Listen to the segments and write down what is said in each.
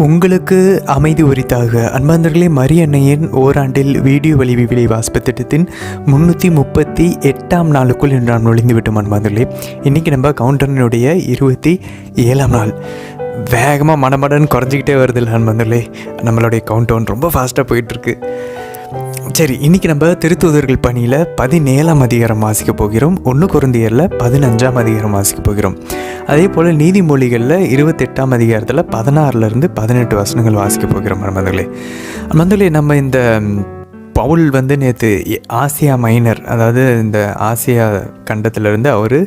உங்களுக்கு அமைதி உரித்தாக. அன்பார்ந்தர்களே, மரியன்னையின் ஓராண்டில் வீடியோ வழி விவிலிய வாசிப்பு திட்டத்தின் 338ஆம் நாளுக்குள் இன்று நாம் நுழைந்து விட்டோம். அன்பார்ந்தர்களே, இன்றைக்கி நம்ம கவுண்டனுடைய 27ஆம் நாள். வேகமாக மடமடன்னு குறைஞ்சிக்கிட்டே வருது இல்லை அன்பார்ந்தர்களே? நம்மளுடைய கவுண்டவுன் ரொம்ப ஃபாஸ்ட்டாக போயிட்டுருக்கு. சரி, இன்றைக்கி நம்ம திருத்தூதர்கள் பணியில் 17ஆம் அதிகாரம் வாசிக்க போகிறோம். 1 கொரிந்தியரில் 15ஆம் அதிகாரம் வாசிக்க போகிறோம். அதே போல் நீதிமொழிகளில் 28ஆம் அதிகாரத்தில் 16லேருந்து 18 வசனங்கள் வாசிக்க போகிறோம். மந்தங்களே, நம்ம இந்த பவுல் நேற்று ஆசியா மைனர், அதாவது இந்த ஆசியா கண்டத்திலிருந்து அவர்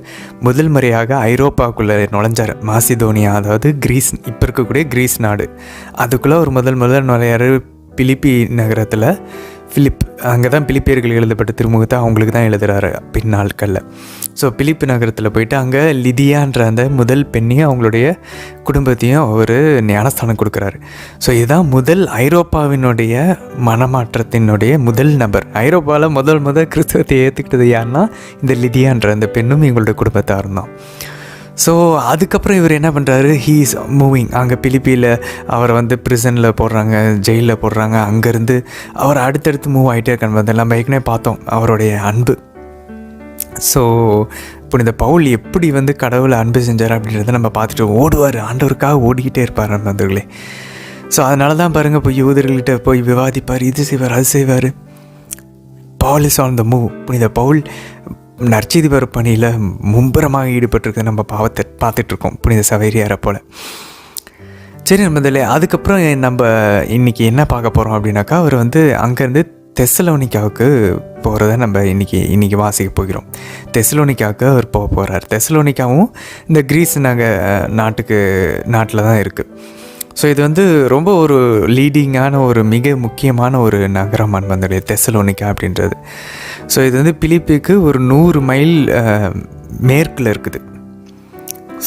முதல் முறையாக ஐரோப்பாவுக்குள்ளே நுழைஞ்சார். மாசிதோனியா, அதாவது கிரீஸ், இப்போ இருக்கக்கூடிய கிரீஸ் நாடு, அதுக்குள்ளே ஒரு முதல் நுழையார். பிலிப்பி நகரத்தில் அங்கே தான் பிலிப்பியர்கள் எழுதப்பட்ட திருமுகத்தை அவங்களுக்கு தான் எழுதுகிறாரு பின்னாட்களில். ஸோ பிலிப்பு நகரத்தில் போயிட்டு அங்கே லிதியான்ற அந்த முதல் பெண்ணையும் அவங்களுடைய குடும்பத்தையும் அவர் ஞானஸ்தானம் கொடுக்குறாரு. ஸோ இதுதான் முதல் ஐரோப்பாவினுடைய மனமாற்றத்தினுடைய முதல் நபர். ஐரோப்பாவில் முதல் கிறிஸ்தவத்தை ஏற்றுக்கிட்டது யாருன்னா இந்த லிதியான்ற அந்த பெண்ணும் எங்களுடைய குடும்பத்தாரும் தான். ஸோ அதுக்கப்புறம் இவர் என்ன பண்ணுறாரு, ஹீ இஸ் மூவிங். அங்கே பிலிப்பியில் அவரை ப்ரிசனில் போடுறாங்க, ஜெயிலில் போடுறாங்க. அங்கேருந்து அவர் அடுத்தடுத்து மூவ் ஆகிட்டே இருக்கான்னு நம்ம ஏற்கனவே பார்த்தோம் அவருடைய அன்பு. ஸோ இப்போ இந்த பவுல் எப்படி கடவுளை அன்பு செஞ்சார் அப்படின்றத நம்ம பார்த்துட்டு ஓடுவார், ஆண்டவருக்காக ஓடிக்கிட்டே இருப்பார் நண்பர்களே. ஸோ அதனால தான் பாருங்கள், இப்போ யூதர்கள்கிட்ட போய் விவாதிப்பார், இது செய்வார் அது செய்வார். Paul is on the move. புனித பவுல் நற்செய்திபர் பணியில் மும்பரமாக ஈடுபட்டிருக்க நம்ம பார்த்துட்ருக்கோம் புனித சவேரியாரை போல். சரி நண்பர்களே, அதுக்கப்புறம் நம்ம இன்றைக்கி என்ன பார்க்க போகிறோம் அப்படின்னாக்கா, அவர் அங்கேருந்து தெசலோனிக்காவுக்கு போகிறத நம்ம இன்றைக்கி வாசிக்க போகிறோம். தெசலோனிக்காவுக்கு அவர் போக போகிறார். தெசலோனிக்காவும் இந்த கிரீஸ் நாட்டில் தான் இருக்குது. ஸோ இது ரொம்ப ஒரு லீடிங்கான ஒரு மிக முக்கியமான ஒரு நகரம் அன்பந்தடைய தெசலோனிக்கா அப்படின்றது. ஸோ இது பிலிப்பிக்கு ஒரு 100 மைல் மேற்கில் இருக்குது.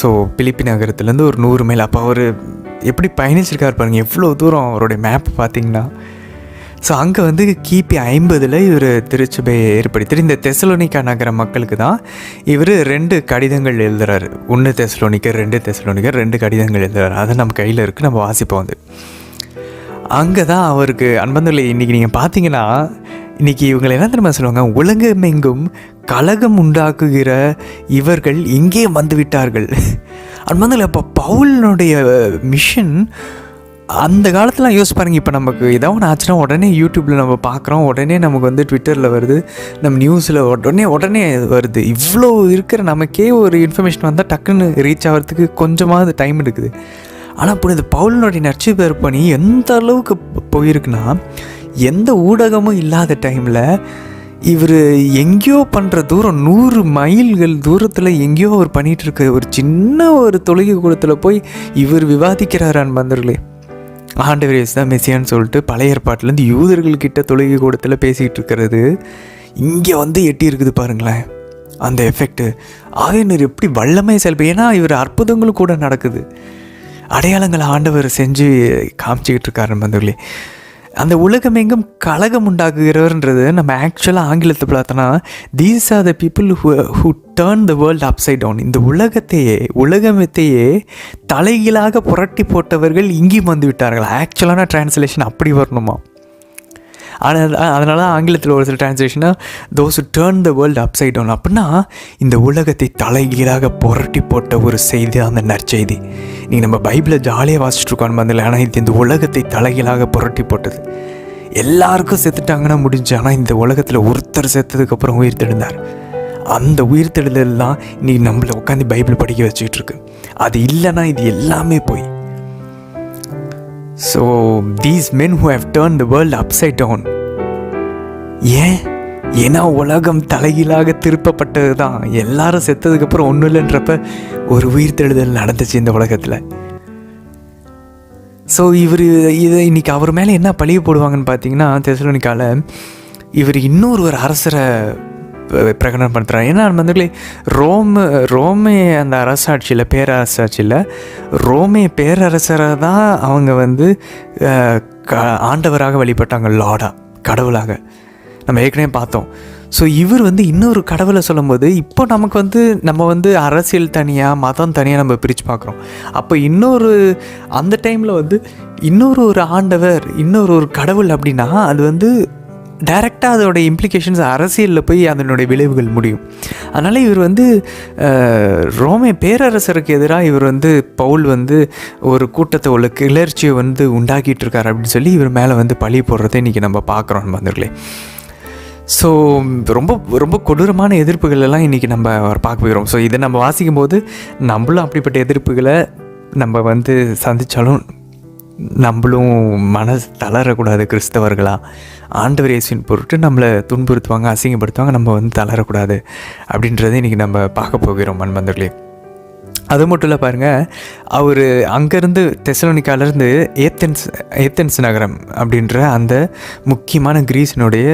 ஸோ பிலிப்பி நகரத்துலேருந்து ஒரு 100 மைல். அப்போ அவர் எப்படி பயணிச்சிருக்கார் பாருங்கள், எவ்வளோ தூரம் அவருடைய மேப் பார்த்திங்கன்னா. ஸோ அங்கே கிபி 50 இவர் திருச்சபையை ஏற்படுத்தி இந்த தெசலோனிக்கா நகர மக்களுக்கு தான் இவர் 2 கடிதங்கள் எழுதுகிறார். 1 தெசலோனிக்கர் 2 தெசலோனிக்கர் 2 கடிதங்கள் எழுதுகிறார். அதை நம்ம கையில் இருக்குது, நம்ம வாசிப்போம். அங்கே தான் அவருக்கு அன்பந்தலை இன்றைக்கி நீங்கள் பார்த்தீங்கன்னா, இன்றைக்கி இவங்களை என்ன தெரியுமா சொல்லுவாங்க, உலகமெங்கும் கலகம் உண்டாக்குகிற இவர்கள் இங்கே வந்துவிட்டார்கள் அன்பந்தலை. அப்போ பவுலினுடைய மிஷன் அந்த காலத்தில் யோசிச்சு பாருங்கள். இப்போ நமக்கு ஏதாவது ஒன்று ஆச்சுன்னா உடனே யூடியூப்பில் நம்ம பார்க்குறோம், உடனே நமக்கு ட்விட்டரில் வருது, நம்ம நியூஸில் உடனே வருது. இவ்வளோ இருக்கிற நமக்கே ஒரு இன்ஃபர்மேஷன் வந்தால் டக்குன்னு ரீச் ஆகிறதுக்கு கொஞ்சமாவது டைம் எடுக்குது. ஆனால் இப்போ இந்த பவுலினுடைய நற்செய்தி பணி எந்த அளவுக்கு போயிருக்குன்னா, எந்த ஊடகமும் இல்லாத டைமில் இவர் எங்கேயோ பண்ணுற தூரம் 100 மைல்கள் தூரத்தில் எங்கேயோ அவர் பண்ணிகிட்ருக்க ஒரு சின்ன ஒரு தொழுகை கூடத்தில் போய் இவர் விவாதிக்கிறார் அன்பர்களே. ஆண்டவர் இயேசு தான் மெசியான்னு சொல்லிட்டு பழைய ஏற்பாட்டிலேருந்து யூதர்கள்கிட்ட தொழுகை கூடத்தில் பேசிகிட்டு இருக்கிறது இங்கே எட்டி இருக்குது பாருங்களேன் அந்த எஃபெக்ட்டு. ஆவியானவர் எப்படி வல்லமை செயல்படும். ஏன்னா இவர் அற்புதங்களும் கூட நடக்குது, அடையாளங்களை ஆண்டவர் செஞ்சு காமிச்சிக்கிட்டு இருக்காரு நண்பர்களே. அந்த உலகமெங்கும் கலகம் உண்டாக்குகிறவர்ன்றது நம்ம ஆக்சுவலாக ஆங்கிலத்தில் பார்த்தோன்னா, these are the people who turn the world upside down. இந்த உலகத்தையே தலைகீழாக புரட்டி போட்டவர்கள் இங்கேயும் வந்து விட்டார்கள். ஆக்சுவலான டிரான்ஸ்லேஷன் அப்படி வரணுமா? ஆனால் அதனால தான் ஆங்கிலத்தில் ஒரு சில டிரான்ஸ்லேஷனாக those who turn the world upside down. அப்படின்னா இந்த உலகத்தை தலைகீழாக புரட்டி போட்ட ஒரு செய்தி அந்த நற்செய்தி. நீங்கள் நம்ம பைபிளை ஜாலியாக வாசிச்சுட்ருக்கோம் பதில். ஆனால் இது இந்த உலகத்தை தலைகீழாக புரட்டி போட்டது. எல்லாருக்கும் செத்துட்டாங்கன்னா முடிஞ்சு. ஆனால் இந்த உலகத்தில் ஒருத்தர் செத்ததுக்கப்புறம் உயிர் தெழுந்தார். அந்த உயிர் தெழுதெல்லாம் இன்றைக்கி நம்மளை உட்காந்து பைபிள் படிக்க வச்சுக்கிட்டு இருக்கு. அது இல்லைன்னா இது எல்லாமே போய். So these men who have turned the world upside down. ஏன்னா உலகம் தலைகீழாக திருப்பப்பட்டது தான். எல்லாரும் செத்ததுக்கப்புறம் ஒன்றும் இல்லைன்றப்ப ஒரு உயிர் தெழுதல் நடந்துச்சு இந்த உலகத்தில். ஸோ இவர் இதை இன்றைக்கி அவர் மேலே என்ன பழிய போடுவாங்கன்னு பார்த்தீங்கன்னா, தெசலோனிக்காவில் இவர் இன்னொரு அரசரை பிரகடனம் பண்ணுறாரு. ஏன்னா ரோமே அந்த அரசாட்சியில் பேரரசாட்சியில் ரோமே பேரரசரை தான் அவங்க ஆண்டவராக வழிபட்டாங்க, லார்டா, கடவுளாக. நம்ம ஏற்கனவே பார்த்தோம். ஸோ இவர் வந்து இன்னொரு கடவுளை சொல்லும்போது இப்போ நமக்கு வந்து நம்ம வந்து அரசியல் தனியாக மதம் தனியாக நம்ம பிரித்து பார்க்குறோம். அப்போ அந்த டைமில் வந்து ஒரு ஆண்டவர் ஒரு கடவுள் அப்படின்னா அது வந்து டைரெக்டாக அதோடைய இம்ப்ளிகேஷன்ஸ் அரசியலில் போய் அதனுடைய விளைவுகள் முடியும். அதனால் இவர் வந்து ரோமை பேரரசருக்கு எதிராக இவர் வந்து பவுல் வந்து ஒரு கூட்டத்தை உள்ள கிளர்ச்சியை வந்து உண்டாக்கிட்டு இருக்கார் அப்படின்னு சொல்லி இவர் மேலே வந்து பழி போடுறதை இன்றைக்கி நம்ம பார்க்குறோம் நண்பர்களே. ஸோ ரொம்ப ரொம்ப கொடூரமான எதிர்ப்புகள் எல்லாம் இன்றைக்கி நம்ம பார்க்க போகிறோம். ஸோ இதை நம்ம வாசிக்கும் போது நம்மளும் அப்படிப்பட்ட எதிர்ப்புகளை நம்ம வந்து சந்தித்தாலும் நம்மளும் மனசு தளரக்கூடாது. கிறிஸ்தவர்களாக ஆண்டவர் இயேசுவின் பொருட்டு நம்மளை துன்புறுத்துவாங்க, அசிங்கப்படுத்துவாங்க, நம்ம வந்து தளரக்கூடாது அப்படின்றத இன்றைக்கி நம்ம பார்க்க போகிறோம் நண்பர்களே. அது மட்டும் இல்லை பாருங்கள், அவர் அங்கேருந்து தெசலோனிக்காலேருந்து ஏத்தென்ஸ் நகரம் அப்படின்ற அந்த முக்கியமான கிரீஸினுடைய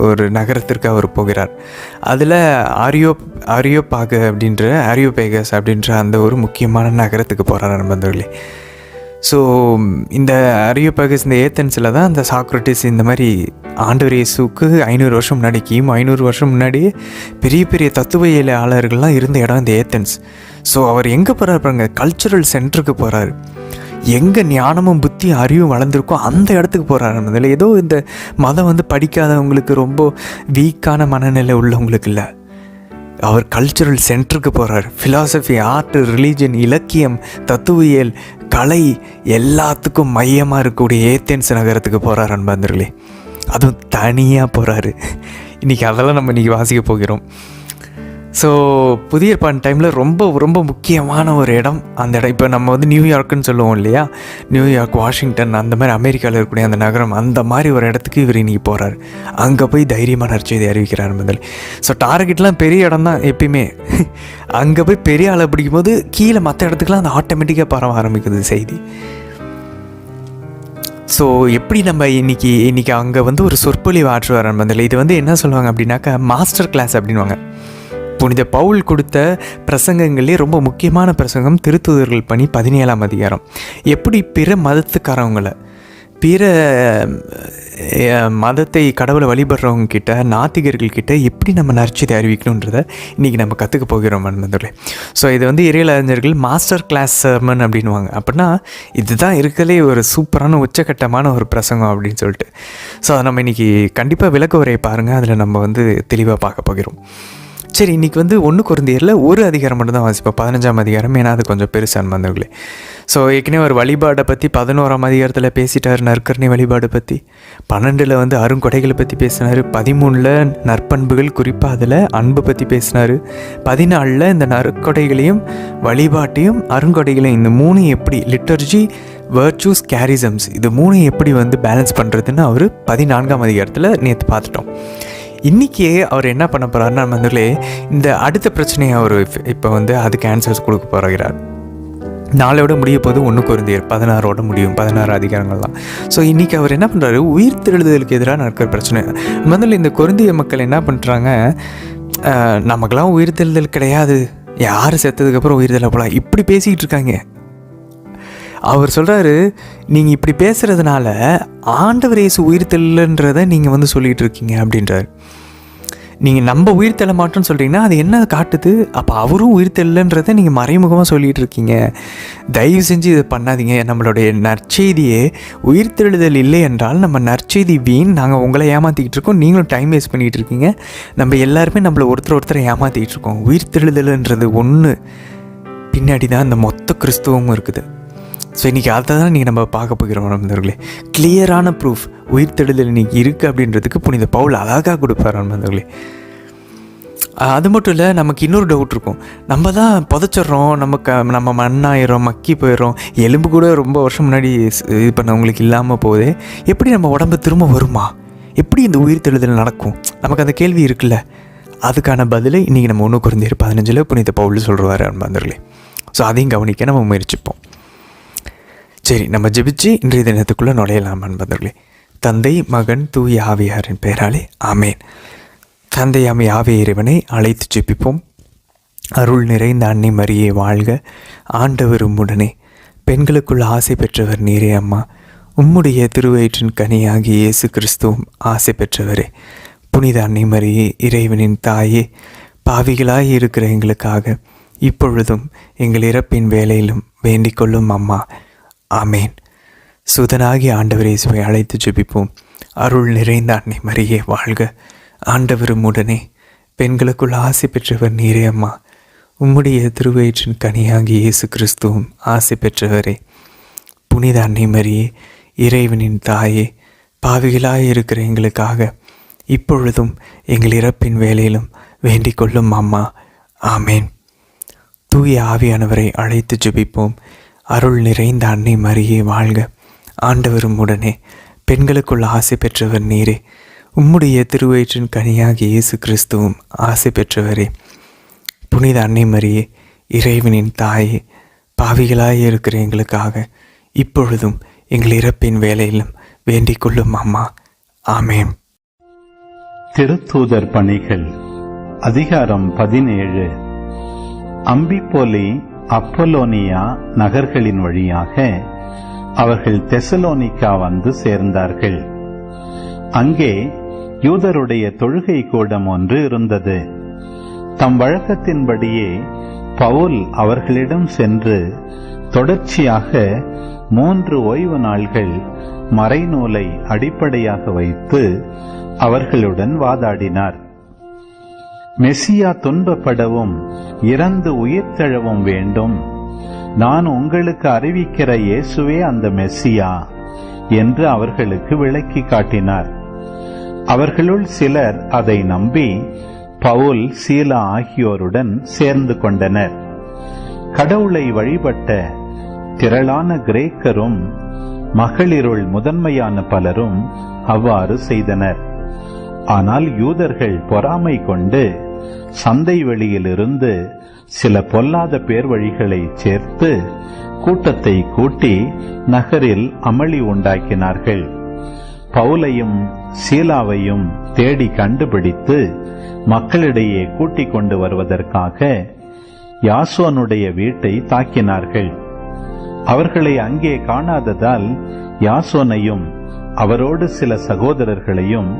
ஒரு நகரத்திற்கு அவர் போகிறார். அதில் ஆரியோபேகஸ் அப்படின்ற அந்த ஒரு முக்கியமான நகரத்துக்கு போகிறார் நண்பர்களே. ஸோ இந்த அரியோபாகஸ், இந்த ஏத்தென்ஸில் தான் அந்த சாக்ரட்டிஸ் இந்த மாதிரி ஆண்டவர் இயேசுவுக்கு 500 வருஷம் முன்னாடி, கிமு 500 வருஷம் முன்னாடியே பெரிய பெரிய தத்துவவியலாளர்கள்லாம் இருந்த இடம் இந்த ஏத்தென்ஸ். ஸோ அவர் எங்கே போகிறார் பாருங்க, கல்ச்சுரல் சென்டருக்கு போகிறாரு. எங்கே ஞானமும் புத்தி அறிவும் வளர்ந்துருக்கோ அந்த இடத்துக்கு போகிறாரு. அதில் ஏதோ இந்த மதம் வந்து படிக்காதவங்களுக்கு, ரொம்ப வீக்கான மனநிலை உள்ளவங்களுக்கு இல்லை, அவர் கல்ச்சுரல் சென்டருக்கு போகிறார். ஃபிலாசபி, ஆர்ட், ரிலீஜன், இலக்கியம், தத்துவியல், கலை எல்லாத்துக்கும் மையமாக இருக்கக்கூடிய ஏத்தென்ஸ் நகரத்துக்கு போகிறார் நண்பர்களே. அதுவும் தனியாக போகிறாரு. இன்றைக்கி அதெல்லாம் நம்ம இன்றைக்கி வாசிக்க போகிறோம். ஸோ புதிய ஏற்பாடு டைமில் ரொம்ப ரொம்ப முக்கியமான ஒரு இடம் அந்த இடம். இப்போ நம்ம வந்து நியூயார்க்குன்னு சொல்லுவோம் இல்லையா, நியூயார்க், வாஷிங்டன், அந்த மாதிரி அமெரிக்காவில் இருக்கக்கூடிய அந்த நகரம், அந்த மாதிரி ஒரு இடத்துக்கு இவர் இன்றைக்கி போகிறார். அங்கே போய் தைரியமாக நற்செய்தி அறிவிக்கிறார் முதல். ஸோ டார்கெட்லாம் பெரிய இடம் தான் எப்பயுமே. அங்கே போய் பெரிய ஆளை பிடிக்கும்போது கீழே மற்ற இடத்துக்குலாம் அந்த ஆட்டோமேட்டிக்காக பரவ ஆரம்பிக்குது செய்தி. ஸோ எப்படி நம்ம இன்றைக்கி அங்கே வந்து ஒரு சொற்பொழிவு ஆற்றுவார் முதல்ல. இது வந்து என்ன சொல்லுவாங்க அப்படின்னாக்கா மாஸ்டர் கிளாஸ் அப்படின்வாங்க. புனித பவுல் கொடுத்த பிரசங்கங்களே ரொம்ப முக்கியமான பிரசங்கம் திருத்தூதர்கள் பணி 17ஆம் அதிகாரம். எப்படி பிற மதத்துக்காரவங்களை, பிற மதத்தை கடவுளை வழிபடுறவங்க கிட்ட, நாத்திகர்கள்கிட்ட எப்படி நம்ம நற்செய்தி அறிவிக்கணுன்றதை இன்றைக்கி நம்ம கற்றுக்க போகிறோம் நண்பர்களே. ஸோ இது வந்து இறையியல் அறிஞர்கள் மாஸ்டர் கிளாஸ் சர்மன் அப்படின்வாங்க. அப்படின்னா இதுதான் இருக்கிறதுலே ஒரு சூப்பரான உச்சக்கட்டமான ஒரு பிரசங்கம் அப்படின்னு சொல்லிட்டு. ஸோ அதை நம்ம இன்றைக்கி கண்டிப்பாக விளக்க உரையை பாருங்கள், அதில் நம்ம வந்து தெளிவாக பார்க்க போகிறோம். சரி, இன்றைக்கி வந்து 1 கொரிந்தியரில் ஒரு அதிகாரம் மட்டும் தான் வாசிப்போம், 15ஆம் அதிகாரம். ஏன்னா அது கொஞ்சம் பெருசான வந்தவர்களே. ஸோ ஏற்கனவே ஒரு வழிபாடை பற்றி 11ஆம் அதிகாரத்தில் பேசிட்டார், நற்கருணை வழிபாடு பற்றி. 12 வந்து அருங்கொடைகளை பற்றி பேசினார். 13 நற்பண்புகள், குறிப்பாக அதில் அன்பு பற்றி பேசினார். 14 இந்த நற்கொடைகளையும் வழிபாட்டையும் அருங்கொடைகளையும் இந்த 3 எப்படி லிட்டர்ஜி, வர்ச்சூஸ், கேரிசம்ஸ், இது 3 எப்படி வந்து பேலன்ஸ் பண்ணுறதுன்னு அவர் 14ஆம் அதிகாரத்தில் நேற்று பார்த்துட்டோம். இன்றைக்கி அவர் என்ன பண்ண போகிறாருன்னா நண்பர்களே, இந்த அடுத்த பிரச்சனையை அவர் இப்போ வந்து அதுக்கு ஆன்சர்ஸ் கொடுக்க போகிறார். நாளையோட முடிய போது 1 கொரிந்தியர் 16ஓட முடியும், 16 அதிகாரங்கள்லாம். ஸோ இன்றைக்கி அவர் என்ன பண்ணுறாரு, உயிர் தெழுதலுக்கு எதிராக நடக்கிற பிரச்சனை. முதல்ல இந்த கொரிந்திய மக்கள் என்ன பண்ணுறாங்க, நமக்கெல்லாம் உயிர் தெழுதல் கிடையாது, யார் செத்ததுக்கப்புறம் உயிர் தெழுதல் போகலாம், இப்படி பேசிக்கிட்டு இருக்காங்க. அவர் சொல்கிறாரு, நீங்கள் இப்படி பேசுகிறதுனால ஆண்டவர் இயேசு உயிர் தெல்லன்றதை நீங்கள் வந்து சொல்லிகிட்டு இருக்கீங்க அப்படின்றார். நீங்கள் நம்ம உயிர் தெல்ல மாட்டோம்னு சொல்கிறீங்கன்னா அது என்ன காட்டுது, அப்போ அவரும் உயிர் தெல்லன்றதை நீங்கள் மறைமுகமாக சொல்லிகிட்டு இருக்கீங்க. தயவு செஞ்சு இதை பண்ணாதீங்க. நம்மளுடைய நற்செய்தியே உயிர் தெழுதல் இல்லை என்றால் நம்ம நற்செய்தி வீண், நாங்கள் உங்களை ஏமாற்றிக்கிட்டு இருக்கோம், நீங்களும் டைம் வேஸ்ட் பண்ணிக்கிட்டு இருக்கீங்க, நம்ம எல்லாருமே நம்மளை ஒருத்தரை ஏமாற்றிக்கிட்டு இருக்கோம். உயிர் தெழுதல்ன்றது ஒன்று பின்னாடி தான் இந்த மொத்த கிறிஸ்துவமும் இருக்குது. ஸோ இன்றைக்கி அதை தான் நீங்கள் நம்ம பார்க்க போகிறோம் நண்பர்களே. கிளியரான ப்ரூஃப் உயிர் தெழுதல் இன்றைக்கி இருக்குது அப்படின்றதுக்கு புனித பவுல் அழகாக கொடுப்பார் நண்பர்களே. அது மட்டும் இல்லை, நமக்கு இன்னொரு டவுட் இருக்கும், நம்ம தான் புதைச்சிட்றோம், நம்ம மண்ணாயிரும், மக்கி போயிடும், எலும்பு கூட ரொம்ப வருஷம் முன்னாடி இது பண்ணவங்களுக்கு இல்லாமல் போகுது, எப்படி நம்ம உடம்பு திரும்ப வருமா, எப்படி இந்த உயிர் தெழுதல் நடக்கும், நமக்கு அந்த கேள்வி இருக்குல்ல. அதுக்கான பதிலை இன்றைக்கி நம்ம 1 கொரிந்தியர் 15 புனித பவுல் சொல்கிறாரு நண்பர்களே. ஸோ அதையும் கவனிக்க நம்ம முயற்சிப்போம். சரி, நம்ம ஜெபிச்சு இன்றைய தினத்துக்குள்ளே நுழையலாம் நண்பர்களே. தந்தை, மகன், தூய ஆவியாரின் பெயராலே ஆமேன். தந்தையாம் யாவே இறைவனை அழைத்து ஜெபிப்போம். அருள் நிறைந்த அன்னை மரியே வாழ்க, ஆண்டவர் உம்முடனே, பெண்களுக்குள் ஆசை பெற்றவர் நீரே அம்மா, உம்முடைய திருவயிற்றின் கனியாகிய இயேசு கிறிஸ்துவும் ஆசை பெற்றவரே. புனித அன்னை மரியே, இறைவனின் தாயே, பாவிகளாய் இருக்கிற எங்களுக்காக இப்பொழுதும் எங்கள் இறப்பின் வேளையிலும் வேண்டிக் கொள்ளும் அம்மா. ஆமேன். சுதனாகி ஆண்டவர் இயேசுவை அழைத்து ஜெபிப்போம். அருள் நிறைந்த அன்னை மரியே வாழ்க. ஆண்டவரும் உடனே, பெண்களுக்குள் ஆசி பெற்றவர் நீரே அம்மா. உம்முடைய திருவயிற்றின் கனியாகி இயேசு கிறிஸ்துவும் ஆசி பெற்றவரே. புனித அன்னை மரியே, இறைவனின் தாயே, பாவிகளாய் இருக்கிற எங்களுக்காக இப்பொழுதும் எங்கள் இறப்பின் வேளையிலும் வேண்டிக் கொள்ளும் அம்மா. ஆமேன். தூய ஆவியானவரை அழைத்து ஜெபிப்போம். அருள் நிறைந்த அன்னை மரியே வாழ்க. ஆண்டவரும் உடனே, பெண்களுக்குள் ஆசி பெற்றவர் நீரே. உம்முடைய திருவயிற்றின் கனியாகி இயேசு கிறிஸ்துவும் ஆசி பெற்றவரே. புனித அன்னை மரியே, இறைவனின் தாயே, பாவிகளாய் இருக்கிற எங்களுக்காக இப்பொழுதும் எங்கள் இறப்பின் வேளையிலும் வேண்டிக் கொள்ளும் அம்மா. ஆமேன். திருத்தூதர் பணிகள் அதிகாரம் 17. அம்பிபோலி, அப்போலோனியா நகர்களின் வழியாக அவர்கள் தெசலோனிக்கா வந்து சேர்ந்தார்கள். அங்கே யூதருடைய தொழுகை கூடம் ஒன்று இருந்தது. தம் வழக்கத்தின்படியே பவுல் அவர்களிடம் சென்று தொடர்ச்சியாக 3 ஓய்வு நாள்கள் மறைநூலை அடிப்படையாக வைத்து அவர்களுடன் வாதாடினார். மெசியா துன்பப்படவும் இறந்து உயிர்த்தெழவும் வேண்டும், நான் உங்களுக்கு அறிவிக்கிற இயேசுவே அந்த மெசியா என்று அவர்களுக்கு விளக்கி காட்டினார். அவர்களுள் சிலர் அதை நம்பி பவுல், சீலா ஆகியோருடன் சேர்ந்து கொண்டனர். கடவுளை வழிபட்ட திரளான கிரேக்கரும் மகளிருள் முதன்மையான பலரும் அவ்வாறு செய்தனர். ஆனால் யூதர்கள் பொறாமை கொண்டு சந்தை வெளியிலிருந்து சில பொல்லாத பேர் வழிகளை சேர்த்து கூட்டத்தை கூட்டி நகரில் அமளி உண்டாக்கினார்கள். பவுலையும் சீலாவையும் தேடி கண்டுபிடித்து மக்களிடையே கூட்டிக் கொண்டு வருவதற்காக யாசோனுடைய வீட்டை தாக்கினார்கள். அவர்களை அங்கே காணாததால் யாசோனையும் அவரோடு சில சகோதரர்களையும்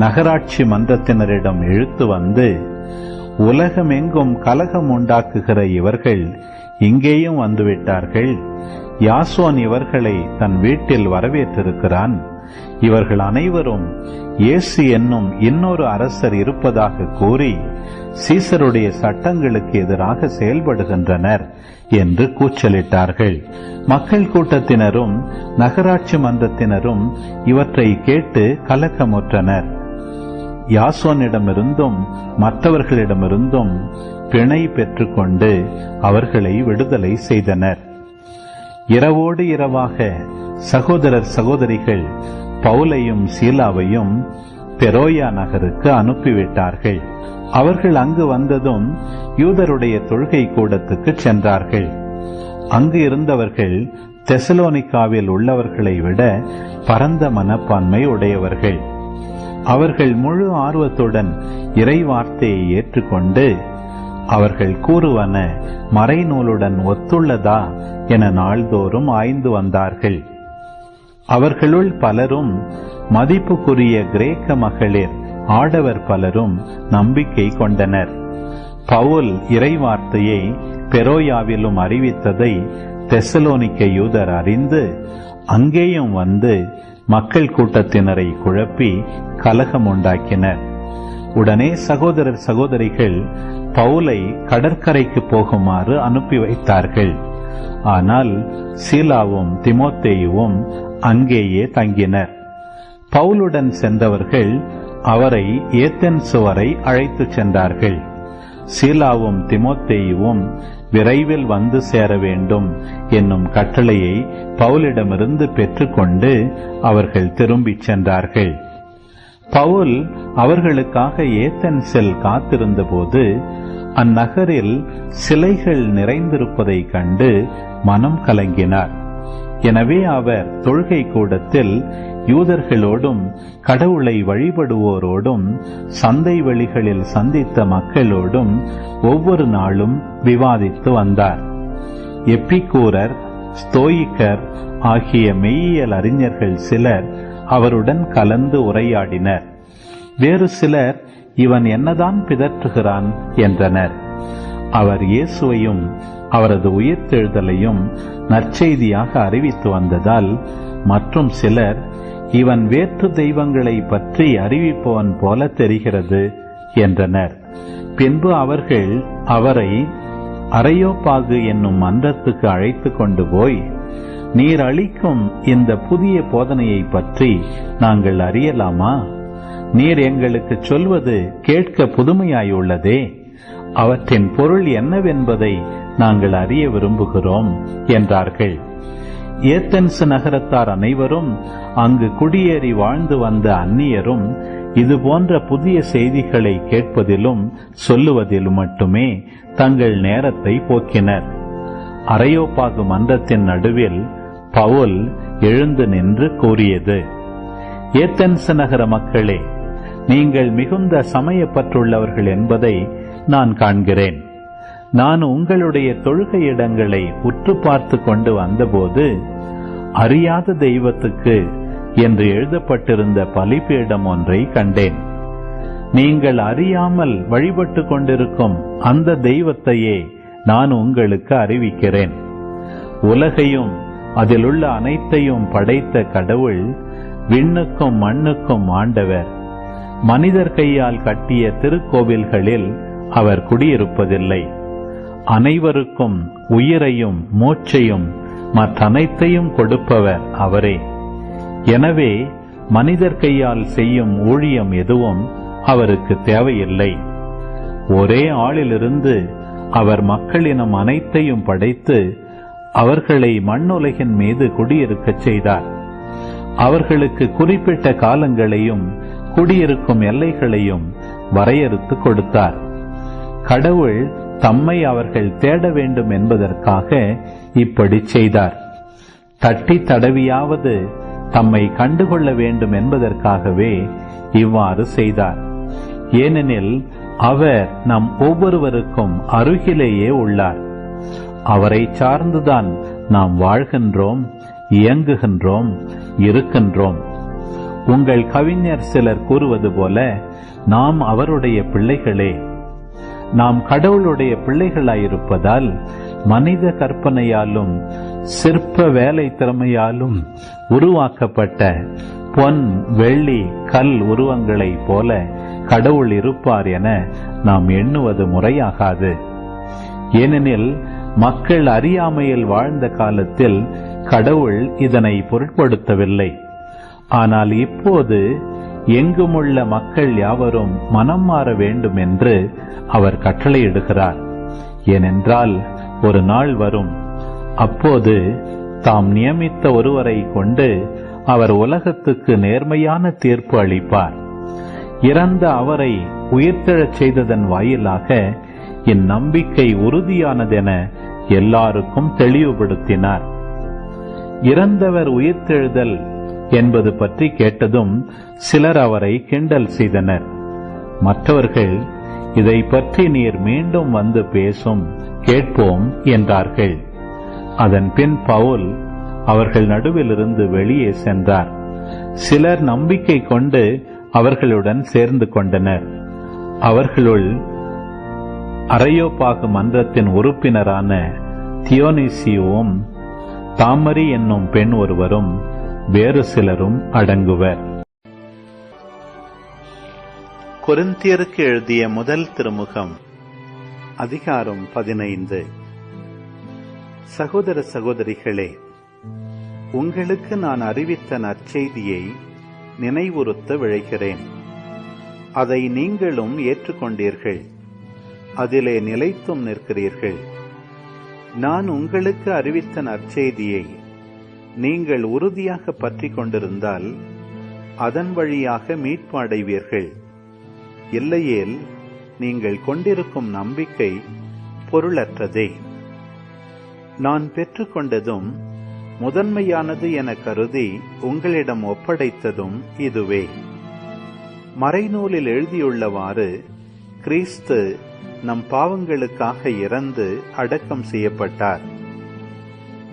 நகராட்சி மன்றத்தினரிடம் இழுத்து வந்து, உலகமெங்கும் கலகம் உண்டாக்குகிற இவர்கள் இங்கேயும் வந்துவிட்டார்கள். யாசோன் இவர்களை தன் வீட்டில் வரவேற்றிருக்கிறான். இவர்கள் அனைவரும் இயேசு என்னும் இன்னொரு அரசர் இருப்பதாக கூறி சீசருடைய சட்டங்களுக்கு எதிராக செயல்படுகின்றனர் என்று கூச்சலிட்டார்கள். மக்கள் கூட்டத்தினரும் நகராட்சி மன்றத்தினரும் இவற்றை கேட்டு கலக்கமுற்றனர். யாசோனிடமிருந்தும் மற்றவர்களிடமிருந்தும் பிணை பெற்றுக்கொண்டு அவர்களை விடுதலை செய்தனர். இரவோடு இரவாக சகோதரர் சகோதரிகள் பவுலையும் சீலாவையும் பெரோயா நகருக்கு அனுப்பிவிட்டார்கள். அவர்கள் அங்கு வந்ததும் யூதருடைய தொழுகை கூடத்துக்கு சென்றார்கள். அங்கு இருந்தவர்கள் தெசலோனிக்காவில் உள்ளவர்களை விட பரந்த மனப்பான்மை உடையவர்கள். அவர்கள் முழு ஆர்வத்துடன் இறை வார்த்தையை ஏற்றுக்கொண்டு அவர்கள் கூறுவன மறைநூலுடன் ஒத்துள்ளதா என நாள்தோறும் ஆய்ந்து வந்தார்கள். அவர்களுள் பலரும் மதிப்புக்குரிய கிரேக்க மகளிர், ஆடவர் பலரும் நம்பிக்கை கொண்டனர். பவுல் இறை வார்த்தையை பெரோயாவிலும் அறிவித்ததை தெசலோனிக்க யூதர் அறிந்து அங்கேயும் வந்து மக்கள் கூட்டத்தினரை குழப்பி கலகம் உண்டாக்கினர். உடனே சகோதரர் சகோதரிகள் பவுலை கடற்கரைக்கு போகுமாறு அனுப்பி வைத்தார்கள். ஆனால் சீலாவும் திமோத்தேயுவும் அங்கேயே தங்கினர். பவுலுடன் சென்றவர்கள் அவரை ஏத்தென்சு வரை அழைத்துச் சென்றார்கள். சீலாவும் திமோத்தேயுவும் விரைவில் வந்து சேர வேண்டும் என்னும் கட்டளையை பவுலிடமிருந்து பெற்றுக்கொண்டு அவர்கள் திரும்பிச் சென்றார்கள். பவுல் அவர்களுக்காக ஏத்தென்சில் காத்திருந்த போது அந்நகரில் சிலைகள் நிறைந்திருப்பதை கண்டு மனம் கலங்கினார். எனவே அவர் தொழுகை கூடத்தில் யூதர்களோடும் கடவுளை வழிபடுவோரோடும் சந்தை வெளிகளில் சந்தித்த மக்களோடும் ஒவ்வொரு நாளும் விவாதித்து வந்தார். எப்பிக்கூரர், ஸ்தோயிக்கர் ஆகிய மெய்யியல் அறிஞர்கள் சிலர் அவருடன் கலந்து உரையாடினர். வேறு சிலர், இவன் என்னதான் பிதற்றுகிறான் என்றனர். அவர் இயேசுவையும் அவரது உயிர்த்தெழுதலையும் நற்செய்தியாக அறிவித்து வந்ததால் மற்றும் சிலர், இவன் வேற்று தெய்வங்களை பற்றி அறிவிப்பவன் போல தெரிகிறது என்றனர். பின்பு அவர்கள் அவரை அரையோப்பாகு என்னும் மன்றத்துக்கு அழைத்து கொண்டு போய், நீர் அளிக்கும் இந்த புதிய போதனையை பற்றி நாங்கள் அறியலாமா? நீர் எங்களுக்கு சொல்வது கேட்க புதுமையாயுள்ளதே. அவற்றின் பொருள் என்னவென்பதை நாங்கள் அறிய விரும்புகிறோம் என்றார்கள். ஏத்தென்சு நகரத்தார் அனைவரும் அங்கு குடியேறி வாழ்ந்து வந்த அந்நியரும் இது போன்ற புதிய செய்திகளை கேட்பதிலும் சொல்லுவதிலும் மட்டுமே தங்கள் நேரத்தை போக்கினர். அரையோப்பாகு மன்றத்தின் நடுவில் பவுல் எழுந்து நின்று கூறியது, ஏத்தென்சு நகர மக்களே, நீங்கள் மிகுந்த சமயப்பற்றுள்ளவர்கள் என்பதை நான் காண்கிறேன். நான் உங்களுடைய தொழுகை இடங்களை உற்று பார்த்து கொண்டு வந்தபோது அறியாத தெய்வத்துக்கு என்று எழுதப்பட்டிருந்த பலிபீடம் ஒன்றை கண்டேன். நீங்கள் அறியாமல் வழிபட்டு கொண்டிருக்கும் அந்த தெய்வத்தையே நான் உங்களுக்கு அறிவிக்கிறேன். உலகையும் அதிலுள்ள அனைத்தையும் படைத்த கடவுள் விண்ணுக்கும் மண்ணுக்கும் ஆண்டவர். மனிதர் கையால் கட்டிய திருக்கோவில்களில் அவர் குடியிருப்பதில்லை. அனைவருக்கும் உயிரையும் மூச்சையும் மற்றனைத்தையும் கொடுப்பவர் அவரே. எனவே மனிதர் கையால் செய்யும் ஊழியம் எதுவும் அவருக்கு தேவையில்லை. ஒரே ஆளிலிருந்து அவர் மக்களினம் அனைத்தையும் படைத்து அவர்களை மண்ணுலகின் மீது குடியிருக்கச் செய்தார். அவர்களுக்கு குறிப்பிட்ட காலங்களையும் குடியிருக்கும் எல்லைகளையும் வரையறுத்து கொடுத்தார். கடவுள் தம்மை அவர்கள் தேட வேண்டும் என்பதற்காக இப்படி செய்தார். தட்டி தடவியாவது தம்மை கண்டுகொள்ள வேண்டும் என்பதற்காகவே இவ்வாறு செய்தார். ஏனெனில் அவர் நம் ஒவ்வொருவருக்கும் அருகிலேயே உள்ளார். அவரை சார்ந்துதான் நாம் வாழ்கின்றோம், இயங்குகின்றோம், இருக்கின்றோம். உங்கள் கவிஞர் சிலர் கூறுவது போல நாம் அவருடைய பிள்ளைகளே. நாம் கடவுளுடைய பிள்ளைகளாயிருப்பதால் மனித கற்பனையாலும் சிற்ப வேலை திறமையாலும் உருவாக்கப்பட்ட பொன், வெள்ளி, கல் உருவங்களை போல கடவுள் இருப்பார் என நாம் எண்ணுவது முறையாகாது. ஏனெனில் மக்கள் அறியாமையில் வாழ்ந்த காலத்தில் கடவுள் இதனை பொருட்படுத்தவில்லை. ஆனால் இப்போது எங்குமுள்ள மக்கள் யாவரும் மனம் மாற வேண்டும் என்று அவர் கட்டளையிடுகிறார். ஏனென்றால் ஒரு நாள் வரும், அப்போது தாம் நியமித்த ஒருவரை கொண்டு அவர் உலகத்துக்கு நேர்மையான தீர்ப்பு அளிப்பார். இறந்த அவரை உயிர்த்தெழச் செய்ததன் வாயிலாக இந்நம்பிக்கை உறுதியானதென எல்லாருக்கும் தெளிவுபடுத்தினார். இறந்தவர் உயிர்த்தெழுதல் என்பது பற்றி கேட்டதும் சிலர் அவரை கிண்டல் செய்தனர். மற்றவர்கள், இதை பற்றி நீர் மீண்டும் வந்து பேசும், கேட்போம் என்றார்கள். அதன் பின் பவுல் அவர்கள் நடுவிலிருந்து வெளியே சென்றார். சிலர் நம்பிக்கை கொண்டு அவர்களுடன் சேர்ந்து கொண்டனர். அவர்களுள் அரையோப்பாகு மன்றத்தின் உறுப்பினரான தியோனிசியும் தாமரி என்னும் பெண் ஒருவரும் வேறு சிலரும் அடங்குவர். கொரிந்தியருக்கு எழுதிய முதல் திருமுகம், அதிகாரம் 15. சகோதர சகோதரிகளே, உங்களுக்கு நான் அறிவித்த நற்செய்தியை நினைவுறுத்த விழைகிறேன். அதை நீங்களும் ஏற்றுக்கொண்டீர்கள், அதிலே நிலைத்தும் நிற்கிறீர்கள். நான் உங்களுக்கு அறிவித்த நற்செய்தியை நீங்கள் உறுதியாக பற்றி கொண்டிருந்தால் அதன் வழியாக மீட்பு அடைவீர்கள். இல்லையேல் நீங்கள் கொண்டிருக்கும் நம்பிக்கை பொருளற்றதே. நான் பெற்றுக்கொண்டதும் முதன்மையானது என கருதி உங்களிடம் ஒப்படைத்ததும் இதுவே. மறைநூலில் எழுதியுள்ளவாறு கிறிஸ்து நம் பாவங்களுக்காக இறந்து அடக்கம் செய்யப்பட்டார்.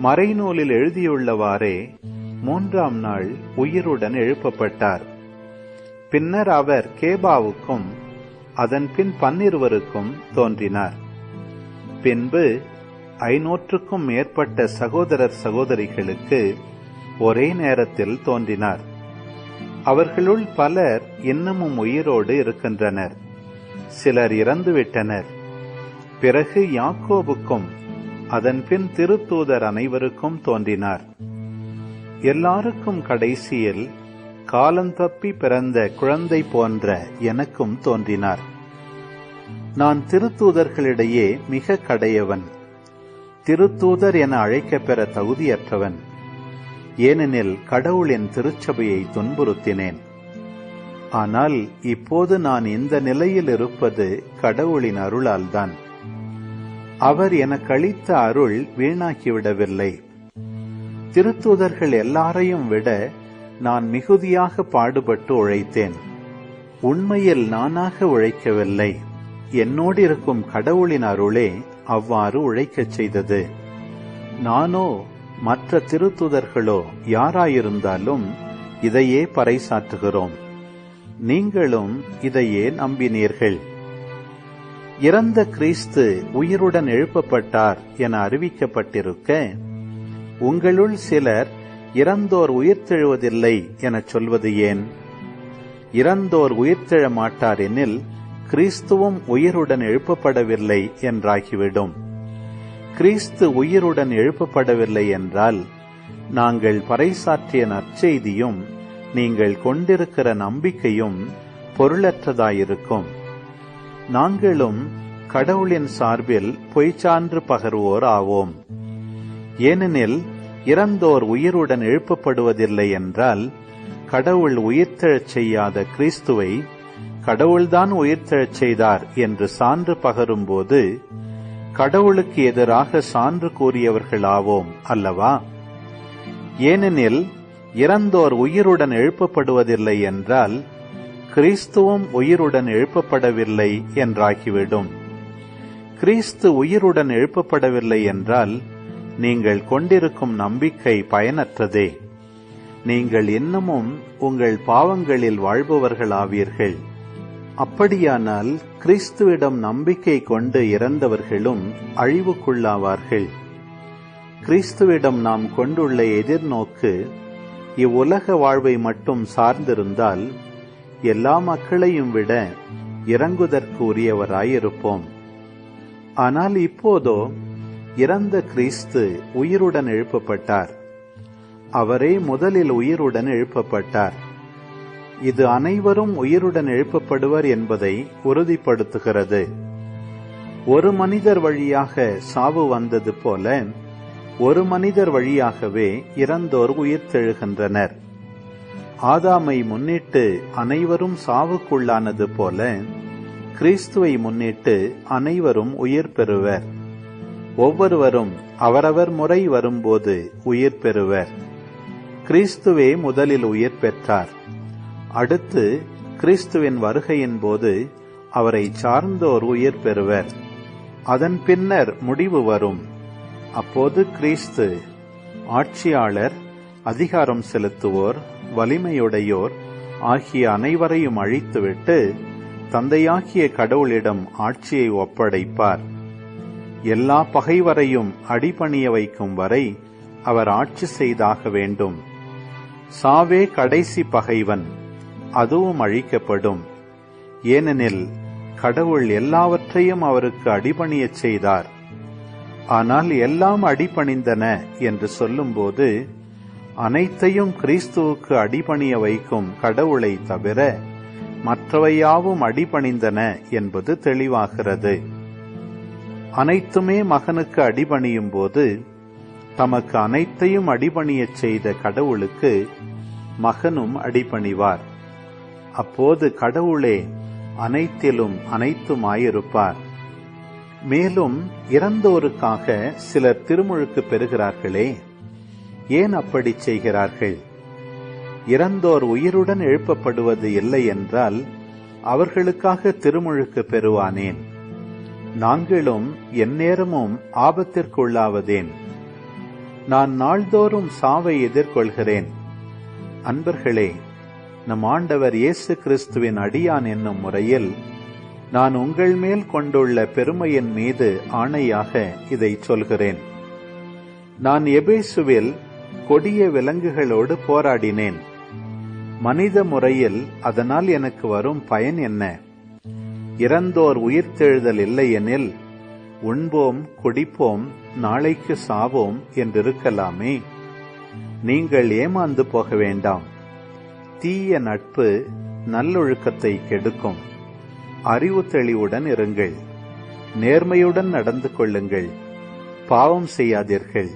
மறைநூலில் எழுதியுள்ளவாறே 3ஆம் நாள் உயிருடன் எழுப்பப்பட்டார். பின்னர் அவர் கேபாவுக்கும் அதன் பின் 12 தோன்றினார். பின்பு 500க்கும் மேற்பட்ட சகோதரர் சகோதரிகளுக்கு ஒரே நேரத்தில் தோன்றினார். அவர்களுள் பலர் இன்னமும் உயிரோடு இருக்கின்றனர், சிலர் இறந்துவிட்டனர். பிறகு யாக்கோபுக்கும் அதன் பின் திருத்தூதர் அனைவருக்கும் தோன்றினார். எல்லாருக்கும் கடைசியில் காலந்தப்பி பிறந்த குழந்தை போன்ற எனக்கும் தோன்றினார். நான் திருத்தூதர்களிடையே மிக கடையவன், திருத்தூதர் என அழைக்கப்பெற தகுதியற்றவன். ஏனெனில் கடவுளின் திருச்சபையை துன்புறுத்தினேன். ஆனால் இப்போது நான் இந்த நிலையில் இருப்பது கடவுளின் அருளால்தான். அவர் எனக்கு அளித்த அருள் வீணாக்கிவிடவில்லை. திருத்தூதர்கள் எல்லாரையும் விட நான் மிகுதியாக பாடுபட்டு உழைத்தேன். உண்மையில் நானாக உழைக்கவில்லை, என்னோடு இருக்கும் கடவுளின் அருளே அவ்வாறு உழைக்கச் செய்தது. நானோ மற்ற திருத்தூதர்களோ யாராயிருந்தாலும் இதையே பறைசாற்றுகிறோம். நீங்களும் இதையே நம்பினீர்கள். இறந்த கிறிஸ்து உயிருடன் எழுப்பப்பட்டார் என அறிவிக்கப்பட்டிருக்க, உங்களுள் சிலர் இறந்தோர் உயிர்த்தெழுவதில்லை எனச் சொல்வது ஏன்? இறந்தோர் உயிர்த்தெழ மாட்டார் எனில் கிறிஸ்துவும் உயிருடன் எழுப்பப்படவில்லை என்றாகிவிடும். கிறிஸ்து உயிருடன் எழுப்பப்படவில்லை என்றால் நாங்கள் பறைசாற்றிய நற்செய்தியும் நீங்கள் கொண்டிருக்கிற நம்பிக்கையும் பொருளற்றதாயிருக்கும். நாங்களும் கடவுளின் சார்பில் பொய்ச்சான்று பகர்வோர் ஆவோம். ஏனெனில் இறந்தோர் உயிருடன் எழுப்பப்படுவதில்லை என்றால் கடவுள் உயிர்த்தெழச் செய்யாத கிறிஸ்துவை கடவுள்தான் உயிர்த்தெழச் செய்தார் என்று சான்று பகரும்போது கடவுளுக்கு எதிராக சான்று கூறியவர்களாவோம் அல்லவா? ஏனெனில் இறந்தோர் உயிருடன் எழுப்பப்படுவதில்லை என்றால் கிறிஸ்துவும் உயிருடன் எழுப்பப்படவில்லை என்றாகிவிடும். கிறிஸ்து உயிருடன் எழுப்பப்படவில்லை என்றால் நீங்கள் கொண்டிருக்கும் நம்பிக்கை பயனற்றதே. நீங்கள் இன்னமும் உங்கள் பாவங்களில் வாழ்பவர்களாவீர்கள். அப்படியானால் கிறிஸ்துவிடம் நம்பிக்கை கொண்டு இறந்தவர்களும் அழிவுக்குள்ளாவார்கள். கிறிஸ்துவிடம் நாம் கொண்டுள்ள எதிர்நோக்கு இவ்வுலக வாழ்வை மட்டும் சார்ந்திருந்தால் எல்லா மக்களையும் விட இறங்குதற்கு உரியவராயிருப்போம். ஆனால் இப்போதோ இறந்த கிறிஸ்து உயிருடன் எழுப்பப்பட்டார். அவரே முதலில் உயிருடன் எழுப்பப்பட்டார். இது அனைவரும் உயிருடன் எழுப்பப்படுவர் என்பதை உறுதிப்படுத்துகிறது. ஒரு மனிதர் வழியாக சாவு வந்தது போல ஒரு மனிதர் வழியாகவே இறந்தோர் உயிர்த்தெழுகின்றனர். ஆதாமை முன்னிட்டு அனைவரும் சாவுக்குள்ளானது போல கிறிஸ்துவை முன்னிட்டு அனைவரும் உயிர் பெறுவர். ஒவ்வொருவரும் அவரவர் முறை வரும்போது உயிர் பெறுவர். கிறிஸ்துவே முதலில் உயிர் பெற்றார். அடுத்து கிறிஸ்துவின் வருகையின் போது அவரை சார்ந்தோர் உயிர் பெறுவர். அதன் பின்னர் முடிவு வரும். அப்போது கிறிஸ்து ஆட்சியாளர், அதிகாரம் செலுத்துவோர், வலிமையுடையோர் ஆகிய அனைவரையும் அழித்துவிட்டு தந்தையாகிய கடவுளிடம் ஆட்சியை ஒப்படைப்பார். எல்லா பகைவரையும் அடிபணிய வைக்கும் வரை அவர் ஆட்சி செய்தாக வேண்டும். சாவே கடைசி பகைவன், அதுவும் அழிக்கப்படும். ஏனெனில் கடவுள் எல்லாவற்றையும் அவருக்கு அடிபணியச் செய்தார். ஆனால் எல்லாம் அடிபணிந்தன என்று சொல்லும்போது அனைத்தையும் கிறிஸ்துவுக்கு அடிபணிய வைக்கும் கடவுளை தவிர மற்றவையாவும் அடிபணிந்தன என்பது தெளிவாகிறது. அனைத்துமே மகனுக்கு அடிபணியும் போது தமக்கு அனைத்தையும் அடிபணியச் செய்த கடவுளுக்கு மகனும் அடிபணிவார். அப்போது கடவுளே அனைத்திலும் அனைத்துமாயிருப்பார். மேலும் இறந்தோருக்காக சிலர் திருமுழுக்கு பெறுகிறார்களே, ஏன் அப்படி செய்கிறார்கள்? இறந்தோர் உயிருடன் எழுப்பப்படுவது இல்லை என்றால் அவர்களுக்காக திருமுழுக்கு பெறுவானேன்? நாங்களும் எந்நேரமும் ஆபத்திற்குள்ளாவதேன்? நான் நாள்தோறும் சாவை எதிர்கொள்கிறேன். அன்பர்களே, நம் ஆண்டவர் இயேசு கிறிஸ்துவின் அடியான் என்னும் முறையில் நான் உங்கள் மேல் கொண்டுள்ள பெருமையின் மீது ஆணையாக இதை சொல்கிறேன். நான் எபேசுவில் கொடிய விலங்குகளோடு போராடினேன். மனித முறையில் அதனால் எனக்கு வரும் பயன் என்ன? இறந்தோர் உயிர்த்தெழுதல் இல்லையெனில் உண்போம், குடிப்போம், நாளைக்கு சாவோம் என்றிருக்கலாமே. நீங்கள் ஏமாந்து போக வேண்டாம். தீய நட்பு நல்லொழுக்கத்தை கெடுக்கும். அறிவு தெளிவுடன் இருங்கள். நேர்மையுடன் நடந்து கொள்ளுங்கள். பாவம் செய்யாதீர்கள்.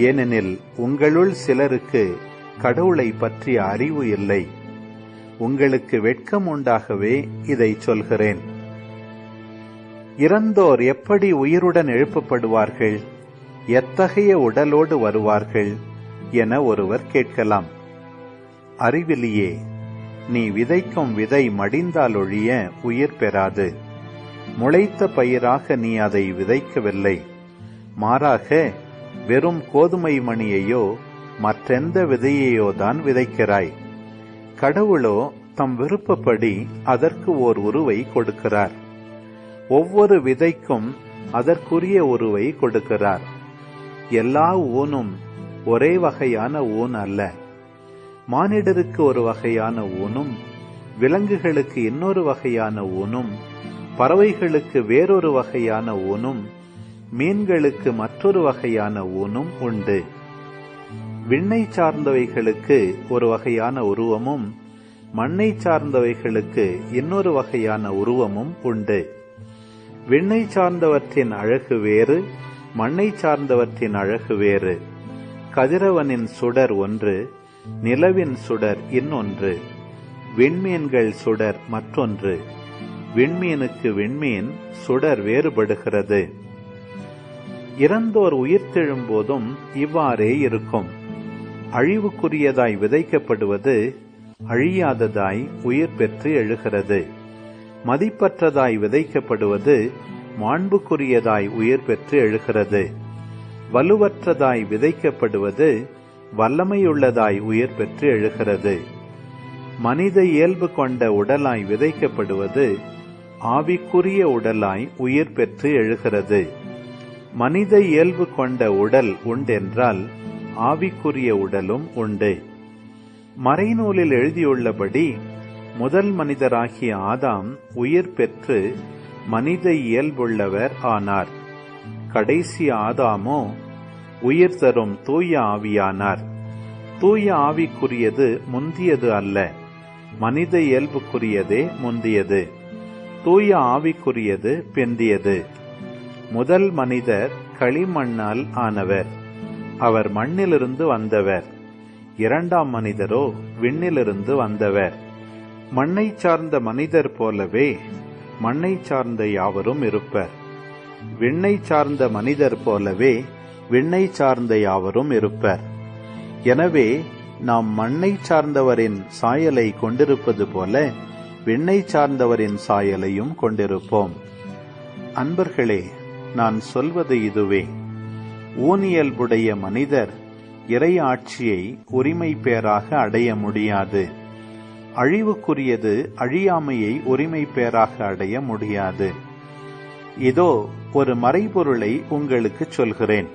ஏனெனில் உங்களுள் சிலருக்கு கடவுளை பற்றிய அறிவு இல்லை. உங்களுக்கு வெட்கம் உண்டாகவே இதை சொல்கிறேன். இறந்தோர் எப்படி உயிருடன் எழுப்பப்படுவார்கள்? எத்தகைய உடலோடு வருவார்கள் என ஒருவர் கேட்கலாம். அறிவிலியே, நீ விதைக்கும் விதை மடிந்தாலொழிய உயிர் பெறாது. முளைத்த பயிராக நீ அதை விதைக்கவில்லை. மாறாக வெறும் கோதுமை மணியையோ மற்றெந்த விதையையோதான் விதைக்கிறாய். கடவுளோ தம் விருப்பப்படி அதற்கு ஓர் உருவை கொடுக்கிறார். ஒவ்வொரு விதைக்கும் அதற்குரிய உருவை கொடுக்கிறார். எல்லா ஊனும் ஒரே வகையான ஊன் அல்ல. மானிடருக்கு ஒரு வகையான ஊனும், விலங்குகளுக்கு இன்னொரு வகையான ஊனும், பறவைகளுக்கு வேறொரு வகையான ஊனும், மீன்களுக்கு மற்றொரு வகையான ஊனும் உண்டு. விண்ணை சார்ந்தவைகளுக்கு ஒரு வகையான உருவமும், மண்ணை சார்ந்தவைகளுக்கு இன்னொரு வகையான உருவமும் உண்டு. விண்ணை சார்ந்தவற்றின் அழகு வேறு, மண்ணை சார்ந்தவற்றின் அழகு வேறு. கதிரவனின் சுடர் ஒன்று, நிலவின் சுடர் இன்னொன்று, விண்மீன்கள் சுடர் மற்றொன்று. விண்மீனுக்கு விண்மீன் சுடர் வேறுபடுகிறது. இறந்தோர் உயிர்த்தெழும்போதும் இவ்வாறே இருக்கும். அழிவுக்குரியதாய் விதைக்கப்படுவது அழியாததாய் உயிர் பெற்று எழுகிறது. மதிப்பற்றதாய் விதைக்கப்படுவது மாண்புக்குரியதாய் உயிர் பெற்று எழுகிறது. வலுவற்றதாய் விதைக்கப்படுவது வல்லமையுள்ளதாய் உயிர் பெற்று எழுகிறது. மனித இயல்பு கொண்ட உடலாய் விதைக்கப்படுவது ஆவிக்குரிய உடலாய் உயிர் பெற்று எழுகிறது. மனித இயல்பு கொண்ட உடல் உண்டென்றால் ஆவிக்குரிய உடலும் உண்டு. மறைநூலில் எழுதியுள்ளபடி முதல் மனிதராகிய ஆதாம் உயிர் பெற்று மனித இயல்புள்ளவர் ஆனார். கடைசி ஆதாமோ உயிர் தரும் தூய ஆவியானார். தூய ஆவிக்குரியது முந்தியது அல்ல, மனித இயல்புக்குரியதே முந்தியது. தூய ஆவிக்குரியது பிந்தியது. முதல் மனிதர் களிமண்ணால் ஆனவர். அவர் மண்ணிலிருந்து வந்தவர். இரண்டாம் மனிதரோ விண்ணிலிருந்து வந்தவர். மண்ணை சார்ந்த மனிதர் போலவே மண்ணை சார்ந்த யாவரும் இருப்பர். விண்ணை சார்ந்த மனிதர் போலவே விண்ணை சார்ந்த யாவரும் இருப்பர். எனவே நாம் மண்ணை சார்ந்தவரின் சாயலை கொண்டிருப்பது போல விண்ணை சார்ந்தவரின் சாயலையும் கொண்டிருப்போம். அன்பர்களே, நான் சொல்வது இதுவே: ஊனியல்புடைய மனிதர் இறை ஆட்சியை உரிமை பேராக அடைய முடியாது. அழிவுக்குரியது அழியாமையை உரிமை பேராக அடைய முடியாது. இதோ ஒரு மறைபொருளை உங்களுக்கு சொல்கிறேன்.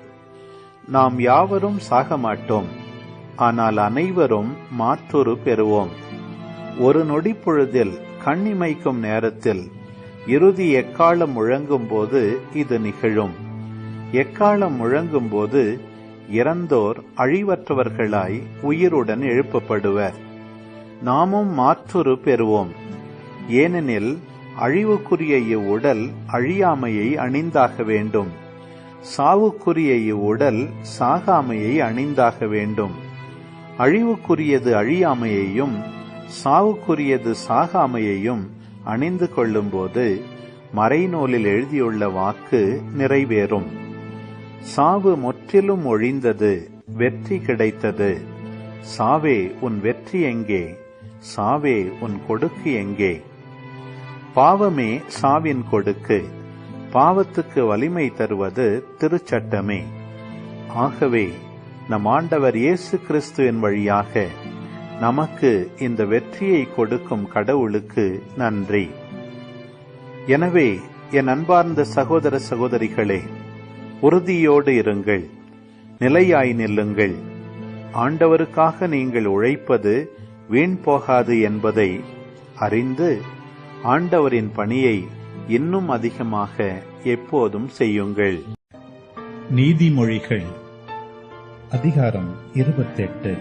நாம் யாவரும் சாக மாட்டோம், ஆனால் அனைவரும் மாற்றொரு பெறுவோம். ஒரு நொடி பொழுதில் கண்ணிமைக்கும் நேரத்தில் இறுதி எக்காலம் முழங்கும் போது இது நிகழும். எக்காலம் முழங்கும் போது இறந்தோர் அழிவற்றவர்களாய் உயிருடன் எழுப்பப்படுவர். நாமும் மாற்றொரு பெறுவோம். ஏனெனில் அழிவுக்குரிய இவ்வுடல் அழியாமையை அணிந்தாக வேண்டும். சாவுக்குரிய இவ்வுடல் சாகாமையை அணிந்தாக வேண்டும். அழிவுக்குரியது அழியாமையையும் சாவுக்குரியது சாகாமையையும் அணிந்து கொள்ளும்போது மறைநூலில் எழுதியுள்ள வாக்கு நிறைவேறும். சாவு முற்றிலும் ஒழிந்தது, வெற்றி கிடைத்தது. சாவே, உன் வெற்றி எங்கே? சாவே, உன் கொடுக்கு எங்கே? பாவமே சாவின் கொடுக்கு. பாவத்துக்கு வலிமை தருவது திருச்சட்டமே. ஆகவே நம் ஆண்டவர் இயேசு கிறிஸ்துவின் வழியாக நமக்கு இந்த வெற்றியை கொடுக்கும் கடவுளுக்கு நன்றி. எனவே என் அன்பார்ந்த சகோதர சகோதரிகளே, உறுதியோடு இருங்கள், நிலையாய் நில்லுங்கள். ஆண்டவருக்காக நீங்கள் உழைப்பது வீண் போகாது என்பதை அறிந்து ஆண்டவரின் பணியை இன்னும் அதிகமாக எப்போதும் செய்யுங்கள். நீதிமொழிகள் அதிகாரம் 28.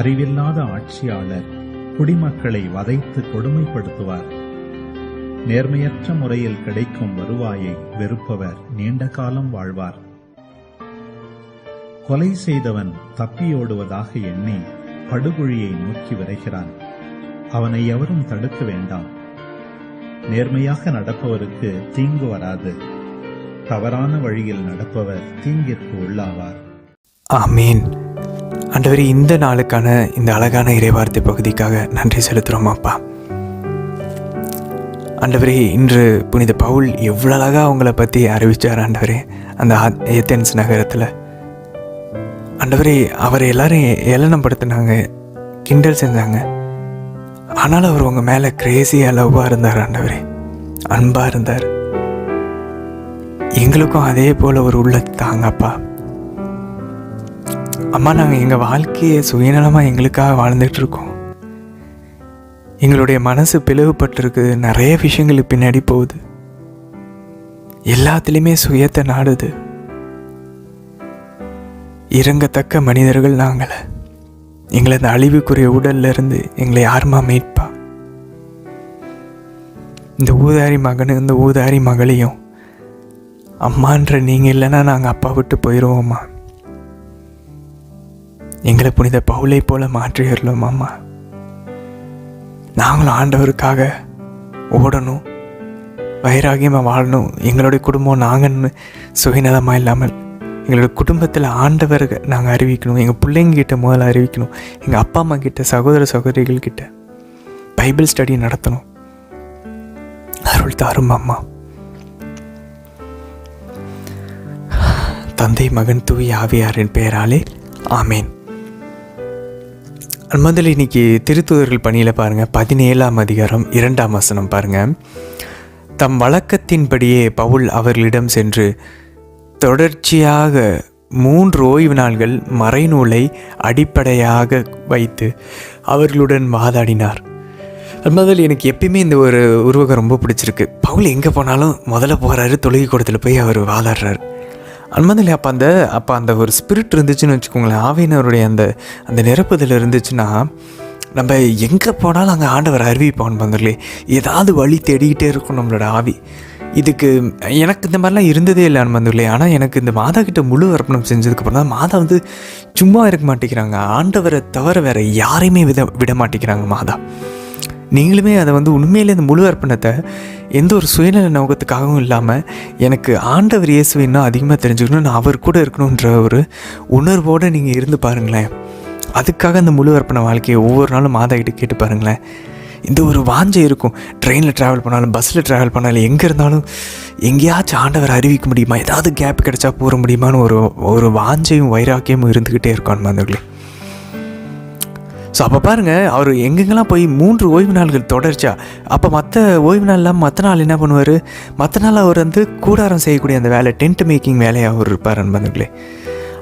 அறிவில்லாத ஆட்சியாளர் குடிமக்களை வதைத்து கொடுமைப்படுத்துவார். நேர்மையற்ற முறையில் கிடைக்கும் வருவாயை வெறுப்பவர் நீண்ட காலம் வாழ்வார். கொலை செய்தவன் தப்பியோடுவதாக எண்ணி படுகொழியை நோக்கி விரைகிறான். அவனை எவரும் தடுக்க வேண்டாம். நேர்மையாக நடப்பவருக்கு தீங்கு வராது. தவறான வழியில் நடப்பவர் தீங்கிற்கு உள்ளாவார். ஆமீன். ஆண்டவரே, இந்த நாளுக்கான இந்த அழகான இறைவார்த்தை பகுதிக்காக நன்றி செலுத்துகிறோம் அப்பா. ஆண்டவரே, இன்று புனித பவுல் எவ்வளோ அழகாக அவங்கள பற்றி அறிவித்தார் ஆண்டவரே, அந்த ஏதென்ஸ் நகரத்தில். ஆண்டவரே, அவரை எல்லாரும் ஏளனப்படுத்தினாங்க, கிண்டல் செஞ்சாங்க. ஆனாலும் அவர் உங்கள் மேலே கிரேசியாக லவ்வாக இருந்தார் ஆண்டவரே, அன்பாக இருந்தார். எங்களுக்கும் அதே போல் ஒரு உள்ளத்தை தாங்கப்பா. அம்மா, நாங்கள் எங்கள் வாழ்க்கையை சுயநலமாக எங்களுக்காக வாழ்ந்துட்டு இருக்கோம். எங்களுடைய மனசு பிளவுபட்டிருக்கு, நிறைய விஷயங்களுக்கு பின்னாடி போகுது, எல்லாத்துலேயுமே சுயத்தை நாடுது. இறங்கத்தக்க மனிதர்கள் நாங்கள. எங்களை இந்த அழிவுக்குரிய உடல்ல இருந்து எங்களை யாருமா மீட்பா? இந்த ஊதாரி மகனு இந்த ஊதாரி மகளையும் அம்மான்ற நீங்கள் இல்லைன்னா நாங்கள் அப்பா விட்டு போயிடுவோம்மா. எங்களை புனித பவுலை போல மாற்றிடலாம் அம்மா. நாங்களும் ஆண்டவருக்காக ஓடணும், வைராகியமாக வாழணும். எங்களுடைய குடும்பம் நாங்கன்னு சுயநலமாக இல்லாமல் எங்களோட குடும்பத்தில் ஆண்டவர் நாங்கள் அறிவிக்கணும். எங்கள் பிள்ளைங்கக்கிட்ட முதல்ல அறிவிக்கணும். எங்கள் அப்பா அம்மா கிட்ட, சகோதர சகோதரிகள் கிட்ட பைபிள் ஸ்டடி நடத்தணும். அருள் தாரும் அம்மா. தந்தை, மகன், தூய ஆவியாரின் பெயராலே ஆமேன். முதல்ல இன்னைக்கு திருத்தூதர்கள் பணியில் பாருங்கள், 17ஆம் அதிகாரம் 2ஆம் வசனம் பாருங்கள். தம் வழக்கத்தின்படியே பவுல் அவர்களிடம் சென்று தொடர்ச்சியாக 3 ஓய்வு நாள்கள் மறைநூலை அடிப்படையாக வைத்து அவர்களுடன் வாதாடினார். முதல்ல எனக்கு எப்பயுமே இந்த ஒரு உருவகம் ரொம்ப பிடிச்சிருக்கு. பவுல் எங்கே போனாலும் முதல்ல போகிறாரு, தொழுகை கூடத்தில் போய் அவர் வாதாடுறாரு. அன்மதில் அப்போ அந்த ஒரு ஸ்பிரிட் இருந்துச்சுன்னு வச்சுக்கோங்களேன், ஆவியினருடைய அந்த நிரப்புதல் இருந்துச்சுன்னா நம்ம எங்கே போனாலும் அங்கே ஆண்டவர் அறிவிப்போம். பந்தர்களே, ஏதாவது வழி தேடிக்கிட்டே இருக்கும் நம்மளோட ஆவி. இதுக்கு எனக்கு இந்த மாதிரிலாம் இருந்ததே இல்லை அன்பர்களே. ஆனால் எனக்கு இந்த மாதா கிட்ட முழு அர்ப்பணம் செஞ்சதுக்கப்புறம் தான் மாதா சும்மா இருக்க மாட்டேங்கிறாங்க. ஆண்டவரை தவிர வேறு யாரையுமே விட மாட்டேங்கிறாங்க மாதா. நீங்களுமே அதை உண்மையிலே இந்த முழு அர்ப்பணத்தை எந்த ஒரு சுயநல நோக்கத்துக்காகவும் இல்லாமல் எனக்கு ஆண்டவர் இயேசுவை இன்னும் அதிகமாக தெரிஞ்சுக்கணும், நான் அவர் கூட இருக்கணுன்ற ஒரு உணர்வோடு நீங்கள் இருந்து பாருங்களேன். அதுக்காக அந்த முழு அர்ப்பண வாழ்க்கையை ஒவ்வொரு நாளும் மாதா கிட்ட கேட்டு பாருங்களேன். இந்த ஒரு வாஞ்சை இருக்கும். ட்ரெயினில் ட்ராவல் பண்ணாலும், பஸ்ஸில் ட்ராவல் பண்ணாலும், எங்கே இருந்தாலும் எங்கேயாச்சும் ஆண்டவர் அறிவிக்க முடியுமா, ஏதாவது கேப் கிடச்சா போக முடியுமான்னு ஒரு வாஞ்சையும் வைராக்கியமும் இருந்துக்கிட்டே இருக்கும் அன்பர்களே. ஸோ அப்போ பாருங்கள், அவர் எங்கெங்கெல்லாம் போய் 3 ஓய்வு நாள்கள் தொடர்ச்சா. அப்போ மற்ற ஓய்வு நாள் இல்லாமல் மற்ற நாள் என்ன பண்ணுவார்? மற்ற நாள் அவர் கூடாரம் செய்யக்கூடிய அந்த வேலை, டென்ட் மேக்கிங் வேலையாக அவர் இருப்பார் அன்பர்களே.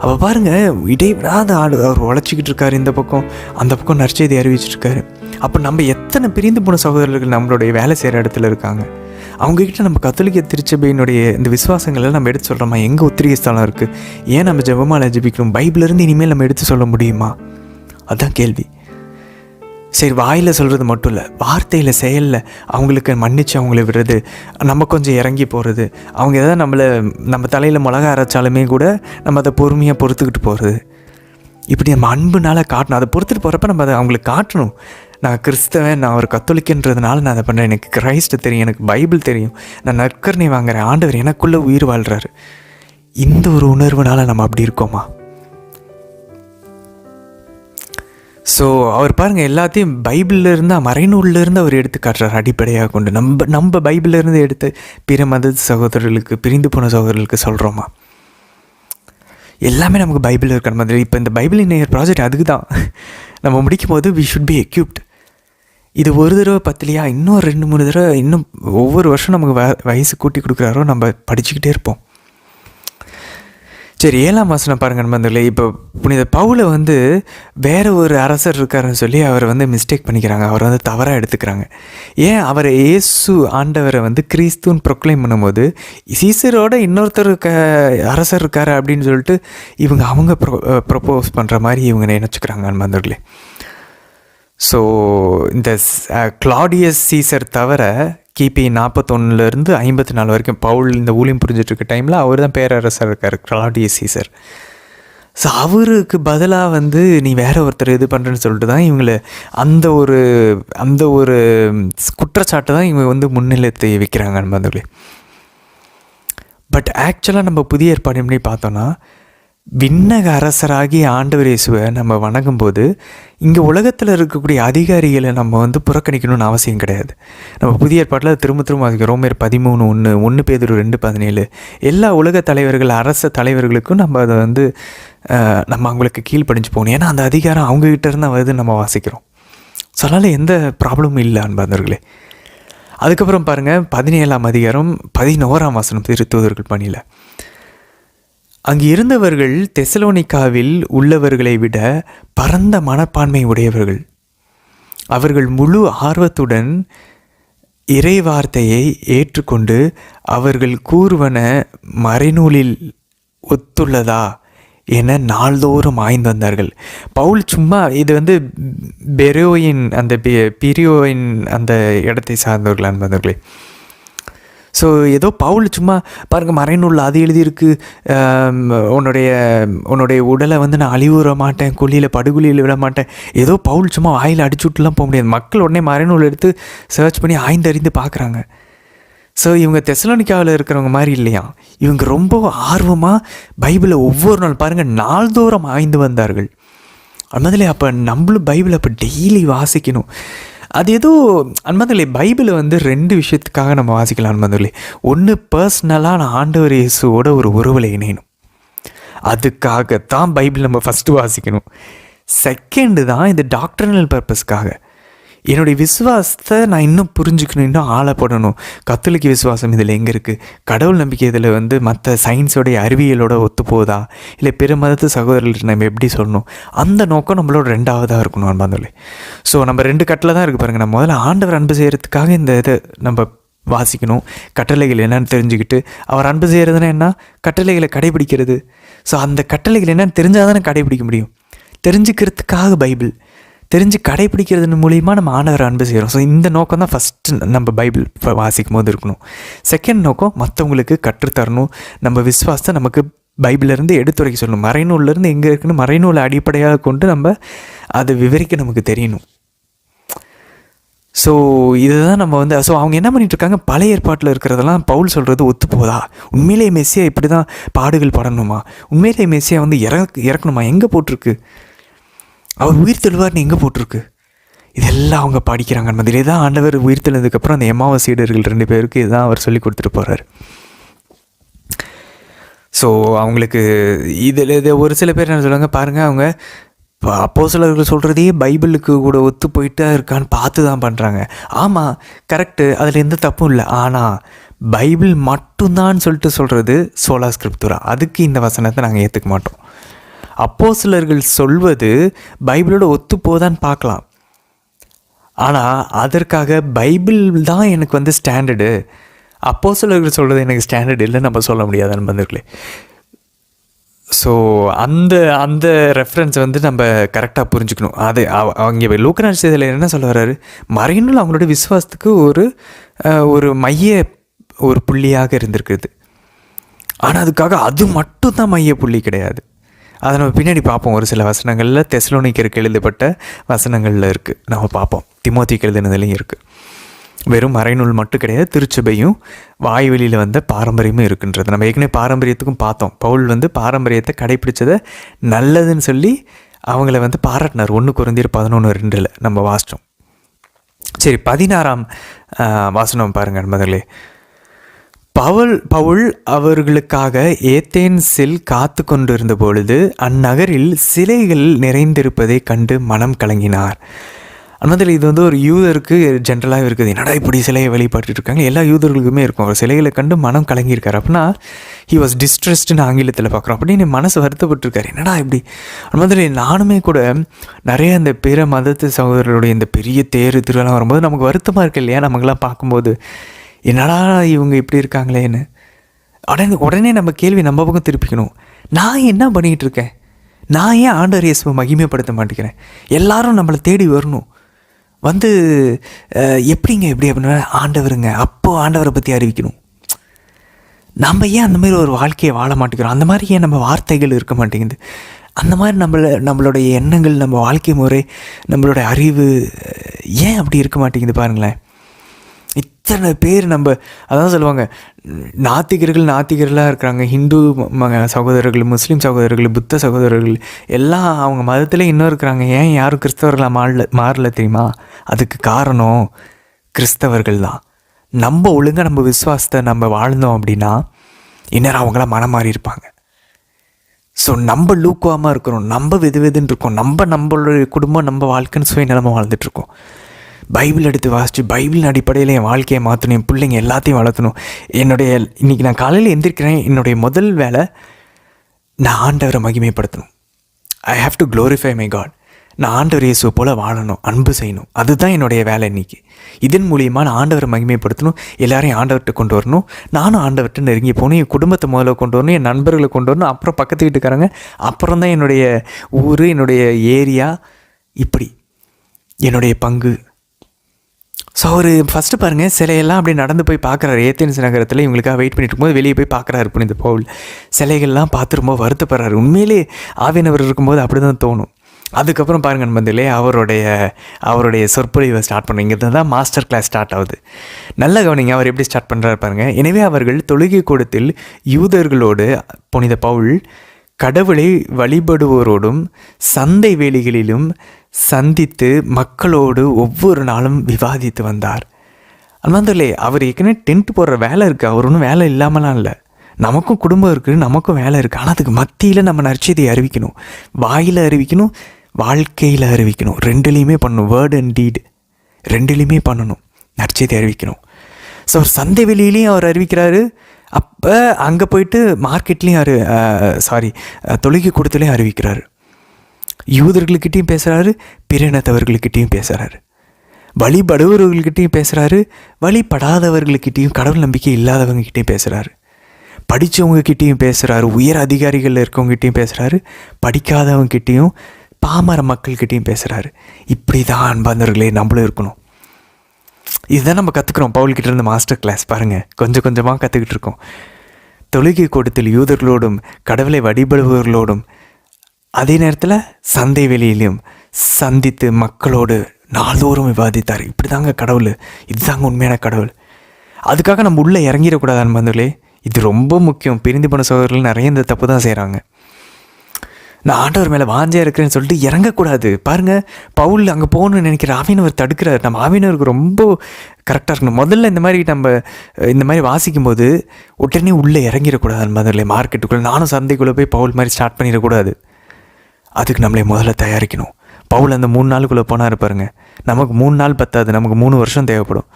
அப்போ பாருங்கள், இடைவிடாத அவர் உழைச்சிக்கிட்டு இருக்காரு. இந்த பக்கம் அந்த பக்கம் நற்செய்தி அறிவிச்சிட்ருக்காரு. அப்போ நம்ம எத்தனை பிரிந்து போன சகோதரர்கள் நம்மளுடைய வேலை செய்கிற இடத்துல இருக்காங்க. அவங்கக்கிட்ட நம்ம கத்தோலிக்க திருச்சபையினுடைய இந்த விசுவாசங்களை நம்ம எடுத்து சொல்கிறோமா? எங்கே உத்திரிகை ஸ்தலம் இருக்குது? ஏன் நம்ம ஜெபமாலை ஜெபிக்கணும்? பைபிளிலேருந்து இனிமேல் நம்ம எடுத்து சொல்ல முடியுமா? அதுதான் கேள்வி. சரி, வாயில் சொல்கிறது மட்டும் இல்லை, வார்த்தையில், செயலில் அவங்களுக்கு மன்னிச்சு அவங்கள விடுறது, நம்ம கொஞ்சம் இறங்கி போகிறது, அவங்க எதாவது நம்ம தலையில் மிளகா அரைச்சாலுமே கூட நம்ம அதை பொறுமையாக பொறுத்துக்கிட்டு போகிறது. இப்படி நம்ம அன்புனால காட்டணும். அதை பொறுத்துட்டு போகிறப்ப நம்ம அதை அவங்களுக்கு காட்டணும். நான் கிறிஸ்தவன், நான் ஒரு கத்தோலிக்கன்றதுனால நான் அதை பண்ணுறேன். எனக்கு கிரைஸ்ட் தெரியும், எனக்கு பைபிள் தெரியும், நான் நற்கருணை வாங்குகிறேன், ஆண்டவர் எனக்குள்ளே உயிர் வாழ்கிறாரு. இந்த ஒரு உணர்வுனால நம்ம அப்படி இருக்கோமா? ஸோ அவர் பாருங்கள், எல்லாத்தையும் பைபிளில் இருந்தால், மறைநூலிருந்து அவர் எடுத்து காட்டுறார் அடிப்படையாக கொண்டு. நம்ம பைபிளிலேருந்து எடுத்து பிற மத சகோதரர்களுக்கு, பிரிந்து போன சகோதரர்களுக்கு சொல்கிறோமா? எல்லாமே நமக்கு பைபிளில் இருக்கிற மாதிரி. இப்போ இந்த பைபிள் இணையர் ப்ராஜெக்ட் அதுக்கு தான். நம்ம முடிக்கும் போது வி ஷுட் பி எக்யூப்ட். இது ஒரு தடவை பத்தலையா, இன்னும் 2-3 தடவை, இன்னும் ஒவ்வொரு வருஷம் நமக்கு வயசு கூட்டி கொடுக்குறாரோ நம்ம படிச்சுக்கிட்டே இருப்போம். சரி, 7ஆம் வசனம் பாருங்கள் நண்பர்களே. இப்போ புனித பவுலை வந்து வேற ஒரு அரசர் இருக்காருன்னு சொல்லி அவர் வந்து மிஸ்டேக் பண்ணிக்கிறாங்க, அவர் வந்து தவறாக எடுத்துக்கிறாங்க. ஏன் அவரை இயேசு ஆண்டவரை வந்து கிறிஸ்துன்னு ப்ரொக்ளைம் பண்ணும்போது சீசரோட இன்னொருத்தர் அரசர் இருக்காரு அப்படின்னு சொல்லிட்டு அவங்க ப்ரொப்போஸ் பண்ணுற மாதிரி இவங்க நினச்சிக்கிறாங்க நண்பர்களே. ஸோ இந்த கிளாடியஸ் சீசர் தவிர கிபி 41 54 வரைக்கும் பவுல் இந்த ஊழியம் புரிஞ்சிட்ருக்க டைமில் அவர் தான் பேரரசர் இருக்கார், கிளாடியஸ் சீசர். ஸோ அவருக்கு பதிலாக வந்து நீ வேற ஒருத்தர் இது பண்ணுறேன்னு சொல்லிட்டு தான் இவங்களை அந்த ஒரு குற்றச்சாட்டு தான் இவங்க வந்து முன்னிலைத்தை வைக்கிறாங்க நண்பர்களே. பட் ஆக்சுவலாக நம்ம புதிய ஏற்பாடு எப்படி பார்த்தோன்னா, விண்ணக அரசராகி ஆண்டவர் இயேசுவை நம்ம வணங்கும்போது இங்கே உலகத்தில் இருக்கக்கூடிய அதிகாரிகளை நம்ம வந்து புறக்கணிக்கணும்னு அவசியம் கிடையாது. நம்ம புதிய ஏற்பாட்டில் திரும்ப வாசிக்கிறோம். ரோமர் 13:1, 1 பேதுரு 2:17 எல்லா உலக தலைவர்கள், அரச தலைவர்களுக்கும் நம்ம அதை வந்து நம்ம அவங்களுக்கு கீழ்ப்படிஞ்சு போகணும். ஏன்னா அந்த அதிகாரம் அவங்ககிட்ட இருந்து வருது நம்ம வாசிக்கிறோம். ஸோ அதனால் எந்த ப்ராப்ளமும் இல்லை அன்பர்களே. அதுக்கப்புறம் பாருங்கள் 17ஆம் அதிகாரம் 11ஆம் வசனம் திருத்தூதர்கள் பணியில். அங்கு இருந்தவர்கள் தெசலோனிக்காவில் உள்ளவர்களை விட பரந்த மனப்பான்மை உடையவர்கள். அவர்கள் முழு ஆர்வத்துடன் இறைவார்த்தையை ஏற்றுக்கொண்டு அவர்கள் கூறுவன மறைநூலில் ஒத்துள்ளதா என நாள்தோறும் ஆய்ந்து வந்தார்கள். பவுல் சும்மா இது வந்து பிரியோயின் அந்த இடத்தை சார்ந்தவர்கள் அன்பர்களே. ஸோ ஏதோ பவுல் சும்மா பாருங்கள் மறைநூல் அது எழுதியிருக்கு, உன்னுடைய உடலை வந்து நான் அழிவுற மாட்டேன், படுகொலியில் விட மாட்டேன், ஏதோ பவுல் சும்மா வாயில் அடிச்சுட்டுலாம் போக முடியாது. மக்கள் உடனே மறைநூல் எடுத்து சர்ச் பண்ணி ஆய்ந்தறிந்து பார்க்குறாங்க. ஸோ இவங்க தெசலோனிக்காவில் இருக்கிறவங்க மாதிரி இல்லையா, இவங்க ரொம்ப ஆர்வமாக பைபிளை ஒவ்வொரு நாள் பாருங்கள் நாள்தோறும் ஆய்ந்து வந்தார்கள். அதனால அப்போ நம்மளும் பைபிளை அப்போ டெய்லி வாசிக்கணும். அது ஏதோ அன்பர்களே, பைபிளை வந்து 2 விஷயத்துக்காக நம்ம வாசிக்கலாம் அன்பர்களே. ஒன்று, பர்சனலாக நான் ஆண்டவர் இயேசுவோட ஒரு உறவில் இணையணும், அதுக்காகத்தான் பைபிள் நம்ம ஃபஸ்ட்டு வாசிக்கணும். செகண்டு தான் இந்த டாக்டர்னல் பர்பஸ்க்காக என்னுடைய விசுவாசத்தை நான் இன்னும் புரிஞ்சுக்கணும், இன்னும் ஆழப்படணும். கத்தோலிக்க விசுவாசம் இதில் எங்கே இருக்குது, கடவுள் நம்பிக்கை இதில் வந்து மற்ற சயின்ஸோடைய அறிவியலோட ஒத்து போதா, இல்லை பிற மதத்து சகோதரர்கள்ட்ட நம்ம எப்படி சொல்லணும், அந்த நோக்கம் நம்மளோட 2ஆவதாக இருக்கணும் அன்பாந்தோலே. ஸோ நம்ம 2 கட்டளை தான் இருக்குது பாருங்கள். நம்ம முதல்ல ஆண்டவர் அன்பு செய்கிறதுக்காக இந்த இதை நம்ம வாசிக்கணும், கட்டளைகள் என்னன்னு தெரிஞ்சுக்கிட்டு, அவர் அன்பு செய்கிறதுனா என்ன, கட்டளைகளை கடைபிடிக்கிறது. ஸோ அந்த கட்டளைகள் என்னன்னு தெரிஞ்சால் தானே கடைபிடிக்க முடியும். தெரிஞ்சுக்கிறதுக்காக பைபிள், தெரிஞ்சு கடைப்பிடிக்கிறது மூலிமா நம்ம ஆண்டவரை அன்பு செய்கிறோம். ஸோ இந்த நோக்கம் தான் ஃபஸ்ட்டு நம்ம பைபிள் வாசிக்கும் போது இருக்கணும். செகண்ட் நோக்கம் மற்றவங்களுக்கு கற்றுத்தரணும், நம்ம விசுவாசத்தை நமக்கு பைபிளிலேருந்து எடுத்துரைக்க சொல்லணும். மறைநூல்லேருந்து எங்கே இருக்குன்னு மறைநூலை அடிப்படையாக கொண்டு நம்ம அதை விவரிக்க நமக்கு தெரியணும். ஸோ இதுதான் நம்ம வந்து அவங்க என்ன பண்ணிகிட்ருக்காங்க, பழைய ஏற்பாட்டில் இருக்கிறதெல்லாம் பவுல் சொல்கிறது ஒத்து போதா, உண்மையிலேயே மெஸ்ஸியா இப்படி தான் பாடுகள் படணுமா, உண்மையிலேயே மெஸ்ஸியா வந்து இறக்கணுமா, எங்கே போட்டிருக்கு, அவர் உயிர் தெழுவார்னு எங்கே போட்டிருக்கு, இதெல்லாம் அவங்க படிக்கிறாங்க. அதிலே தான் ஆண்டவர் உயிர் தெழுந்ததுக்கப்புறம் அந்த எம்மாவ சீடர்கள் 2 பேருக்கு இதுதான் அவர் சொல்லி கொடுத்துட்டு போகிறார். ஸோ அவங்களுக்கு இதில் ஒரு சில பேர் என்ன சொல்லுவாங்க பாருங்கள், அவங்க அப்போஸ்தலர்கள் சொல்கிறதையே பைபிளுக்கு கூட ஒத்து போயிட்டா இருக்கான்னு பார்த்து தான் பண்ணுறாங்க. ஆமாம், கரெக்டு, அதில் எந்த தப்பும் இல்லை. ஆனால் பைபிள் மட்டும்தான் சொல்லிட்டு சொல்கிறது சோலா ஸ்கிரிப்துரா, அதுக்கு இந்த வசனத்தை நாங்கள் ஏற்றுக்க மாட்டோம். அப்போஸ்தலர்கள் சொல்வது பைபிளோட ஒத்து போதான்னு பார்க்கலாம், ஆனால் அதற்காக பைபிள் தான் எனக்கு வந்து ஸ்டாண்டர்டு, அப்போஸ்தலர்கள் சொல்கிறது எனக்கு ஸ்டாண்டர்டு இல்லைன்னு நம்ம சொல்ல முடியாது நண்பர்களே. ஸோ அந்த ரெஃபரன்ஸ் வந்து நம்ம கரெக்டாக புரிஞ்சுக்கணும். அது அவங்க லூக்கா செய்தியில் என்ன சொல்ல வர்றாரு, மறைநூல் அவங்களோட விசுவாசத்துக்கு ஒரு மைய ஒரு புள்ளியாக இருந்திருக்குது. ஆனால் அதுக்காக அது மட்டும் தான் மைய புள்ளி கிடையாது. அதை நம்ம பின்னாடி பார்ப்போம். ஒரு சில வசனங்களில் தெசலோனிக்கருக்கு எழுதப்பட்ட வசனங்களில் இருக்குது, நம்ம பார்ப்போம். தீமோத்தேயுக்கு எழுதினதுலேயும் இருக்குது. வெறும் மறைநூல் மட்டும் கிடையாது, திருச்சபையும் வாய்வெளியில் வந்த பாரம்பரியமும் இருக்குன்றது நம்ம ஏற்கனவே பாரம்பரியத்துக்கும் பார்த்தோம். பவுல் வந்து பாரம்பரியத்தை கடைப்பிடிச்சதை நல்லதுன்னு சொல்லி அவங்கள வந்து பாராட்டினார். 1 கொரிந்தியர் 11:2 நம்ம வாசித்தோம். சரி, 16ஆம் வசனம் பாருங்கள் நண்பர்களே. பவுல் அவர்களுக்காக ஏத்தேன்ஸில் காத்து கொண்டிருந்த பொழுது அந்நகரில் சிலைகள் நிறைந்திருப்பதைக் கண்டு மனம் கலங்கினார். அதனால் இது வந்து ஒரு யூதருக்கு ஜென்ரலாக இருக்குது. என்னடா இப்படி சிலையை வழிபட்டு இருக்காங்க, எல்லா யூதர்களுக்குமே இருக்கும். அவர் சிலைகளை கண்டு மனம் கலங்கியிருக்காரு. அப்படின்னா ஹி வாஸ் டிஸ்ட்ரெஸ்டுன்னு ஆங்கிலத்தில் பார்க்குறோம். அப்படின்னு மனசு வருத்தப்பட்டிருக்காரு, என்னடா இப்படி. அது மாதிரி நானுமே கூட நிறைய இந்த பிற மதத்து சகோதரருடைய இந்த பெரிய திருவிழா வரும்போது நமக்கு வருத்தமாக இருக்கு இல்லையா, நமக்கெல்லாம் பார்க்கும்போது என்னடா இவங்க இப்படி இருக்காங்களேன்னு. உடனே நம்ம கேள்வி நம்ம பக்கம் திருப்பிக்கணும், நான் என்ன பண்ணிக்கிட்டு இருக்கேன், நான் ஏன் ஆண்டவர் இயேசுவை மகிமைப்படுத்த மாட்டேங்கிறேன். எல்லாரும் நம்மளை தேடி வரணும், வந்து எப்படிங்க எப்படி அப்படின்னா ஆண்டவருங்க, அப்போது ஆண்டவரை பற்றி அறிவிக்கணும். நம்ம ஏன் அந்த மாதிரி ஒரு வாழ்க்கையை வாழ மாட்டேங்கிறோம், அந்த மாதிரி ஏன் நம்ம வார்த்தைகள் இருக்க மாட்டேங்குது, அந்த மாதிரி நம்மளுடைய எண்ணங்கள், நம்ம வாழ்க்கை முறை, நம்மளுடைய அறிவு ஏன் அப்படி இருக்க மாட்டேங்குது பாருங்களேன். இத்தனை பேர் நம்ம அதான் சொல்லுவாங்க, நாத்திகர்களாக இருக்கிறாங்க, ஹிந்து சகோதரர்கள், முஸ்லீம் சகோதரர்கள், புத்த சகோதரர்கள் எல்லாம் அவங்க மதத்தில் இன்னும் இருக்கிறாங்க. ஏன் யாரும் கிறிஸ்தவர்களாக மாறல தெரியுமா? அதுக்கு காரணம் கிறிஸ்தவர்கள் தான். நம்ம ஒழுங்காக நம்ம விசுவாசத்தை நம்ம வாழ்ந்தோம் அப்படின்னா இன்னும் அவங்களாம் மனம் மாறி இருப்பாங்க. ஸோ நம்ம லூக்குவாமல் இருக்கிறோம், நம்ம வெதுன்னு இருக்கோம், நம்மளுடைய குடும்பம், நம்ம வாழ்க்கைன்னு சுயநலமாக வாழ்ந்துட்டுருக்கோம். பைபிள் எடுத்து வாசித்து பைபிளின் அடிப்படையில் என் வாழ்க்கையை மாற்றணும், என் பிள்ளைங்க எல்லாத்தையும் வளர்த்தணும். இன்றைக்கி நான் காலையில் எந்திரிக்கிறேன், என்னுடைய முதல் வேலை நான் ஆண்டவரை மகிமைப்படுத்தணும். I have to glorify my God. நான் ஆண்டவர் இயேசுவை போல் வாழணும், அன்பு செய்யணும். அதுதான் என்னுடைய வேலை இன்றைக்கி. இதன் மூலியமாக நான் ஆண்டவரை மகிமைப்படுத்தணும், எல்லாரையும் ஆண்டவர்கிட்ட கொண்டு வரணும், நானும் ஆண்டவர்கிட்ட நெருங்கி போகணும், என் குடும்பத்தை முதல்ல கொண்டு வரணும், என் நண்பர்களை கொண்டு வரணும், அப்புறம் பக்கத்து வீட்டுக்காரங்க, அப்புறம் தான் என்னுடைய ஊர், என்னுடைய ஏரியா, இப்படி என்னுடைய பங்கு. ஸோ அவர் ஃபஸ்ட்டு பாருங்கள், சிலையெல்லாம் அப்படி நடந்து போய் பார்க்குறாரு. ஏத்தேன்ஸ் நகரத்தில் இவங்களுக்காக வெயிட் பண்ணிட்டு இருக்கும்போது வெளியே போய் பார்க்குறாரு புனித பவுல். சிலைகள்லாம் பார்த்து ரொம்ப வருத்தப்படுறாரு. உண்மையிலே ஆவியானவர் இருக்கும்போது அப்படி தான் தோணும். அதுக்கப்புறம் பாருங்கள் நண்பர்களே, அவருடைய சொற்பொழிவை ஸ்டார்ட் பண்ணுங்க. இங்கே தான் மாஸ்டர் கிளாஸ் ஸ்டார்ட் ஆகுது. நல்ல கவனிங்க, அவர் எப்படி ஸ்டார்ட் பண்ணுறாரு பாருங்கள். எனவே அவர்கள் தொழுகை கூடத்தில் யூதர்களோடு புனித பவுல் கடவுளை வழிபடுவோரோடும் சந்தை வேலிகளிலும் சந்தித்து மக்களோடு ஒவ்வொரு நாளும் விவாதித்து வந்தார். அன்பார்ந்தவர்களே, அவர் ஏற்கனவே டென்ட் போடுற வேலை இருக்குது, அவர் ஒன்றும் வேலை இல்லாமலாம் இல்லை. நமக்கும் குடும்பம் இருக்குது, நமக்கும் வேலை இருக்குது. ஆனால் அதுக்கு மத்தியில் நம்ம நற்செய்தியை அறிவிக்கணும், வாயில் அறிவிக்கணும், வாழ்க்கையில் அறிவிக்கணும். ரெண்டுலேயுமே பண்ணணும். வேர்ட் அண்ட் டீட் ரெண்டுலேயுமே பண்ணணும், நற்செய்தி அறிவிக்கணும். ஸோ அவர் சந்தை வெளியிலையும் அவர் அறிவிக்கிறாரு, அப்போ அங்கே போயிட்டு மார்க்கெட்லேயும் தொழுகை கூடத்துலேயும் அறிவிக்கிறாரு. யூதர்களுக்கிட்டையும் பேசுகிறாரு, பிற இனத்தவர்களுக்கிட்டையும் பேசுகிறாரு, வழிபடுபவர்கள்கிட்டையும் பேசுகிறாரு, வழிபடாதவர்களுக்கிட்டையும், கடவுள் நம்பிக்கை இல்லாதவங்ககிட்டையும் பேசுகிறாரு, படித்தவங்கக்கிட்டையும் பேசுகிறாரு, உயர் அதிகாரிகளில் இருக்கவங்ககிட்டையும் பேசுகிறாரு, படிக்காதவங்ககிட்டையும் பாமர மக்கள்கிட்டையும் பேசுகிறாரு. இப்படி தான் அன்பார்ந்தவர்களே நம்மளும் இருக்கணும். இதுதான் நம்ம கற்றுக்குறோம் பவுல்கிட்ட இருந்து மாஸ்டர் கிளாஸ். பாருங்கள், கொஞ்சம் கொஞ்சமாக கற்றுக்கிட்டு இருக்கோம். தொழுகை கூடத்தில் யூதர்களோடும் கடவுளை வழிபடுபவர்களோடும் அதே நேரத்தில் சந்தை வெளியிலையும் சந்தித்து மக்களோடு நாள்தோறும் விவாதித்தார். இப்படி தாங்க கடவுள், இதுதாங்க உண்மையான கடவுள். அதுக்காக நம்ம உள்ளே இறங்கிடக்கூடாது அன்பர்களே, இது ரொம்ப முக்கியம். பிரிந்து போன சகோதரர்கள் நிறைய இந்த தப்பு தான் செய்கிறாங்க. நான் ஆண்டவர் மேலே வாஞ்சியாக இருக்கிறேன்னு சொல்லிட்டு இறங்கக்கூடாது. பாருங்கள், பவுல் அங்கே போகணுன்னு நினைக்கிற ஆவியானவர் தடுக்கிறார். நம்ம ஆவியானவருக்கு ரொம்ப கரெக்டாக இருக்கணும். முதல்ல இந்த மாதிரி வாசிக்கும்போது உடனே உள்ளே இறங்கிடக்கூடாது அன்பர்களே. மார்க்கெட்டுக்குள்ளே நானும் சந்தைக்குள்ளே போய் பவுல் மாதிரி ஸ்டார்ட் பண்ணிடக்கூடாது. அதுக்கு நம்மளே முதல்ல தயாரிக்கணும். பவுல் அந்த 3 நாளுக்குள்ளே போனார் பாருங்க. நமக்கு 3 நாள் பத்தாது, நமக்கு 3 வருஷம் தேவைப்படும்.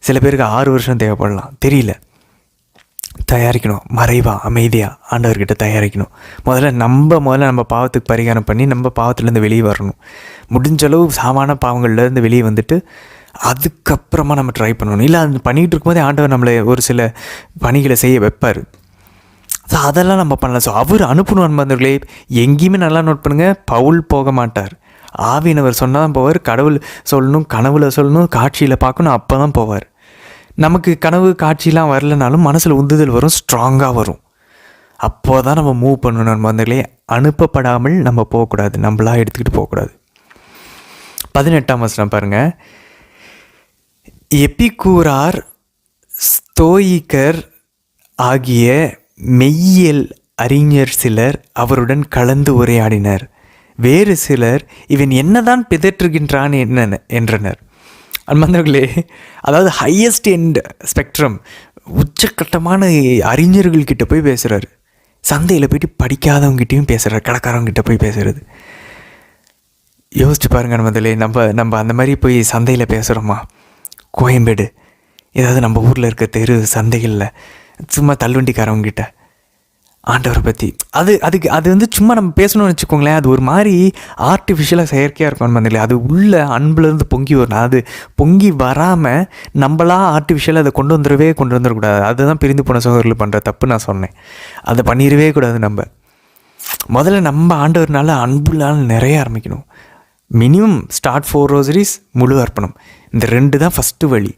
சில பேருக்கு 6 வருஷம் தேவைப்படலாம், தெரியல. தயாரிக்கணும், மறைவாக அமைதியாக ஆண்டவர்கிட்ட தயாரிக்கணும். முதல்ல நம்ம பாவத்துக்கு பரிகாரம் பண்ணி நம்ம பாவத்துலேருந்து வெளியே வரணும். முடிஞ்சளவு சாமான பாவங்கள்லேருந்து வெளியே வந்துட்டு அதுக்கப்புறமா நம்ம ட்ரை பண்ணணும். இல்லை அது பண்ணிகிட்டு இருக்கும்போதே ஆண்டவர் நம்மளை ஒரு சில பணிகளை செய்ய வைப்பார். ஸோ அதெல்லாம் நம்ம பண்ணலாம். ஸோ அவர் அனுப்பணும் அன்பர்களே. எங்கேயுமே நல்லா நோட் பண்ணுங்கள், பவுல் போக மாட்டார். ஆவியானவர் சொன்னால் தான் போவார். கடவுள் சொல்லணும், கனவுல சொல்லணும், காட்சியில் பார்க்கணும், அப்போ தான் போவார். நமக்கு கனவு காட்சிலாம் வரலனாலும் மனசில் உந்துதல் வரும், ஸ்ட்ராங்காக வரும். அப்போ தான் நம்ம மூவ் பண்ணணும் நண்பர்களே. அனுப்பப்படாமல் நம்ம போகக்கூடாது, நம்மளாக எடுத்துக்கிட்டு போகக்கூடாது. 18ஆம் வசனம் பாருங்கள். எபிகூரார், ஸ்தோயிக்கர் ஆகிய மெய்யியல் அறிஞர் சிலர் அவருடன் கலந்து உரையாடினர். வேறு சிலர் இவன் என்னதான் பிதற்றுகின்றான் என்றனர். அன்பார்ந்தவர்களே, அதாவது ஹையஸ்ட் எண்ட் ஸ்பெக்ட்ரம், உச்சக்கட்டமான அறிஞர்கள்கிட்ட போய் பேசுகிறாரு. சந்தையில் போயிட்டு படிக்காதவங்ககிட்டையும் பேசுகிறார், கடைக்காரவங்ககிட்ட போய் பேசுகிறது. யோசிச்சு பாருங்க அன்பார்ந்தவர்களே, நம்ம அந்த மாதிரி போய் சந்தையில் பேசுகிறோமா? கோயம்பேடு ஏதாவது நம்ம ஊரில் இருக்க தெரு சந்தைகளில் சும்மா தள்ளுவண்டிக்காரவங்ககிட்ட ஆண்டவரை பற்றி அது வந்து சும்மா நம்ம பேசணும்னு வச்சுக்கோங்களேன், அது ஒரு மாதிரி ஆர்டிஃபிஷியலாக செயற்கையாக இருக்கும் அன்பார்ந்தவர்களே. அது உள்ள அன்புலேருந்து பொங்கி வரணும். அது பொங்கி வராமல் நம்மளாக ஆர்டிஃபிஷியலாக அதை கொண்டு வந்துடக்கூடாது. அதுதான் பிரிந்து போன சகோதரர்கள் பண்ணுற தப்பு நான் சொன்னேன். அதை பண்ணிடவே கூடாது. நம்ம முதல்ல நம்ம ஆண்டவர்னால அன்புலால் நிறைய ஆரம்பிக்கணும். மினிமம் ஸ்டார்ட் 4 ரோசரிஸ், முழு அர்ப்பணம். இந்த 2 தான் ஃபஸ்ட்டு வழி.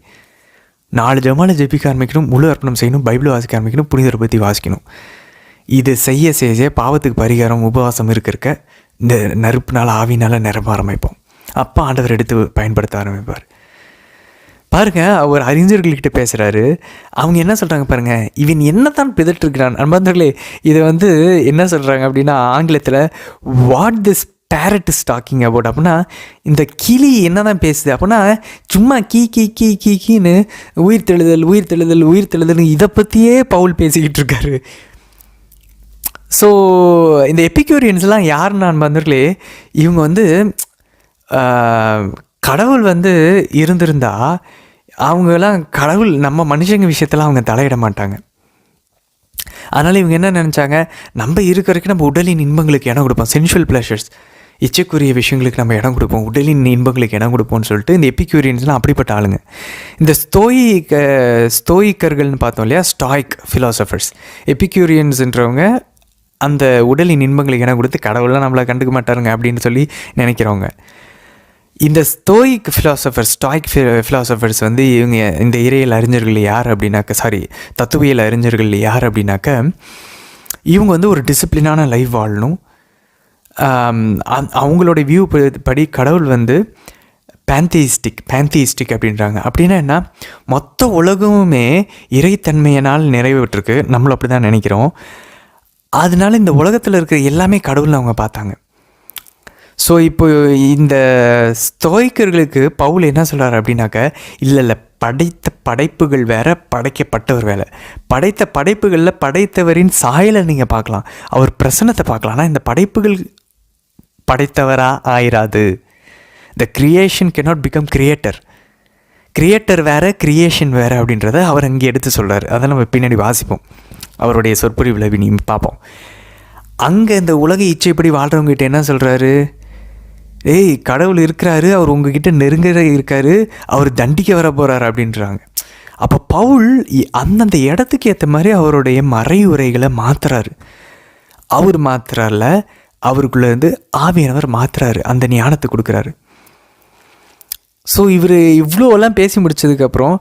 4 ஜெபமாலை ஜெபிக்க ஆரம்பிக்கணும், முழு அர்ப்பணம் செய்யணும், பைபிள் வாசிக்க ஆரம்பிக்கணும், புனிதரை பற்றி வாசிக்கணும். இது செய்ய பாவத்துக்கு பரிகாரம் உபவாசம் இருக்க இந்த நெருப்புனால் ஆவினால் நிரம்ப ஆரம்பிப்போம். அப்போ ஆண்டவர் எடுத்து பயன்படுத்த ஆரம்பிப்பார். பாருங்கள், அவர் அறிஞர்கள்கிட்ட பேசுகிறாரு. அவங்க என்ன சொல்கிறாங்க பாருங்கள், இவன் என்ன தான் பிதற்றிருக்கிறான். அன்பார்ந்தவர்களே, இதை வந்து என்ன சொல்கிறாங்க அப்படின்னா ஆங்கிலத்தில் what this parrot is talking about அப்படின்னா, இந்த கிளி என்ன தான் பேசுது அப்படின்னா, சும்மா கீன்னு உயிர் தெழுதல் இதை பற்றியே பவுல் பேசிக்கிட்டு இருக்காரு. ஸோ இந்த எபிக்யூரியன்ஸ்லாம் யாருன்னு அன்பார்ந்தவர்களே, இவங்க வந்து கடவுள் வந்து இருந்திருந்தா அவங்கெல்லாம் கடவுள் நம்ம மனுஷங்க விஷயத்தில் அவங்க தலையிட மாட்டாங்க. அதனால் இவங்க என்ன நினச்சாங்க, நம்ம இருக்க வரைக்கும் நம்ம உடலின் இன்பங்களுக்கு இடம் கொடுப்போம், சென்சுவல் ப்ளஷர்ஸ், இச்சைக்குரிய விஷயங்களுக்கு நம்ம இடம் கொடுப்போம், உடலின் இன்பங்களுக்கு இடம் கொடுப்போம்னு சொல்லிட்டு இந்த எபிக்யூரியன்ஸ்லாம் அப்படிப்பட்ட ஆளுங்க. இந்த ஸ்தோயிக்கர்கள்னு பார்த்தோம் இல்லையா, ஸ்டாய்க் ஃபிலாசபர்ஸ். எபிக்யூரியன்ஸ்ன்றவங்க அந்த உடலின் இன்பங்களுக்கு இடம் கொடுத்து கடவுள்லாம் நம்மளை கண்டுக்க மாட்டாருங்க அப்படின்னு சொல்லி நினைக்கிறவங்க. இந்த ஸ்டாய்க் ஃபிலாசபர்ஸ் வந்து இவங்க இந்த இறையியல் அறிஞர்கள் யார் அப்படின்னாக்க, தத்துவியல் அறிஞர்கள் யார் அப்படின்னாக்க, இவங்க வந்து ஒரு டிசிப்ளினான லைஃப் வாழணும். அவங்களோட வியூ படி கடவுள் வந்து பேந்தியிஸ்டிக் அப்படின்றாங்க. அப்படின்னா என்ன, மொத்த உலகமுமே இறைத்தன்மையினால் நிறைவேற்றிருக்கு, நம்மளும் அப்படி தான் நினைக்கிறோம். அதனால இந்த உலகத்தில் இருக்கிற எல்லாமே கடவுள்னு அவங்க பார்த்தாங்க. ஸோ இப்போ இந்த ஸ்தோயிக்கர்களுக்கு பவுல் என்ன சொல்கிறார் அப்படின்னாக்க, இல்லை படைத்த படைப்புகள் வேறு, படைக்கப்பட்டவர் வேறு. படைத்த படைப்புகளில் படைத்தவரின் சாயலை நீங்கள் பார்க்கலாம், அவர் பிரசன்னத்தை பார்க்கலாம். ஆனால் இந்த படைப்புகள் படைத்தவராக ஆயிராது. The creation cannot become creator வேறு, கிரியேஷன் வேறு அப்படின்றத அவர் அங்கே எடுத்து சொல்கிறார். அதை நம்ம பின்னாடி வாசிப்போம், அவருடைய சொற்பொழிவில் நீங்கள் பார்ப்போம். அங்கே இந்த உலக இச்சைப்படி வாழ்கிறவங்ககிட்ட என்ன சொல்கிறாரு, கடவுள் இருக்கிறாரு, அவர் உங்ககிட்ட நெருங்க இருக்காரு, அவர் தண்டிக்க வர போகிறார் அப்படின்றாங்க. அப்போ பவுல் அந்தந்த இடத்துக்கு ஏற்ற மாதிரி அவருடைய மறையுரைகளை மாற்றுறாரு. அவர் மாற்றுறாருல, அவருக்குள்ளேருந்து ஆவியானவர் மாற்றுறாரு, அந்த ஞானத்தை கொடுக்குறாரு. ஸோ இவர் இவ்வளோலாம் பேசி முடிச்சதுக்கப்புறம்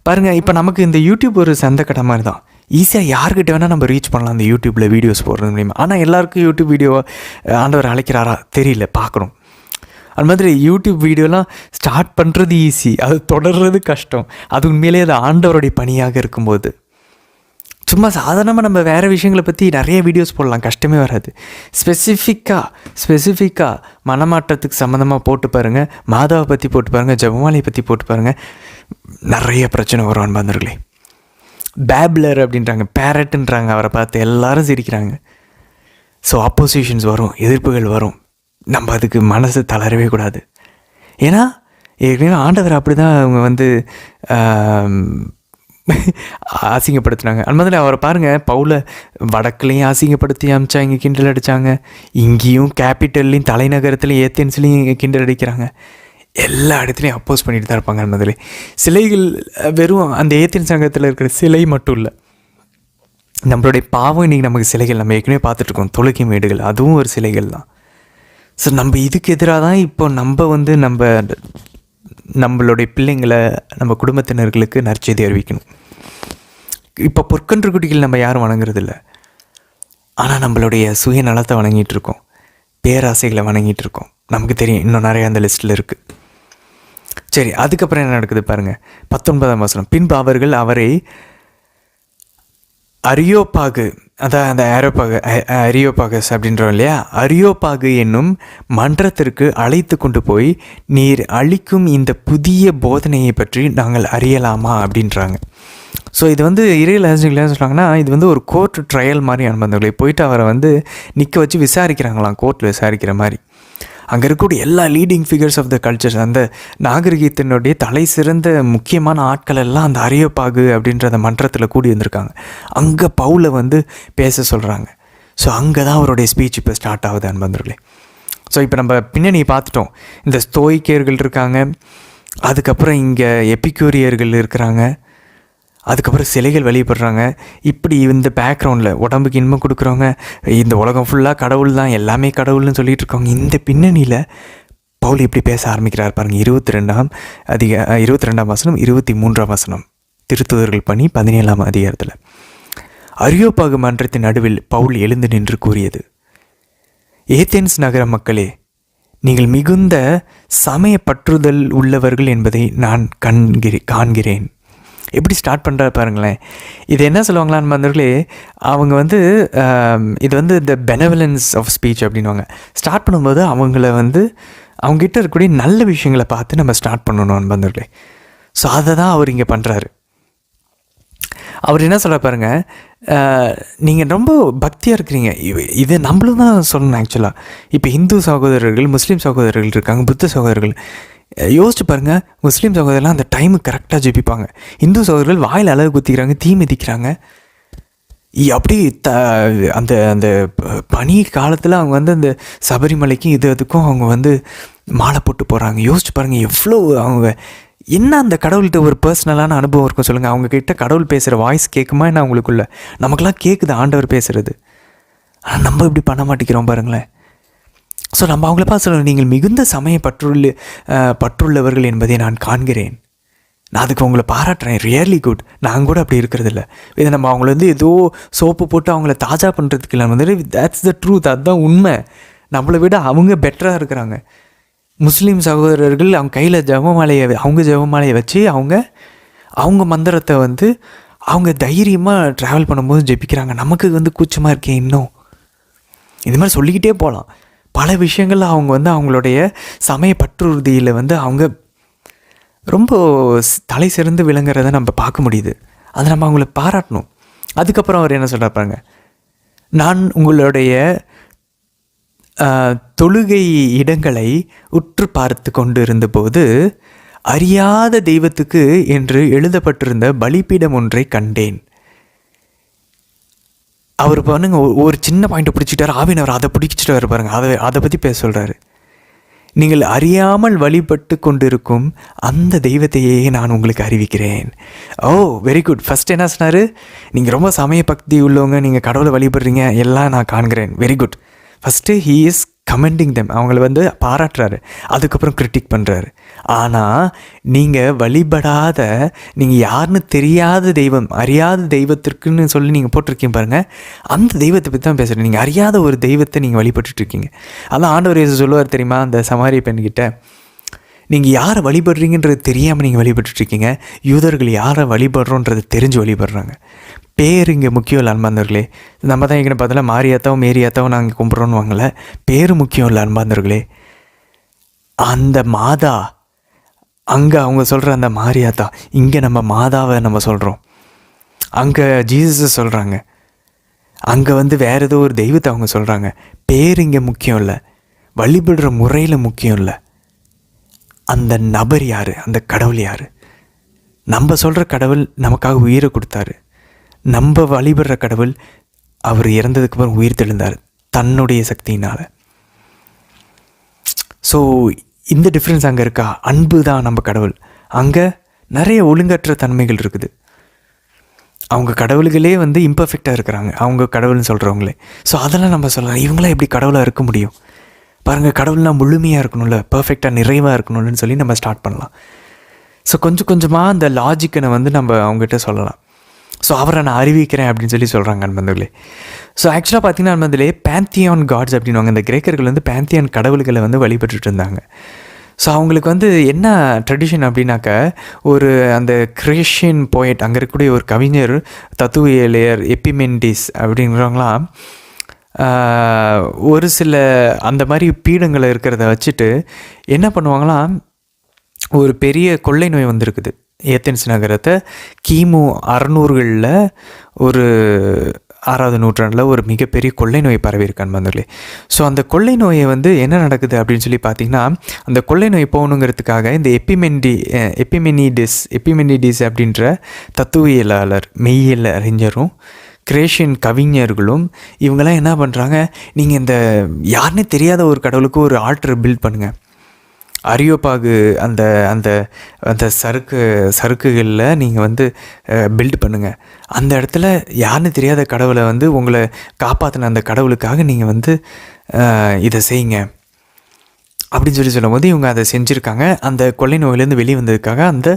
பாருங்கள், இப்போ நமக்கு இந்த யூடியூப் ஒரு சந்தைக்கடை மாதிரி தான். ஈஸியாக யார்கிட்ட வேணால் நம்ம ரீச் பண்ணலாம் அந்த யூடியூப்பில் வீடியோஸ் போடுறது மூலிமா. ஆனால் எல்லாருக்கும் யூடியூப் வீடியோ ஆண்டவர் அழைக்கிறாரா தெரியல, பார்க்கணும். அது மாதிரி யூடியூப் வீடியோலாம் ஸ்டார்ட் பண்ணுறது ஈஸி, அது தொடர்றது கஷ்டம். அது உண்மையிலேயே அது ஆண்டவருடைய பணியாக இருக்கும்போது சும்மா சாதாரணமாக நம்ம வேறு விஷயங்களை பற்றி நிறைய வீடியோஸ் போடலாம், கஷ்டமே வராது. ஸ்பெசிஃபிக்காக மனமாற்றத்துக்கு சம்மந்தமாக போட்டு பாருங்கள், மாதாவை பற்றி போட்டு பாருங்கள், ஜெபமாலையை பற்றி போட்டு பாருங்கள், நிறைய பிரச்சனை வரும் அன்பார்ந்தவர்களே. பேப்லர் அப்படின்றாங்க, பேரட்டுன்றாங்க, அவரை பார்த்து எல்லாரும் சிரிக்கிறாங்க. ஸோ ஆப்போசிஷன்ஸ் வரும், எதிர்ப்புகள் வரும். நம்ம அதுக்கு மனசு தளரவே கூடாது. ஏன்னா ஏற்கனவே ஆண்டவர் அப்படி தான் அவங்க வந்து அசிங்கப்படுத்தினாங்க. அது மாதிரி அவரை பாருங்கள், பவுலை வடக்குலையும் அசிங்கப்படுத்தி அமிச்சாங்க, கிண்டல் அடித்தாங்க. இங்கேயும் கேபிட்டல்லையும் தலைநகரத்துலையும் ஏத்தென்ஸ்லையும் கிண்டல் அடிக்கிறாங்க. எல்லா இடத்துலையும் அப்போஸ் பண்ணிட்டு தான் இருப்பாங்க. அது மாதிரி சிலைகள் வெறும் அந்த ஏத்தென்ஸ் நகரத்தில் இருக்கிற சிலை மட்டும் இல்லை, நம்மளுடைய பாவம் இன்றைக்கி நமக்கு சிலைகள். நம்ம ஏற்கனவே பார்த்துட்ருக்கோம், தொழுகை மேடுகள், அதுவும் ஒரு சிலைகள் தான். ஸோ நம்ம இதுக்கு எதிராக தான் இப்போ நம்ம வந்து நம்மளுடைய பிள்ளைங்களை, நம்ம குடும்பத்தினர்களுக்கு நற்செய்தி அறிவிக்கணும். இப்போ பொற்கன்று குட்டிகள் நம்ம யாரும் வணங்குறதில்ல, ஆனால் நம்மளுடைய சுயநலத்தை வணங்கிட்டு இருக்கோம், பேராசைகளை வணங்கிட்டு இருக்கோம். நமக்கு தெரியும் இன்னும் நிறைய அந்த லிஸ்ட்டில் இருக்குது. சரி, அதுக்கப்புறம் என்ன நடக்குது பாருங்கள், 19ஆம் வசனம். பின்பு அவர்கள் அவரை அரியோப்பாகு அதான் அந்த அரியோபாகஸ் அப்படின்றோம் இல்லையா, அரியோபாகு என்னும் மன்றத்திற்கு அழைத்து கொண்டு போய் நீர் அளிக்கும் இந்த புதிய போதனையை பற்றி நாங்கள் அறியலாமா அப்படின்றாங்க. ஸோ இது வந்து இறையில என்ன சொல்கிறாங்கன்னா, இது வந்து ஒரு கோர்ட் ட்ரையல் மாதிரி அனுபவங்களை போயிட்டு அவரை வந்து நிற்க வச்சு விசாரிக்கிறாங்களாம், கோர்ட்டில் விசாரிக்கிற மாதிரி. அங்கே இருக்கக்கூடிய எல்லா leading figures of the cultures, அந்த நாகரிகத்தினுடைய தலை சிறந்த முக்கியமான ஆட்கள் எல்லாம் அந்த அரியோபாகு அப்படின்ற அந்த மன்றத்தில் கூடி வந்திருக்காங்க. அங்கே பவுலை வந்து பேச சொல்கிறாங்க. ஸோ அங்கே தான் அவருடைய ஸ்பீச் இப்போ ஸ்டார்ட் ஆகுது அன்பர்களே. ஸோ இப்போ நம்ம பின்னணியை பார்த்துட்டோம். இந்த ஸ்தோயிக்கியர்கள் இருக்காங்க, அதுக்கப்புறம் இங்கே எபிக்யூரியர்கள் இருக்கிறாங்க, அதுக்கப்புறம் சிலைகள் வழிபடுறாங்க. இப்படி இந்த பேக்ரவுண்டில் உடம்புக்கு இன்பம் கொடுக்குறவங்க, இந்த உலகம் ஃபுல்லாக கடவுள் தான், எல்லாமே கடவுள்னு சொல்லிட்டு இருக்கவங்க, இந்த பின்னணியில் பவுல் இப்படி பேச ஆரம்பிக்கிறார் பாருங்கள். 22ஆம் வசனம் 23ஆம் வசனம், திருத்துதர்கள் பணி 17ஆம் அதிகாரத்தில். அரியோபாகு மன்றத்தின் நடுவில் பவுல் எழுந்து நின்று கூறியது, ஏதென்ஸ் நகர மக்களே, நீங்கள் மிகுந்த சமய பற்றுதல் உள்ளவர்கள் என்பதை நான் காண்கிறேன். எப்படி ஸ்டார்ட் பண்ணுறாரு பாருங்களேன். இது என்ன சொல்லுவாங்களான்னு நண்பர்களே, அவங்க வந்து இது வந்து இந்த பெனவலன்ஸ் ஆஃப் ஸ்பீச் அப்படின்வாங்க. ஸ்டார்ட் பண்ணும்போது அவங்கள வந்து அவங்ககிட்ட இருக்கக்கூடிய நல்ல விஷயங்களை பார்த்து நம்ம ஸ்டார்ட் பண்ணணும் நண்பர்களே. ஸோ அதை தான் அவர் இங்கே பண்ணுறாரு. அவர் என்ன சொல்ல பாருங்க, நீங்கள் ரொம்ப பக்தியாக இருக்கிறீங்க. இது நம்மளும் தான் சொல்லணும் ஆக்சுவலாக. இப்போ இந்து சகோதரர்கள், முஸ்லீம் சகோதரர்கள் இருக்காங்க, புத்த சகோதரர்கள். யோசிச்சு பாருங்கள், முஸ்லீம் சகோதரர்லாம் அந்த டைமுக்கு கரெக்டாக ஜெபிப்பாங்க. இந்து சகோதரர்கள் வாயில் அளவு குத்திக்கிறாங்க, தீ மிதிக்கிறாங்க. அப்படி அந்த அந்த பனி காலத்தில் அவங்க வந்து அந்த சபரிமலைக்கும் அதுக்கும் அவங்க வந்து மாலை போட்டு போகிறாங்க. யோசிச்சு பாருங்கள் எவ்வளோ அவங்க என்ன அந்த கடவுள்கிட்ட ஒரு பர்சனலான அனுபவம் இருக்கும் சொல்லுங்கள். அவங்கக்கிட்ட கடவுள் பேசுகிற வாய்ஸ் கேட்குமா என்ன அவங்களுக்குள்ள? நமக்கெல்லாம் கேட்குது ஆண்டவர் பேசுகிறது. ஆனால் நம்ம இப்படி பண்ண மாட்டேங்கிறோம் பாருங்களேன். ஸோ நம்ம அவங்கள பார்த்து சொல்லணும், நீங்கள் மிகுந்த சமய பற்றுள்ளவர்கள் என்பதை நான் காண்கிறேன். நான் அதுக்கு உங்களை பாராட்டுறேன், ரியர்லி குட். நாங்கள் கூட அப்படி இருக்கிறதில்ல. இதை நம்ம அவங்கள வந்து ஏதோ சோப்பு போட்டு அவங்கள தாஜா பண்ணுறதுக்கு இல்லை வந்து, தட்ஸ் த ட்ரூத், அதுதான் உண்மை. நம்மளை விட அவங்க பெட்டராக இருக்கிறாங்க. முஸ்லீம் சகோதரர்கள் அவங்க கையில் ஜெபமாலையை வச்சு அவங்க மந்திரத்தை வந்து அவங்க தைரியமாக ட்ராவல் பண்ணும்போது ஜெபிக்கிறாங்க. நமக்கு வந்து கூச்சமாக இருக்கேன் இன்னும். இது மாதிரி சொல்லிக்கிட்டே போகலாம். பல விஷயங்கள் அவங்க வந்து அவங்களுடைய சமய பற்றுறுதியில் வந்து அவங்க ரொம்ப தலை சிறந்து விளங்குறத நம்ம பார்க்க முடியுது. அதை நம்ம அவங்கள பாராட்டணும். அதுக்கப்புறம் அவர் என்ன சொல்கிறாப்பாங்க, நான் உங்களுடைய தொழுகை இடங்களை உற்று பார்த்து கொண்டு இருந்தபோது அறியாத தெய்வத்துக்கு என்று எழுதப்பட்டிருந்த பலிபீடம் ஒன்றை கண்டேன். அவர் பாருங்க ஒரு சின்ன பாயிண்ட்டை பிடிச்சிட்டார், ஆவினவர் அதை பிடிச்சிட்டு வர பாருங்க. அதை பற்றி பேச சொல்கிறாரு. நீங்கள் அறியாமல் வழிபட்டு கொண்டிருக்கும் அந்த தெய்வத்தையே நான் உங்களுக்கு அறிவிக்கிறேன். ஓ வெரி குட். ஃபஸ்ட் என்ன சொன்னார், நீங்கள் ரொம்ப சமய பக்தி உள்ளவங்க, நீங்கள் கடவுளை வழிபடுறீங்க, எல்லாம் நான் காண்கிறேன். Very good. First he is commenting them, அவங்கள வந்து பாராட்டுறாரு. அதுக்கப்புறம் கிரிட்டிக் பண்ணுறாரு. ஆனால் நீங்கள் வழிபடாத, நீங்கள் யாருன்னு தெரியாத தெய்வம், அறியாத தெய்வத்திற்குன்னு சொல்லி நீங்கள் போட்டிருக்கீங்க பாருங்கள், அந்த தெய்வத்தை பற்றி தான் பேசுகிறேன். நீங்கள் அறியாத ஒரு தெய்வத்தை நீங்கள் வழிபட்டுருக்கீங்க. அதான் ஆண்டவர் இயேசு சொல்லுவார் தெரியுமா, அந்த சமாரிய பெண்கிட்ட, நீங்கள் யாரை வழிபடுறீங்கன்றது தெரியாமல் நீங்கள் வழிபட்டுருக்கீங்க. யூதர்கள் யாரை வழிபடுறோன்றது தெரிஞ்சு வழிபடுறாங்க. பேர் இங்கே முக்கியம் இல்லை அன்பாந்தர்களே. நம்ம தான் எங்கே பார்த்தோம்னா மாரியாத்தாவும் மேரியாத்தாவும் நாங்கள் கும்பிட்றோன்னு வாங்கலை. பேர் முக்கியம் இல்லை அன்பாந்தர்களே. அந்த மாதா அங்கே அவங்க சொல்கிற அந்த மாரியாத்தா, இங்கே நம்ம மாதாவை நம்ம சொல்கிறோம். அங்கே ஜீசஸை சொல்கிறாங்க, அங்கே வந்து வேறு ஏதோ ஒரு தெய்வத்தை அவங்க சொல்கிறாங்க. பேர் இங்கே முக்கியம் இல்லை, வழிபடுற முறையில் முக்கியம் இல்லை. அந்த நபர் யார், அந்த கடவுள் யார்? நம்ம சொல்கிற கடவுள் நமக்காக உயிரை கொடுத்தாரு. நம்ம வழிபடுற கடவுள் அவர் இறந்ததுக்கு அப்புறம் உயிர் தெழுந்தார் தன்னுடைய சக்தியினால். ஸோ இந்த டிஃப்ரென்ஸ் அங்கே இருக்கா? அன்பு தான் நம்ம கடவுள். அங்கே நிறைய ஒழுங்கற்ற தன்மைகள் இருக்குது. அவங்க கடவுள்களே வந்து இம்பர்ஃபெக்டாக இருக்கிறாங்க, அவங்க கடவுள்னு சொல்கிறவங்களே. ஸோ அதெல்லாம் நம்ம சொல்லலாம், இவங்களாம் எப்படி கடவுளாக இருக்க முடியும் பாருங்கள். கடவுள்னால் முழுமையாக இருக்கணும்ல, பர்ஃபெக்டாக நிறைவாக இருக்கணும்னு சொல்லி நம்ம ஸ்டார்ட் பண்ணலாம். ஸோ கொஞ்சம் கொஞ்சமாக அந்த லாஜிக்கனை வந்து நம்ம அவங்ககிட்ட சொல்லலாம். ஸோ அவரை நான் அறிவிக்கிறேன் அப்படின்னு சொல்லி சொல்கிறாங்க அன்பந்தர்களே. ஸோ ஆக்சுவலாக பார்த்தீங்கன்னா அன்பந்தலே பேந்தியான் காட்ஸ் அப்படின்வாங்க. இந்த கிரேக்கர்கள் வந்து பேந்தியான் கடவுள்களை வந்து வழிபட்டுட்டு இருந்தாங்க. ஸோ அவங்களுக்கு வந்து என்ன ட்ரெடிஷன் அப்படின்னாக்க, ஒரு அந்த கிரேஷியன் போயட் அங்கே இருக்கக்கூடிய ஒரு கவிஞர் தத்துவியலையர் எப்பிமெண்டிஸ் அப்படிங்கிறவங்களாம் ஒரு சில அந்த மாதிரி பீடங்களை இருக்கிறத வச்சுட்டு என்ன பண்ணுவாங்களாம், ஒரு பெரிய கொள்ளை நோய் வந்திருக்குது ஏத்தென்ஸ் நகரத்தை கிமு 600களில், ஒரு 6வது நூற்றாண்டில் ஒரு மிகப்பெரிய கொள்ளை நோய் பரவியிருக்கான் வந்தர்களே. ஸோ அந்த கொள்ளை நோயை வந்து என்ன நடக்குது அப்படின்னு சொல்லி பார்த்தீங்கன்னா, அந்த கொள்ளை நோய் போகணுங்கிறதுக்காக இந்த எப்பிமெனிடிஸ் அப்படின்ற தத்துவியலாளர் மெய்யியல் அறிஞரும் கிரேஷியன் கவிஞர்களும் இவங்கெல்லாம் என்ன பண்ணுறாங்க, நீங்கள் இந்த யாருன்னே தெரியாத ஒரு கடவுளுக்கு ஒரு ஆல்டர் பில்ட் பண்ணுங்கள். அரியோபாகு அந்த அந்த அந்த சறுக்குகளில் நீங்கள் வந்து பில்ட் பண்ணுங்கள். அந்த இடத்துல யாருன்னு தெரியாத கடவுளை வந்து உங்களை காப்பாற்றின அந்த கடவுளுக்காக நீங்கள் வந்து இதை செய்யுங்க அப்படின்னு சொல்லும் போது இவங்க அதை செஞ்சுருக்காங்க. அந்த கொள்ளை நோயிலேருந்து வெளியே வந்ததுக்காக அந்த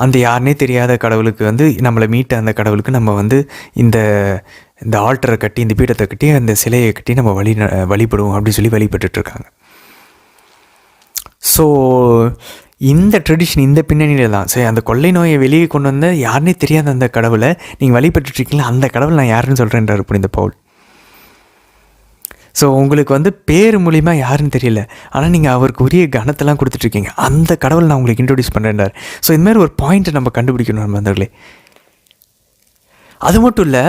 அந்த யாருன்னே தெரியாத கடவுளுக்கு வந்து நம்மளை மீட்ட அந்த கடவுளுக்கு நம்ம வந்து இந்த இந்த ஆல்டரை கட்டி, இந்த பீடத்தை கட்டி, அந்த சிலையை கட்டி நம்ம வழிபடுவோம் அப்படின்னு சொல்லி வழிபட்டுருக்காங்க. ஸோ இந்த ட்ரெடிஷன் இந்த பின்னணியில் தான். சரி, அந்த கொள்ளை நோயை வெளியே கொண்டு வந்த யாருன்னே தெரியாத அந்த கடவுளை நீங்கள் வழிபட்டுருக்கீங்களா, அந்த கடவுள் நான் யாருன்னு சொல்கிறேன்றார் புனித பவுல். ஸோ உங்களுக்கு வந்து பேர் மூலிமா யாருன்னு தெரியல, ஆனால் நீங்கள் அவருக்கு உரிய கணத்தெல்லாம் கொடுத்துட்ருக்கீங்க, அந்த கடவுள் நான் உங்களுக்கு இன்ட்ரடியூஸ் பண்ணுறேன்றார். ஸோ இந்தமாதிரி ஒரு பாயிண்ட்டை நம்ம கண்டுபிடிக்கணும் நம்ம வந்தவர்களே. அது மட்டும் இல்லை,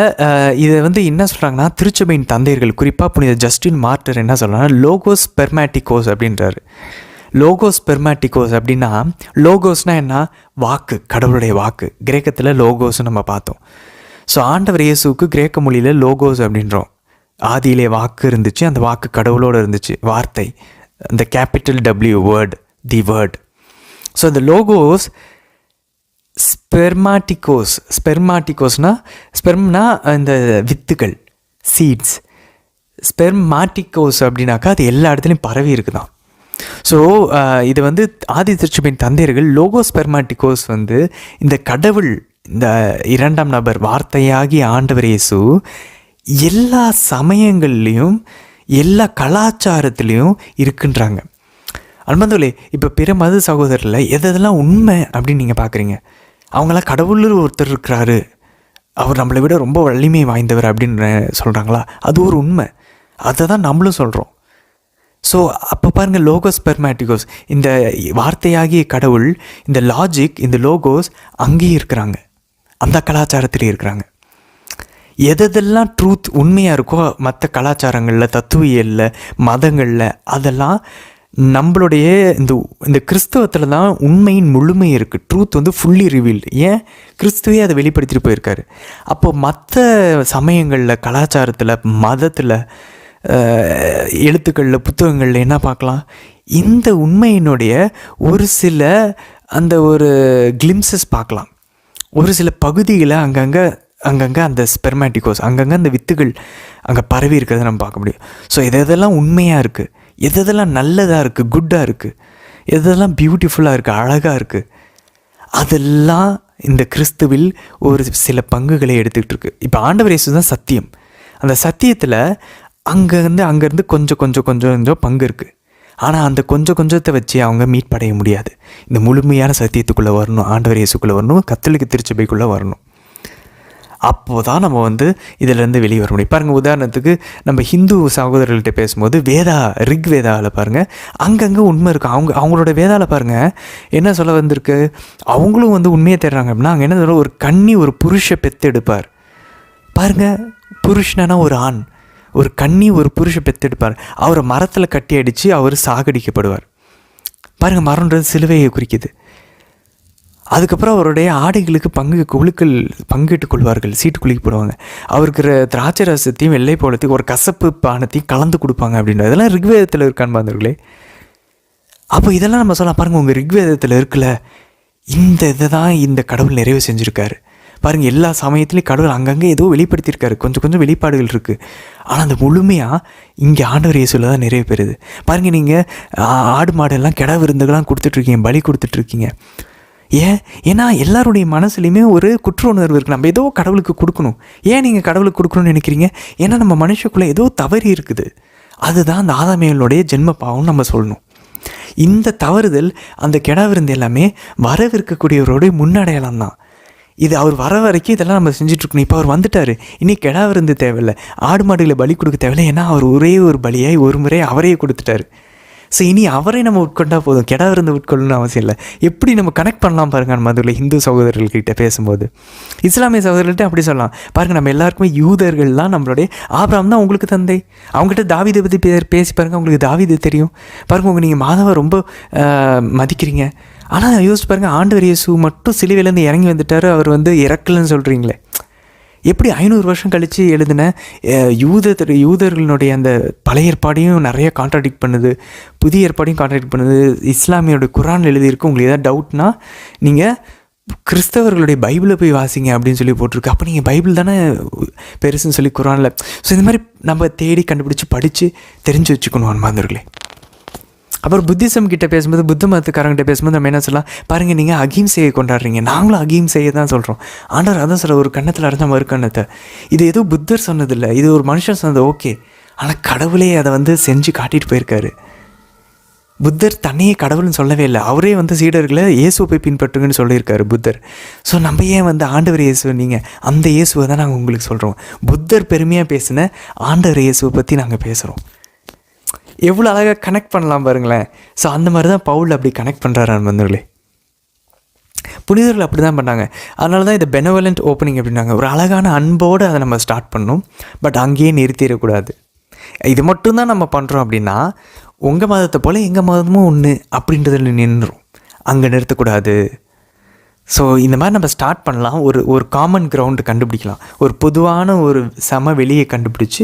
இதை வந்து என்ன சொல்கிறாங்கன்னா, திருச்சபையின் தந்தையர்கள் குறிப்பாக புனித ஜஸ்டின் மார்டர் என்ன சொல்கிறாங்கன்னா, லோகோஸ் பெர்மேட்டிகோஸ் அப்படின்றாரு. லோகோஸ் பெர்மேட்டிகோஸ் அப்படின்னா, லோகோஸ்னால் என்ன, வாக்கு, கடவுளுடைய வாக்கு. கிரேக்கத்தில் லோகோஸ்ன்னு நம்ம பார்த்தோம். ஸோ ஆண்டவர் இயேசுவுக்கு கிரேக்க மொழியில் லோகோஸ் அப்படின்றோம். ஆதியிலே வாக்கு இருந்துச்சு, அந்த வாக்கு கடவுளோடு இருந்துச்சு, வார்த்தை, இந்த கேபிட்டல் W வேர்ட், தி வேர்ட். ஸோ இந்த லோகோஸ் ஸ்பெர்மாட்டிகோஸ்னால், ஸ்பெர்ம்னா இந்த வித்துக்கள், சீட்ஸ். ஸ்பெர்மாட்டிகோஸ் அப்படின்னாக்கா அது எல்லா இடத்துலையும் பரவி இருக்குதான். ஸோ இது வந்து ஆதி திருச்சபையின் தந்தையர்கள் லோகோஸ் பெர்மாட்டிகோஸ் வந்து இந்த கடவுள், இந்த இரண்டாம் நபர் வார்த்தையாகி ஆண்டவர் இயேசு எல்லா சமயங்கள்லேயும் எல்லா கலாச்சாரத்துலேயும் இருக்குன்றாங்க. அன்பந்தோலே, இப்போ பிற மத சகோதரில் எதெல்லாம் உண்மை அப்படின்னு நீங்கள் பார்க்குறீங்க, அவங்களாம் கடவுள் ஒருத்தர் இருக்கிறாரு, அவர் நம்மளை விட ரொம்ப வலிமை வாய்ந்தவர் அப்படின்னு சொல்கிறாங்களா, அது ஒரு உண்மை, அதை தான் நம்மளும் சொல்கிறோம். ஸோ அப்போ பாருங்கள், லோகோஸ் பெர்மேட்டிகோஸ், இந்த வார்த்தையாகிய கடவுள், இந்த லாஜிக், இந்த லோகோஸ் அங்கேயும் இருக்கிறாங்க, அந்த கலாச்சாரத்திலே இருக்கிறாங்க. எதெல்லாம் ட்ரூத் உண்மையாக இருக்கோ மற்ற கலாச்சாரங்களில், தத்துவியலில், மதங்களில், அதெல்லாம் நம்மளுடைய இந்த கிறிஸ்தவத்தில் தான் உண்மையின் முழுமை இருக்குது. ட்ரூத் வந்து ஃபுல்லி ரிவீல்டு. ஏன், கிறிஸ்துவே அதை வெளிப்படுத்திட்டு போயிருக்காரு. அப்போது மற்ற சமயங்களில், கலாச்சாரத்தில், மதத்தில், எழுத்துக்களில், புத்தகங்களில் என்ன பார்க்கலாம், இந்த உண்மையினுடைய ஒரு சில அந்த ஒரு கிளிம்சஸ் பார்க்கலாம். ஒரு சில பகுதிகளை அங்கங்கே அந்த ஸ்பெர்மேட்டிகோஸ், அங்கங்கே அந்த வித்துகள் அங்கே பரவி இருக்கிறத நம்ம பார்க்க முடியும். ஸோ எதெல்லாம் உண்மையாக இருக்குது, எதெல்லாம் நல்லதாக இருக்குது, குட்டாக இருக்குது, எதெல்லாம் பியூட்டிஃபுல்லாக இருக்குது, அழகாக இருக்குது, அதெல்லாம் இந்த கிறிஸ்துவில் ஒரு சில பங்குகளை எடுத்துக்கிட்டு இருக்கு. இப்போ ஆண்டவர் இயேசு தான் சத்தியம். அந்த சத்தியத்தில் அங்கேருந்து கொஞ்சம் பங்கு இருக்குது. ஆனால் அந்த கொஞ்சத்தை வச்சு அவங்க மீட்படைய முடியாது. இந்த முழுமையான சத்தியத்துக்குள்ளே வரணும், ஆண்டவர் இயேசுக்குள்ளே வரணும், கத்தோலிக்க திருச்சபைக்குள்ளே வரணும். அப்போது தான் நம்ம வந்து இதிலேருந்து வெளியே வர முடியும். பாருங்கள், உதாரணத்துக்கு நம்ம ஹிந்து சகோதரர்கள்ட்ட பேசும்போது ரிக்வேதாவில் பாருங்கள், அங்கங்கே உண்மை இருக்கும். அவங்களோட வேதாவில் பாருங்கள் என்ன சொல்ல வந்திருக்கு, அவங்களும் வந்து உண்மையை தேடுறாங்க அப்படின்னா, அங்கே என்ன சொல்ல, ஒரு கன்னி ஒரு புருஷை பெற்றெடுப்பார். பாருங்கள், புருஷனா ஒரு ஆண், ஒரு கன்னி ஒரு புருஷை பெற்றெடுப்பார். அவரை மரத்தில் கட்டி அடித்து அவர் சாகடிக்கப்படுவார். பாருங்கள், மரம்ன்றது சிலுவையை குறிக்குது. அதுக்கப்புறம் அவருடைய ஆடைகளுக்கு குழுக்கள் பங்கிட்டு கொள்வார்கள், சீட்டு குலுக்கி போடுவாங்க. அவருக்கு திராட்சை ரசத்தையும் வெள்ளை போலத்தையும் ஒரு கசப்பு பானத்தையும் கலந்து கொடுப்பாங்க அப்படின்ற இதெல்லாம் ரிக்வேதத்தில் இருக்கான்னு பாருங்களே. அப்போ இதெல்லாம் நம்ம சொல்லலாம், பாருங்கள், உங்கள் ரிக்வேதத்தில் இருக்குல்ல, இதை தான் இந்த கடவுள் நிறைவு செஞ்சுருக்காரு. பாருங்கள், எல்லா சமயத்துலேயும் கடவுள் அங்கங்கே ஏதோ வெளிப்படுத்தியிருக்காரு, கொஞ்சம் வெளிப்பாடுகள் இருக்குது. ஆனால் அந்த முழுமையாக இங்கே ஆண்டவர் இயேசுவில் தான் நிறைவு பெறுது. பாருங்கள், நீங்கள் ஆடு மாடெல்லாம் கிடா விருந்துகள்லாம் கொடுத்துட்ருக்கீங்க, பலி கொடுத்துட்ருக்கீங்க. ஏன்னா எல்லாருடைய மனசுலையுமே ஒரு குற்ற உணர்வு இருக்குது, நம்ம ஏதோ கடவுளுக்கு கொடுக்கணும். ஏன் நீங்கள் கடவுளுக்கு கொடுக்கணும்னு நினைக்கிறீங்க? ஏன்னா நம்ம மனுஷக்குள்ளே ஏதோ தவறி இருக்குது. அதுதான் அந்த ஆதாமியனுடைய ஜென்ம பாவம்னு நம்ம சொல்லணும். இந்த தவறுதல், அந்த கெடா விருந்து எல்லாமே வரவிருக்கக்கூடியவருடைய முன்னடையாளம் தான். இது அவர் வர வரைக்கும் இதெல்லாம் நம்ம செஞ்சுட்ருக்கணும். இப்போ அவர் வந்துட்டார், இனி கெடா விருந்து தேவையில்லை, ஆடு மாடுகளை பலி கொடுக்க தேவையில்லை. ஏன்னா அவர் ஒரே ஒரு பலியாய் ஒரு முறை அவரையே கொடுத்துட்டாரு. ஸோ இனி அவரை நம்ம உட்கொண்டா போதும், கெடா விருந்து உட்கொள்ளணும்னு அவசியம் இல்லை. எப்படி நம்ம கனெக்ட் பண்ணலாம் பாருங்கள் நம்ம அதில் ஹிந்து சகோதரர்கள்கிட்ட பேசும்போது. இஸ்லாமிய சகோதரர்கள்ட்ட அப்படி சொல்லலாம் பாருங்கள், நம்ம எல்லாருக்குமே யூதர்கள்லாம் நம்மளுடைய ஆபிரகாம் தான் உங்களுக்கு தந்தை. அவங்ககிட்ட தாவீதை பற்றி பேசி பாருங்கள், உங்களுக்கு தாவீது தெரியும். பாருங்கள், உங்கள் நீங்கள் மாதவ ரொம்ப மதிக்கிறீங்க. ஆனால் யோசிச்சு பாருங்கள், ஆண்டவர் இயேசு மட்டும் சிலுவையிலேருந்து இறங்கி வந்துட்டார், அவர் இறக்கலன்னு சொல்கிறீங்களே. எப்படி 500 வருஷம் கழித்து எழுதின யூதர்களுடைய அந்த பழைய ஏற்பாடையும் நிறைய கான்ட்ராடிக்ட் பண்ணுது, புதிய ஏற்பாடையும் கான்ட்ராடிக்ட் பண்ணுது. இஸ்லாமியோட குரான் எழுதியிருக்கு. உங்களுக்கு ஏதாவது டவுட்னா நீங்கள் கிறிஸ்தவர்களுடைய பைபிளை போய் வாசிங்க அப்படின்னு சொல்லி போட்டிருக்கு. அப்போ நீங்கள் பைபிள் தானே பெருசுன்னு சொல்லி குரானில். ஸோ இந்த மாதிரி நம்ம தேடி கண்டுபிடிச்சி படித்து தெரிஞ்சு வச்சுக்கணும் அன்பார்ந்தவர்களே. அப்புறம் புத்திசம் கிட்ட பேசும்போது, புத்த மதத்துக்காரங்கிட்ட பேசும்போது நம்ம என்ன சொல்லலாம் பாருங்கள், நீங்கள் அகிம்சையை கொண்டாடுறீங்க, நாங்களும் அகிம்சையை தான் சொல்கிறோம். ஆண்டவர் அதான் சொல்கிற, ஒரு கன்னத்தில் அரைஞ்ச மறு கன்னத்தை. இது எதுவும் புத்தர் சொன்னதில்லை, இது ஒரு மனுஷன் சொன்னது. ஓகே, ஆனால் கடவுளே அதை செஞ்சு காட்டிட்டு போயிருக்காரு. புத்தர் தன்னையே கடவுள்னு சொல்லவே இல்லை, அவரே சீடர்களை இயேசுவை பின்பற்றுங்கன்னு சொல்லியிருக்காரு புத்தர். ஸோ நம்ம ஏன் ஆண்டவர் இயேசுவை, நீங்கள் அந்த இயேசுவை தான் நாங்கள் உங்களுக்கு சொல்கிறோம். புத்தர் பெருமையாக பேசின ஆண்டவர் இயேசுவை பற்றி நாங்கள் பேசுகிறோம். எவ்வளோ அழகாக கனெக்ட் பண்ணலாம் பாருங்களேன். ஸோ அந்த மாதிரி தான் பவுல் அப்படி கனெக்ட் பண்ணுறாரு நண்பர்களே. புனிதர்கள் அப்படி தான் பண்ணாங்க. அதனால தான் இதை பெனவலண்ட் ஓப்பனிங் அப்படின்னாங்க. ஒரு அழகான அன்போடு அதை நம்ம ஸ்டார்ட் பண்ணணும். பட் அங்கேயே நிறுத்திடக்கூடாது. இது மட்டும்தான் நம்ம பண்ணுறோம் அப்படின்னா உங்கள் மதத்தை போல் எங்கள் மதமும் ஒன்று அப்படின்றதில் நின்றுடும். அங்கே நிறுத்தக்கூடாது. ஸோ இந்த மாதிரி நம்ம ஸ்டார்ட் பண்ணலாம். ஒரு காமன் கிரவுண்டு கண்டுபிடிக்கலாம், ஒரு பொதுவான ஒரு சம வெளியை கண்டுபிடிச்சி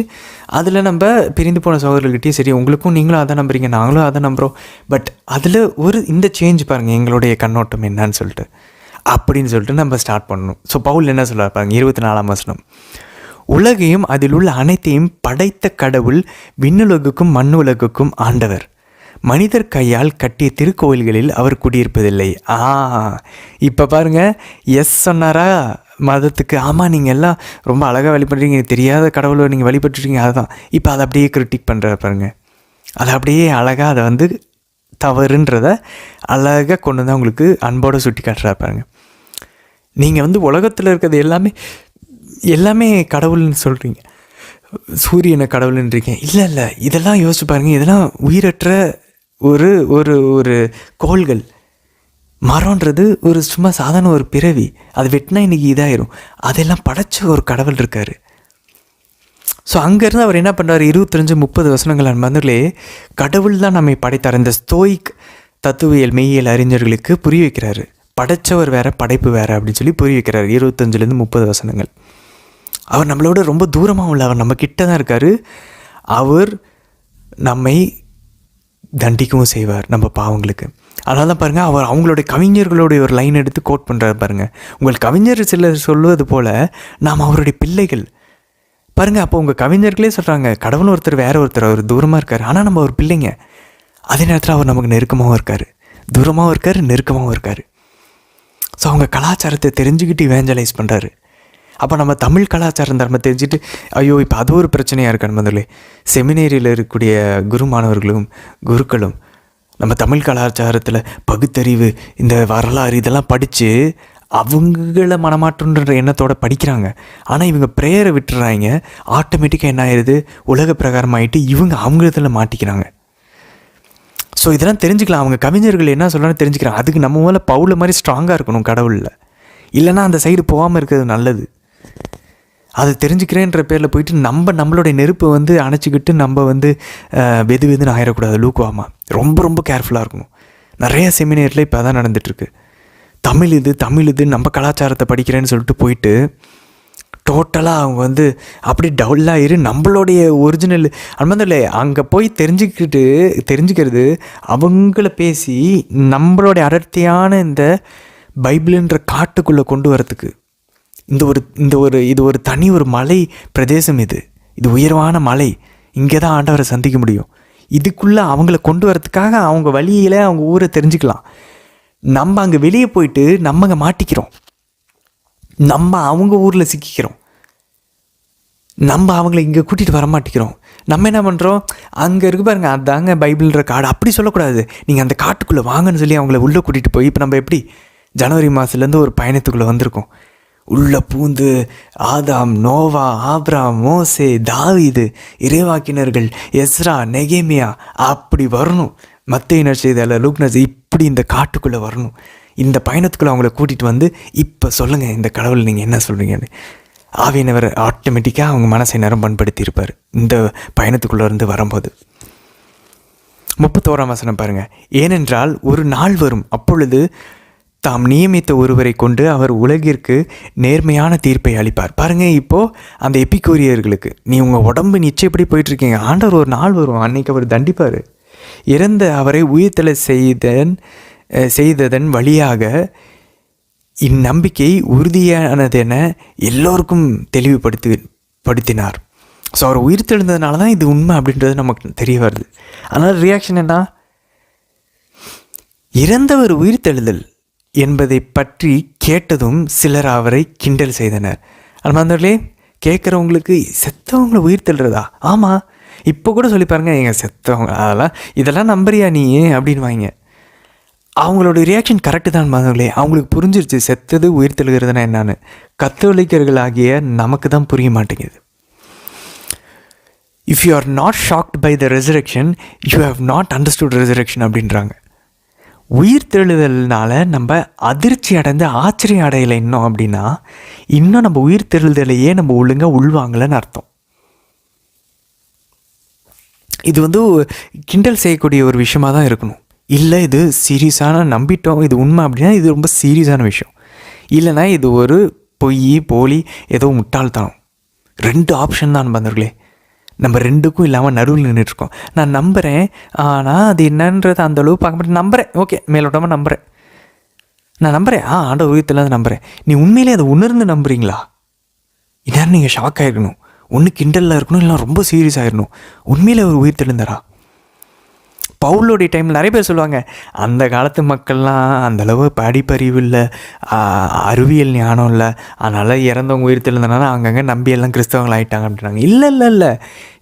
அதில் நம்ம பிரிந்து போன சகோதரர்கிட்டே, சரி உங்களுக்கும் நீங்களும் அதை நம்புறீங்க, நாங்களும் அதை நம்புகிறோம், பட் அதில் இந்த சேஞ்ச் பாருங்கள் எங்களுடைய கண்ணோட்டம் என்னன்னு சொல்லிட்டு அப்படின்னு சொல்லிட்டு நம்ம ஸ்டார்ட் பண்ணணும். ஸோ பவுல் என்ன சொல்கிறார் பாருங்கள், 24ஆம் வசனம். உலகையும் அதில் உள்ள அனைத்தையும் படைத்த கடவுள் விண்ணுலகுக்கும் மண்ணுலகுக்கும் ஆண்டவர். மனிதர் கையால் கட்டிய திருக்கோவில்களில் அவர் குடியிருப்பதில்லை. இப்போ பாருங்கள், எஸ் சொன்னாரா மதத்துக்கு? ஆமாம், நீங்கள் எல்லாம் ரொம்ப அழகாக வழிபடுறீங்க, தெரியாத கடவுளை நீங்கள் வழிபட்டுருக்கீங்க, அதுதான். இப்போ அதை அப்படியே கிரிட்டிக் பண்ணுற பாருங்கள், அதை அப்படியே அழகாக அதை தவறுன்றதை அழகாக கொண்டு வந்து உங்களுக்கு அன்போடு சுட்டி காட்டுறா பாருங்க. நீங்கள் உலகத்தில் இருக்கிறது எல்லாமே கடவுள்னு சொல்கிறீங்க, சூரியனை கடவுள்ன்றீங்க. இல்லை, இதெல்லாம் யோசிச்சு பாருங்கள், இதெல்லாம் உயிரற்ற ஒரு ஒரு ஒரு கோள்கள். மரம்ன்றது ஒரு சும்மா சாதாரண ஒரு பிறவி, அது வெட்டினா இன்றைக்கி இதாயிரும். அதெல்லாம் படைச்ச ஒரு கடவுள் இருக்கார். ஸோ அங்கேருந்து அவர் என்ன பண்ணுறாரு, 25-30 வசனங்கள் அன்பர்களே, கடவுள் தான் நம்மை படைத்தார். இந்த ஸ்தோயிக் தத்துவியல் மெய்யியல் அறிஞர்களுக்கு புரிய வைக்கிறாரு. படைச்சவர் வேறு, படைப்பு வேறு அப்படின்னு சொல்லி புரிய வைக்கிறார். 25-30 வசனங்கள். அவர் நம்மளோட ரொம்ப தூரமாக உள்ள, அவர் நம்ம கிட்ட தான் இருக்கார். அவர் நம்மை தண்டிக்கவும் செய்வார் நம்ம பாவங்களுக்கு. அதனால தான் பாருங்கள், அவர் அவங்களுடைய கவிஞர்களுடைய ஒரு லைன் எடுத்து கோட் பண்ணுறாரு பாருங்கள். உங்கள் கவிஞர் சிலர் சொல்வது போல் நாம் அவருடைய பிள்ளைகள். பாருங்கள், அப்போ உங்கள் கவிஞர்களே சொல்கிறாங்க கடவுள் ஒருத்தர் வேறு ஒருத்தர், அவர் தூரமாக இருக்கார், ஆனால் நம்ம ஒரு பிள்ளைங்க. அதே நேரத்தில் அவர் நமக்கு நெருக்கமாகவும் இருக்கார், தூரமாகவும் இருக்கார், நெருக்கமாகவும் இருக்கார். ஸோ அவங்க கலாச்சாரத்தை தெரிஞ்சுக்கிட்டு இவேஞ்சலைஸ் பண்ணுறாரு. அப்போ நம்ம தமிழ் கலாச்சாரம் நம்ம தெரிஞ்சுட்டு, ஐயோ இப்போ அது ஒரு பிரச்சனையாக இருக்கு முதல்ல. செமினேரியில் இருக்கக்கூடிய குருமானவர்களும் குருக்களும் நம்ம தமிழ் கலாச்சாரத்தில் பகுத்தறிவு, இந்த வரலாறு இதெல்லாம் படித்து அவங்கள மனமாற்றன்ற எண்ணத்தோடு படிக்கிறாங்க. ஆனால் இவங்க ப்ரேயரை விட்டுறாங்க, ஆட்டோமேட்டிக்காக என்ன ஆயிடுது, உலக பிரகாரம் ஆகிட்டு இவங்க அவங்க இதில் மாட்டிக்கிறாங்க. ஸோ இதெல்லாம் தெரிஞ்சுக்கலாம், அவங்க கவிஞர்கள் என்ன சொல்லணும்னு தெரிஞ்சுக்கிறாங்க. அதுக்கு நம்ம முதல்ல பவுல மாதிரி ஸ்ட்ராங்காக இருக்கணும் கடவுளில், இல்லைன்னா அந்த சைடு போகாமல் இருக்கிறது நல்லது. அதை தெரிஞ்சுக்கிறேன்ற பேரில் போயிட்டு நம்மளுடைய நெருப்பை அணைச்சிக்கிட்டு நம்ம வெதுன்னு ஆயிடக்கூடாது. லூக்குவாமா ரொம்ப ரொம்ப கேர்ஃபுல்லாக இருக்கணும். நிறைய செமினேரில் இப்போ அதான் நடந்துகிட்ருக்கு. தமிழ் இது நம்ம கலாச்சாரத்தை படிக்கிறேன்னு சொல்லிட்டு போயிட்டு டோட்டலாக அவங்க அப்படி டவுலாக நம்மளுடைய ஒரிஜினல் அன்பதில்லை அங்கே போய் தெரிஞ்சுக்கிறது அவங்கள பேசி நம்மளுடைய அடர்த்தியான இந்த பைபிள்ன்ற காட்டுக்குள்ளே கொண்டு வரத்துக்கு இது ஒரு தனி ஒரு மலை பிரதேசம். இது உயர்வான மலை, இங்கே தான் ஆண்டவரை சந்திக்க முடியும். இதுக்குள்ளே அவங்கள கொண்டு வரத்துக்காக அவங்க வழியில் அவங்க ஊரை தெரிஞ்சுக்கலாம். நம்ம அங்கே வெளியே போயிட்டு நம்ம அங்கே மாட்டிக்கிறோம், நம்ம அவங்க ஊரில் சிக்கிக்கிறோம், நம்ம அவங்கள இங்கே கூட்டிகிட்டு வர மாட்டேங்கிறோம். நம்ம என்ன பண்ணுறோம், அங்கே இருக்கு பாருங்க அதாங்க பைபிள்ன்ற காடு, அப்படி சொல்லக்கூடாது. நீங்கள் அந்த காட்டுக்குள்ளே வாங்கன்னு சொல்லி அவங்கள உள்ளே கூட்டிகிட்டு போய், இப்போ நம்ம எப்படி ஜனவரி மாதத்துலேருந்து ஒரு பயணத்துக்குள்ளே வந்திருக்கோம், உள்ளே பூந்து ஆதாம், நோவா, ஆப்ராம், மோசே, தாவீது, இறைவாக்கினர்கள், எஸ்ரா, நெகேமியா, அப்படி வரணும். மத்தேயு நற்செய்தியாளர், லூக்கா நற்செய்தி, இப்படி இந்த காட்டுக்குள்ளே வரணும். இந்த பயணத்துக்குள்ளே அவங்கள கூட்டிகிட்டு வந்து இப்போ சொல்லுங்கள் இந்த கடவுள் நீங்கள் என்ன சொல்கிறீங்கன்னு. ஆவியானவர் ஆட்டோமேட்டிக்காக அவங்க மனசை நேரம் பண்படுத்தியிருப்பார் இந்த பயணத்துக்குள்ளே இருந்து வரும்போது. 31ஆம் வசனம் பாருங்கள். ஏனென்றால் ஒரு நாள் வரும், அப்பொழுது தாம் நியமித்த ஒருவரை கொண்டு அவர் உலகிற்கு நேர்மையான தீர்ப்பை அளிப்பார். பாருங்கள், இப்போது அந்த எபிகூரியர்களுக்கு, நீ உங்கள் உடம்பு நிச்சயப்படி போயிட்டுருக்கீங்க, ஆண்டவர் ஒரு நாள் வரும், அன்னைக்கு அவர் தண்டிப்பார். இறந்த அவரை உயிர்த்தலை செய்ததன் வழியாக இந்நம்பிக்கை உறுதியானதென எல்லோருக்கும் தெளிவுபடுத்தினார். ஸோ அவர் உயிர்த்தெழுந்ததுனால தான் இது உண்மை அப்படின்றது நமக்கு தெரிய வருது. அதனால் ரியாக்ஷன் என்ன? இறந்தவர் உயிர்த்தெழுதல் என்பதை பற்றி கேட்டதும் சிலர் அவரை கிண்டல் செய்தனர். அன்பார்ந்தவர்களே, கேட்குறவங்களுக்கு செத்தவங்களை உயிர்த்தெழுறதா? ஆமாம், இப்போ கூட சொல்லி பாருங்க, எங்கள் செத்தவங்க இதெல்லாம் நம்புறியா நீ அப்படின்னு வாங்க. அவங்களோட ரியாக்ஷன் கரெக்டு தான் அன்பார்ந்தவர்களே. அவங்களுக்கு புரிஞ்சிருச்சு செத்தது உயிர்த்தெழுகிறதுனா என்னன்னு. கத்தோலிக்கர்களாகிய நமக்கு தான் புரிய மாட்டேங்குது. If you are not shocked by the resurrection, you have not understood resurrection அப்படின்றாங்க. உயிர்த்தெழுதல்னால நம்ம அதிர்ச்சி அடைந்து ஆச்சரியம் அடையலை இன்னும் அப்படின்னா, இன்னும் நம்ம உயிர்த்தெழுதலையே நம்ம ஒழுங்காக உள்வாங்கலைன்னு அர்த்தம். இது கிண்டல் செய்யக்கூடிய ஒரு விஷயமாக தான் இருக்கணும். இல்லை இது சீரியஸான நம்பிட்டோம், இது உண்மை அப்படின்னா இது ரொம்ப சீரியஸான விஷயம். இல்லைனா இது ஒரு பொய், போலி, ஏதோ முட்டாள்தனம். 2 ஆப்ஷன் தான் நண்பர்களே. நம்ம 2க்கும் இல்லாமல் நடுவில் நின்றுட்டுருக்கோம். நான் நம்புகிறேன், ஆனால் அது என்னன்றது அந்தளவு பார்க்க மாட்டேன். நம்புகிறேன், ஓகே, மேலோட்டமாக நம்புகிறேன், நான் நம்புகிறேன், ஆண்டவர் உயிர்த்தெழுந்ததை நம்புகிறேன். நீ உண்மையிலே அதை உணர்ந்து நம்புறீங்களா? இந்நேரம் நீங்கள் ஷாக் ஆகிருக்கணும். ஒன்று கிண்டலில் இருக்கணும், இல்லை ரொம்ப சீரியஸ் ஆகிடணும். உண்மையிலே ஒரு உயிர்த்தெழுந்தாரா? பவுலோடைய டைமில் நிறைய பேர் சொல்லுவாங்க, அந்த காலத்து மக்கள்லாம் அந்தளவு படிப்பறிவு இல்லை, அறிவியல் ஞானம் இல்லை, அதனால் இறந்தவங்க உயிர்த்தெழுந்தனால அங்கங்கே நம்பி எல்லாம் கிறிஸ்தவங்கள் ஆகிட்டாங்க அப்படின்றாங்க. இல்லை,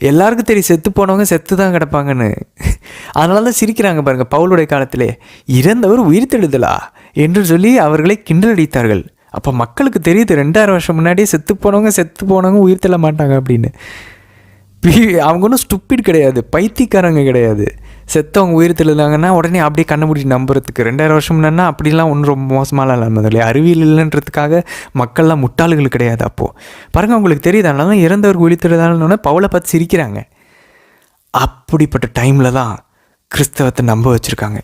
எல்லாருக்கும் தெரியும் செத்து போனவங்க செத்து தான் கிடப்பாங்கன்னு. அதனால தான் சிரிக்கிறாங்க பாருங்கள். பவுலுடைய காலத்திலே இறந்தவர் உயிர்த்தெழுதலா என்று சொல்லி அவர்களை கிண்டல் அடித்தார்கள். அப்போ மக்களுக்கு தெரியுது 2000 வருஷம் முன்னாடியே செத்து போனவங்க உயிர்த்தெழ மாட்டாங்க அப்படின்னு. அவங்க ஒன்றும் ஸ்டூப்பிட் கிடையாது, பைத்தியக்காரங்க கிடையாது. செத்தவங்க உயிர்த்தெழுந்தாங்கன்னா உடனே அப்படியே கண்டுபிடி நம்புறதுக்கு 2000 வருஷம் முன்னாடினா அப்படிலாம் ஒன்றும் ரொம்ப மோசமாலாம் இல்லை முதல்ல. அறிவியல் இல்லைன்றதுக்காக மக்கள்லாம் முட்டாள்கள் கிடையாது. அப்போது பாருங்கள், அவங்களுக்கு தெரியுது. அதனால தான் இறந்தவர்கள் உயிர்த்தெழுதானோடனே பவுலை பார்த்து சிரிக்கிறாங்க. அப்படிப்பட்ட டைமில் தான் கிறிஸ்தவத்தை நம்ப வச்சுருக்காங்க.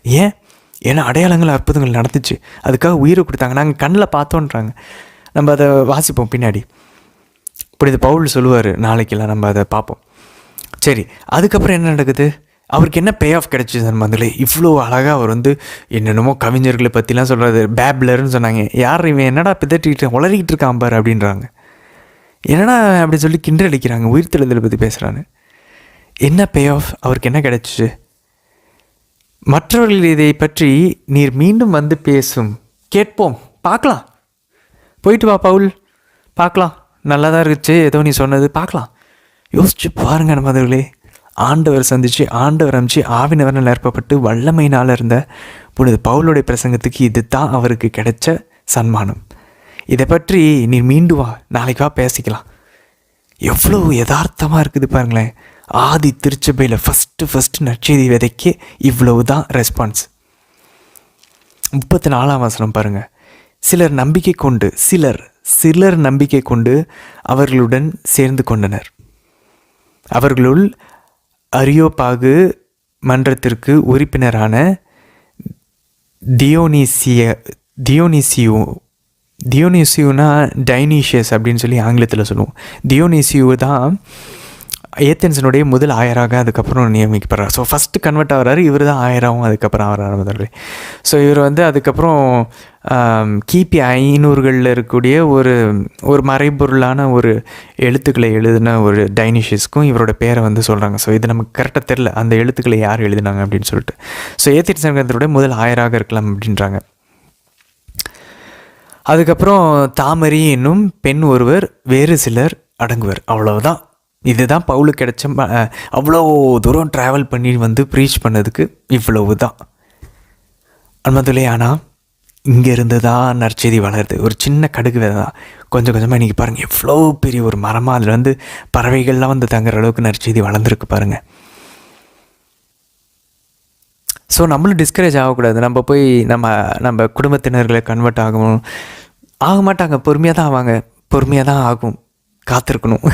ஏன்னா அடையாளங்கள், அற்புதங்கள் நடந்துச்சு, அதுக்காக உயிரை கொடுத்தாங்க, நாங்கள் கண்ணில் பார்த்தோன்றாங்க. நம்ம அதை வாசிப்போம் பின்னாடி. இப்படி இந்த பவுல் சொல்லுவார், நாளைக்கெல்லாம் நம்ம அதை பார்ப்போம். சரி, அதுக்கப்புறம் என்ன நடக்குது? அவருக்கு என்ன பே ஆஃப் கிடச்சிது நம்மளே? இவ்வளோ அழகாக அவர் என்னென்னமோ கவிஞர்களை பற்றிலாம் சொல்கிறாரு. பேப்லர்னு சொன்னாங்க. யார் இவன், என்னடா பிதட்டிட்டு உளறிக்கிட்டு இருக்கான் பாரு அப்படின்றாங்க. என்னடா அப்படி சொல்லி கிண்டல் அடிக்கிறாங்க. உயிர்த்தெழுதலை பற்றி பேசுகிறான்னு. என்ன பே ஆஃப்? அவருக்கு என்ன கிடச்சிச்சு? மற்றவர்கள் இதை பற்றி நீர் மீண்டும் பேசும், கேட்போம், பார்க்கலாம். போயிட்டு வா பவுல், பார்க்கலாம், நல்லா தான் இருந்துச்சு ஏதோ நீ சொன்னது, பார்க்கலாம். யோசிச்சு பாருங்க நம்மளே. ஆண்டவர் சந்தித்து, ஆண்டவர் அமைச்சு, ஆவினவரில் ஏற்பப்பட்டு வல்லமையினால் இருந்த புனித பவுலுடைய பிரசங்கத்துக்கு இது தான் அவருக்கு கிடைச்ச சன்மானம். இதை பற்றி நீ மீண்டு வா, நாளைக்கு வா, பேசிக்கலாம். எவ்வளோ யதார்த்தமாக இருக்குது பாருங்களேன். ஆதி திருச்சபையில் ஃபஸ்ட்டு நற்செய்தி விதைக்கு இவ்வளவு தான் ரெஸ்பான்ஸ். 34ஆம் வசனம் பாருங்கள். சிலர் நம்பிக்கை கொண்டு அவர்களுடன் சேர்ந்து கொண்டனர். அவர்களுள் அரியோபாகு மன்றத்திற்கு உறுப்பினரான தியோனிசியுனா டைனீஷியஸ் அப்படின்னு சொல்லி ஆங்கிலத்தில் சொல்லுவோம். தியோனிசியு தான் ஏத்தென்ஸினுடைய முதல் ஆயராக அதுக்கப்புறம் நியமிக்கப்படுறார். ஸோ ஃபஸ்ட்டு கன்வெர்ட் ஆகிறாரு, இவர் தான் ஆயராகவும் அதுக்கப்புறம் ஆகிறார் முதல்ல. ஸோ இவர் அதுக்கப்புறம் கிபி 500களில் இருக்கக்கூடிய ஒரு மறைபொருளான ஒரு எழுத்துக்களை எழுதின ஒரு டைனிஷியஸ்க்கும் இவரோட பேரை சொல்கிறாங்க. ஸோ இது நமக்கு கரெக்டாக தெரில, அந்த எழுத்துக்களை யார் எழுதினாங்க அப்படின்னு சொல்லிட்டு. ஸோ ஏத்தென்ஸ் நகரத்தினுடைய முதல் ஆயராக இருக்கலாம் அப்படின்றாங்க. அதுக்கப்புறம் தாமரி என்னும் பெண் ஒருவர், வேறு சிலர் அடங்குவர். அவ்வளவுதான். இதுதான் பவுலுக்கு கிடைச்ச அவ்வளோ தூரம் ட்ராவல் பண்ணி வந்து ப்ரீச் பண்ணதுக்கு இவ்வளவு தான் அன்பதுலே. ஆனால் இங்கேருந்து தான் நற்செய்தி வளருது. ஒரு சின்ன கடுகு விதை தான் கொஞ்சம் கொஞ்சமாக இன்றைக்கி பாருங்கள் எவ்வளோ பெரிய ஒரு மரமாக அதில் வந்து பறவைகள்லாம் வந்து தங்குற அளவுக்கு நற்செய்தி வளர்ந்துருக்கு பாருங்கள். ஸோ நம்மளும் டிஸ்கரேஜ் ஆகக்கூடாது. நம்ம போய் நம்ம குடும்பத்தினர்களை கன்வெர்ட் ஆக மாட்டாங்க. பொறுமையாக தான் ஆவாங்க, பொறுமையாக தான் ஆகும், காத்திருக்கணும்.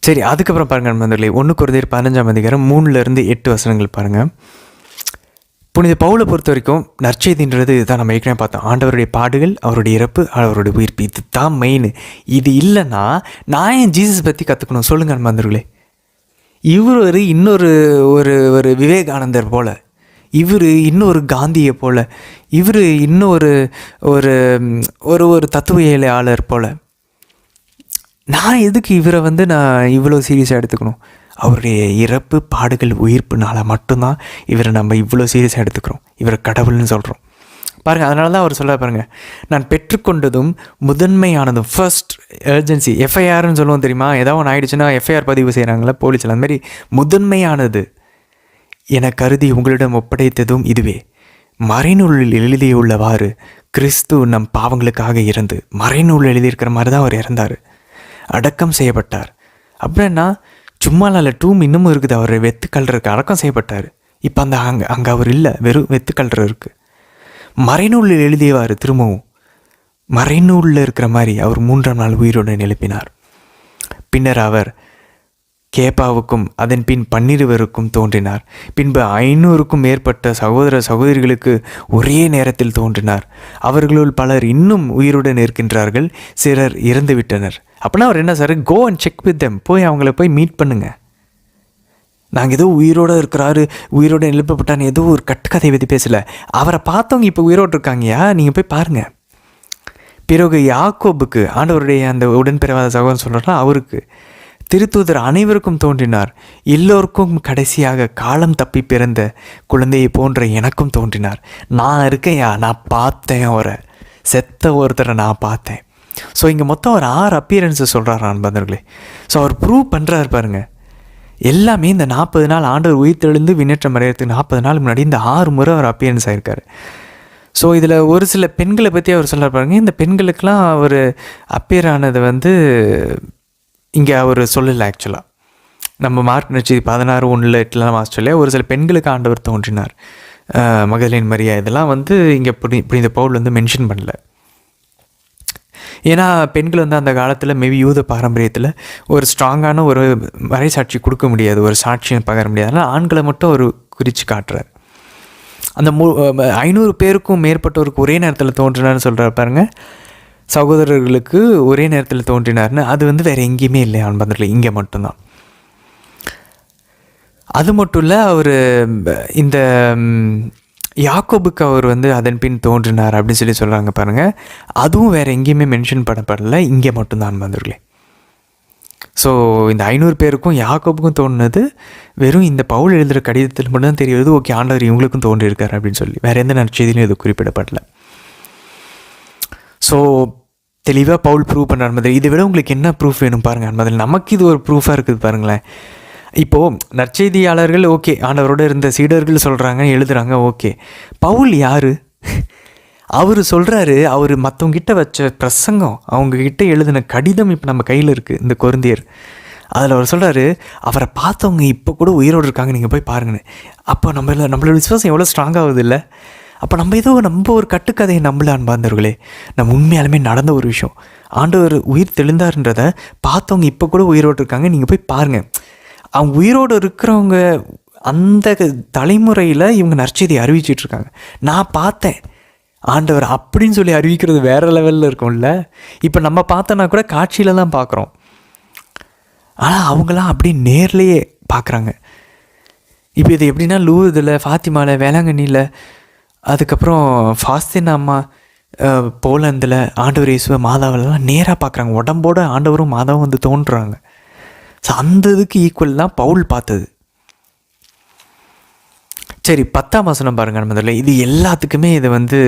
சரி, அதுக்கப்புறம் பாருங்கள் நண்பர்களே, 1 கொரிந்தியர் 15 3-8 வசனங்கள் பாருங்கள். புனித பவுலை பொறுத்த வரைக்கும் நற்செய்தின்றது இதுதான். நம்ம ஏற்கனவே பார்த்தோம், ஆண்டவருடைய பாடுகள், அவருடைய இறப்பு, அவருடைய உயிர்ப்பு, இது தான் மெயின். இது இல்லைன்னா நான் ஏன் ஜீசஸ் பற்றி கற்றுக்கணும் சொல்லுங்கள் நண்பர்களே. இவர் இன்னொரு ஒரு விவேகானந்தர் போல், இவர் இன்னொரு காந்தியை போல், இவர் இன்னொரு ஒரு தத்துவியலாளர் போல், நான் எதுக்கு இவரை வந்து நான் இவ்வளோ சீரியஸாக எடுத்துக்கணும்? அவருடைய இறப்பு, பாடுகள், உயிர்ப்புனால மட்டும்தான் இவரை நம்ம இவ்வளோ சீரியஸாக எடுத்துக்கிறோம், இவரை கடவுள்னு சொல்கிறோம் பாருங்கள். அதனால தான் அவர் சொல்ல பாருங்கள், நான் பெற்றுக்கொண்டதும் முதன்மையானதும், ஃபர்ஸ்ட் எர்ஜென்சி, எஃப்ஐஆர்னு சொல்லுவோம் தெரியுமா? ஏதாவது ஒன்று ஆகிடுச்சுன்னா எஃப்ஐஆர் பதிவு செய்கிறாங்களா போலீஸில், அந்த மாதிரி முதன்மையானது என கருதி உங்களிடம் ஒப்படைத்ததும் இதுவே, மறைநூலில் எழுதியுள்ளவாறு கிறிஸ்து நம் பாவங்களுக்காக இறந்து, மறைநூல் எழுதியிருக்கிற மாதிரி தான் அவர் இறந்தார், அடக்கம் செய்யப்பட்டார். அப்படின்னா சும்மால டூம் இன்னமும் இருக்குது, அவர் வெத்துக்கல்றருக்கு அடக்கம் செய்யப்பட்டார். இப்போ அங்கே அவர் இல்லை, வெறும் வெத்துக்கல்ற இருக்குது. மறைநூலில் எழுதியவார், திரும்பவும் மறைநூலில் இருக்கிற மாதிரி அவர் 3ஆம் நாள் உயிரோடு எழுப்பினார். பின்னர் அவர் கேப்பாவுக்கும் அதன் பின் 12 தோன்றினார். பின்பு 500க்கும் மேற்பட்ட சகோதர சகோதரிகளுக்கு ஒரே நேரத்தில் தோன்றினார். அவர்களுள் பலர் இன்னும் உயிருடன் இருக்கின்றார்கள், சிலர் இறந்து விட்டனர். அப்படின்னா அவர் என்ன sir, go and check with them, போய் அவங்கள போய் மீட் பண்ணுங்க. நாங்கள் ஏதோ உயிரோடு இருக்கிறாரு, உயிரோடு எழுப்பப்பட்டான்னு ஏதோ ஒரு கட்டுக்கதை பற்றி பேசலை. அவரை பார்த்தவங்க இப்போ உயிரோடு இருக்காங்கயா, நீங்கள் போய் பாருங்கள். பிறகு யாக்கோபுக்கு, ஆண்டவருடைய அந்த உடன்பிறவாத சகோதரன் சொல்கிறாரா, அவருக்கு திருத்தூதர் அனைவருக்கும் தோன்றினார். எல்லோருக்கும் கடைசியாக காலம் தப்பி பிறந்த குழந்தையை போன்ற எனக்கும் தோன்றினார். நான் இருக்கேன்யா, நான் பார்த்தேன், அவரை செத்த ஒருத்தரை நான் பார்த்தேன். ஸோ இங்கே மொத்தம் ஒரு 6 அப்பியரன்ஸை சொல்கிறார் அன்பர்களே. ஸோ அவர் ப்ரூவ் பண்ணுறாரு பாருங்கள். எல்லாமே இந்த 40 நாள் ஆண்டவர் உயிர் தெழுந்து விண்ணேற்றம் அடைகிறதுக்கு 40 நாள் முன்னாடி இந்த 6 முறை அவர் அப்பியரன்ஸ் ஆகிருக்காரு. ஸோ இதில் ஒரு சில பெண்களை பற்றி அவர் சொல்கிறார் பாருங்கள். இந்த பெண்களுக்கெல்லாம் அவர் அப்பியர் ஆனது வந்து இங்கே அவர் சொல்லலை. ஆக்சுவலாக நம்ம மார்க் நட்சத்திர 16:1-8 ஆஸ்திரேலியா ஒரு சில பெண்களுக்கு ஆண்டவர் தோன்றினார், மகதலேன் மரியா, இதெல்லாம் வந்து இங்கே புனித பவுல் வந்து மென்ஷன் பண்ணல. ஏன்னா பெண்கள் வந்து அந்த காலத்தில் மேபி யூத பாரம்பரியத்தில் ஒரு ஸ்ட்ராங்கான ஒரு மறைசாட்சி கொடுக்க முடியாது, ஒரு சாட்சியை பகர முடியாது. அதனால் ஆண்களை மட்டும் ஒரு குறித்து காட்டுறார். அந்த 500 பேருக்கும் மேற்பட்டோருக்கு ஒரே நேரத்தில் தோன்றினார்னு சொல்கிறார் பாருங்கள். சகோதரர்களுக்கு ஒரே நேரத்தில் தோன்றினார்னு அது வந்து வேறு எங்கேயுமே இல்லை அன்பர்களே, இங்கே மட்டும்தான். அது மட்டும் இல்லை, அவர் இந்த யாக்கோபுக்கு அவர் வந்து அதன் பின் தோன்றினார் அப்படின்னு சொல்லி சொல்கிறாங்க பாருங்கள். அதுவும் வேறு எங்கேயுமே மென்ஷன் பண்ணப்படலை, இங்கே மட்டும்தான் அன்பர்களே. ஸோ இந்த 500 பேருக்கும் யாக்கோபுக்கும் தோணுனது வெறும் இந்த பவுல் எழுதுகிற கடிதத்தில் மட்டும்தான் தெரியுது. ஓகே, ஆண்டவர் இவங்களுக்கும் தோன்றியிருக்கார் அப்படின்னு சொல்லி வேறு எந்த நற்செய்தியிலும் இது குறிப்பிடப்படலை. ஸோ தெளிவாக பவுல் ப்ரூவ் பண்ணுற மாதிரி. இதை விட உங்களுக்கு என்ன ப்ரூஃப் வேணும் பாருங்கள் அன்பதில். நமக்கு இது ஒரு ப்ரூஃபாக இருக்குது பாருங்களேன். இப்போது நற்செய்தியாளர்கள் ஓகே, ஆண்டவரோடு இருந்த சீடர்கள் சொல்கிறாங்க, எழுதுகிறாங்க, ஓகே. பவுல் யார்? அவர் சொல்கிறாரு, அவர் மற்றவங்கிட்ட வச்ச பிரசங்கம், அவங்கக்கிட்ட எழுதின கடிதம் இப்போ நம்ம கையில் இருக்குது, இந்த கொரிந்தியர். அதில் அவர் சொல்கிறாரு, அவரை பார்த்தவங்க இப்போ கூட உயிரோடு இருக்காங்க, நீங்கள் போய் பாருங்கன்னு. அப்போ நம்மளோட விசுவாசம் எவ்வளோ ஸ்ட்ராங்காகுது இல்லை? அப்போ நம்ம ஒரு கட்டுக்கதையை நம்பல அன்பார்ந்தவர்களே. நம்ம உண்மையாலுமே நடந்த ஒரு விஷயம், ஆண்டவர் உயிர் தெளிந்தார்ன்றதை பார்த்தவங்க இப்போ கூட உயிரோடு இருக்காங்க, நீங்கள் போய் பாருங்கள். அவங்க உயிரோடு இருக்கிறவங்க அந்த தலைமுறையில் இவங்க நற்செய்தி அறிவிச்சிட்ருக்காங்க. நான் பார்த்தேன் ஆண்டவர் அப்படின்னு சொல்லி அறிவிக்கிறது வேறு லெவலில் இருக்கும்ல. இப்போ நம்ம பார்த்தோன்னா கூட காட்சியில் தான் பார்க்குறோம், ஆனால் அவங்களாம் அப்படி நேர்லேயே பார்க்குறாங்க. இப்போ இது எப்படின்னா லூர்தில், ஃபாத்திமாவில், வேளாங்கண்ணியில், அதுக்கப்புறம் ஃபாஸ்தின் அம்மா போலந்தில் ஆண்டவர் இயேசுவை மாதாவிலலாம் நேராக பார்க்குறாங்க. உடம்போட ஆண்டவரும் மாதாவும் வந்து தோன்றுறாங்க. ஸோ அந்த இதுக்கு ஈக்குவல் தான் பவுல் பார்த்தது. சரி, 10ஆம் வசனம் பாருங்கள் முதல்ல. இது எல்லாத்துக்குமே இதை வந்து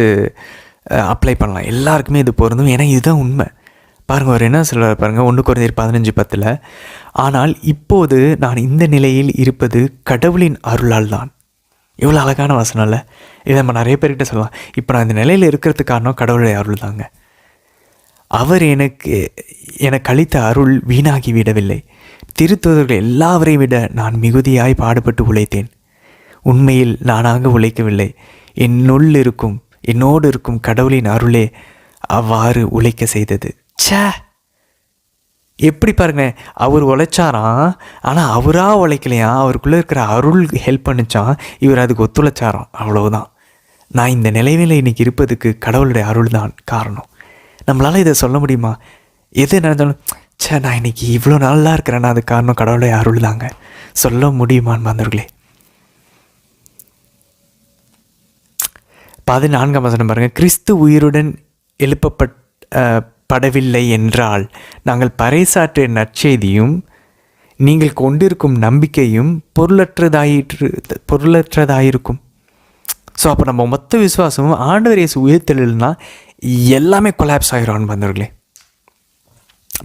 அப்ளை பண்ணலாம், எல்லாருக்குமே இது பொருந்தும், ஏன்னா இதுதான் உண்மை. பாருங்கள் அவர் என்ன சொல்கிறார் பாருங்கள், 1 கொரிந்தியர் 15:10. ஆனால் இப்போது நான் இந்த நிலையில் இருப்பது கடவுளின் அருளால் தான். எவ்வளோ அழகான வசனம் இல்லை? இதை நம்ம நிறைய பேர்கிட்ட சொல்லலாம். இப்போ நான் இந்த நிலையில் இருக்கிறதுக்கு காரணம் கடவுளுடைய அருள் தாங்க. அவர் எனக்கு அளித்த அருள் வீணாகி விடவில்லை. திருத்தூதர்கள் எல்லாவரையும் விட நான் மிகுதியாய் பாடுபட்டு உழைத்தேன். உண்மையில் நானாக உழைக்கவில்லை, என்னோடு இருக்கும் கடவுளின் அருளே அவ்வாறு உழைக்க செய்தது. சே, எப்படி பாருங்க, அவர் உழைச்சாராம், ஆனால் அவராக உழைக்கலையா, அவருக்குள்ளே இருக்கிற அருள் ஹெல்ப் பண்ணிச்சான், இவர் அதுக்கு ஒத்துழைச்சாராம். அவ்வளவுதான். நான் இந்த நிலைமையில் இன்றைக்கி இருப்பதுக்கு கடவுளுடைய அருள் தான் காரணம். நம்மளால் இதை சொல்ல முடியுமா? எது நடந்தாலும் சே நான் இன்றைக்கி இவ்வளோ நல்லா இருக்கிறேன்னா அது காரணம் கடவுளுடைய அருள் தாங்க. சொல்ல முடியுமான்னு வந்தவர்களே. 14ஆம் வசனம் பாருங்கள். கிறிஸ்து உயிருடன் எழுப்பப்படவில்லை என்றால் நாங்கள் பறைசாற்றிய நற்செய்தியும் நீங்கள் கொண்டிருக்கும் நம்பிக்கையும் பொருளற்றதாயிருக்கும். ஸோ அப்போ நம்ம மொத்த விசுவாசமும் ஆண்டவர் இயேசு உயிர்த்தெழுனா எல்லாமே கொலாப்ஸ் ஆகிரும் வந்தவர்களே.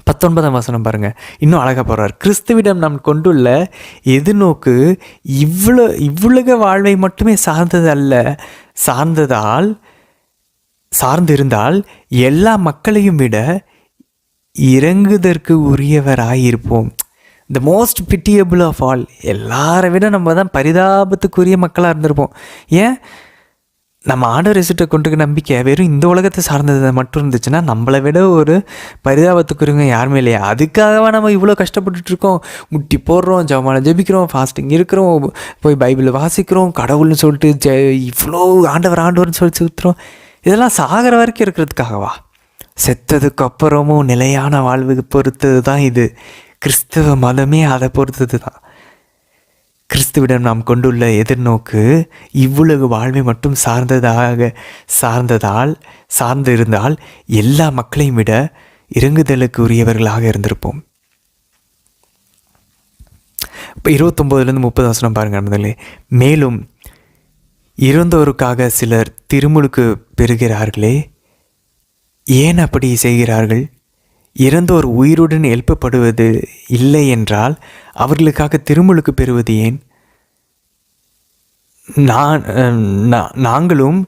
19ஆம் வசனம் பாருங்கள், இன்னும் அழகாக போகிறார். கிறிஸ்துவிடம் நாம் கொண்டுள்ள எதிர்நோக்கு இவ்வுலக வாழ்வை மட்டுமே சார்ந்திருந்தால் எல்லா மக்களையும் விட இறங்குதற்கு உரியவராயிருப்போம். The most pitiable of all. எல்லாரை விட நம்ம தான் பரிதாபத்துக்குரிய மக்களாக இருந்திருப்போம். ஏன்? நம்ம ஆண்டவர் இயேசுட்ட கொண்டு நம்பிக்கை வெறும் இந்த உலகத்தை சார்ந்தது மட்டும் இருந்துச்சுன்னா நம்மளை விட ஒரு பரிதாபத்துக்குரியவங்க யாருமே இல்லையா? அதுக்காகவா நம்ம இவ்வளோ கஷ்டப்பட்டுட்ருக்கோம், முட்டி போடுறோம், ஜெபமாலை ஜெபிக்கிறோம், ஃபாஸ்டிங் இருக்கிறோம், போய் பைபிளை வாசிக்கிறோம், கடவுள்னு சொல்லிட்டு இவ்வளோ ஆண்டவர்னு சொல்லி சுற்றுறோம். இதெல்லாம் சாகிற வரைக்கும் இருக்கிறதுக்காகவா? செத்ததுக்கு அப்புறமும் நிலையான வாழ்வுக்கு பொறுத்தது தான் இது. கிறிஸ்தவ மதமே அதை பொறுத்தது தான். கிறிஸ்துவிடம் நாம் கொண்டுள்ள எதிர்நோக்கு இவ்வுலகு வாழ்வை மட்டும் சார்ந்திருந்தால் எல்லா மக்களையும் விட இறங்குதலுக்கு உரியவர்களாக இருந்திருப்போம். இப்போ 29-30 வசனம் பாருங்க நண்பர்களே. மேலும் இறந்தோருக்காக சிலர் திருமுழுக்கு பெறுகிறார்களே, ஏன் அப்படி செய்கிறார்கள்? இறந்தோர் உயிருடன் எழுப்பப்படுவது இல்லை என்றால் அவர்களுக்காக திருமுழுக்கு பெறுவது ஏன்? நாங்களும்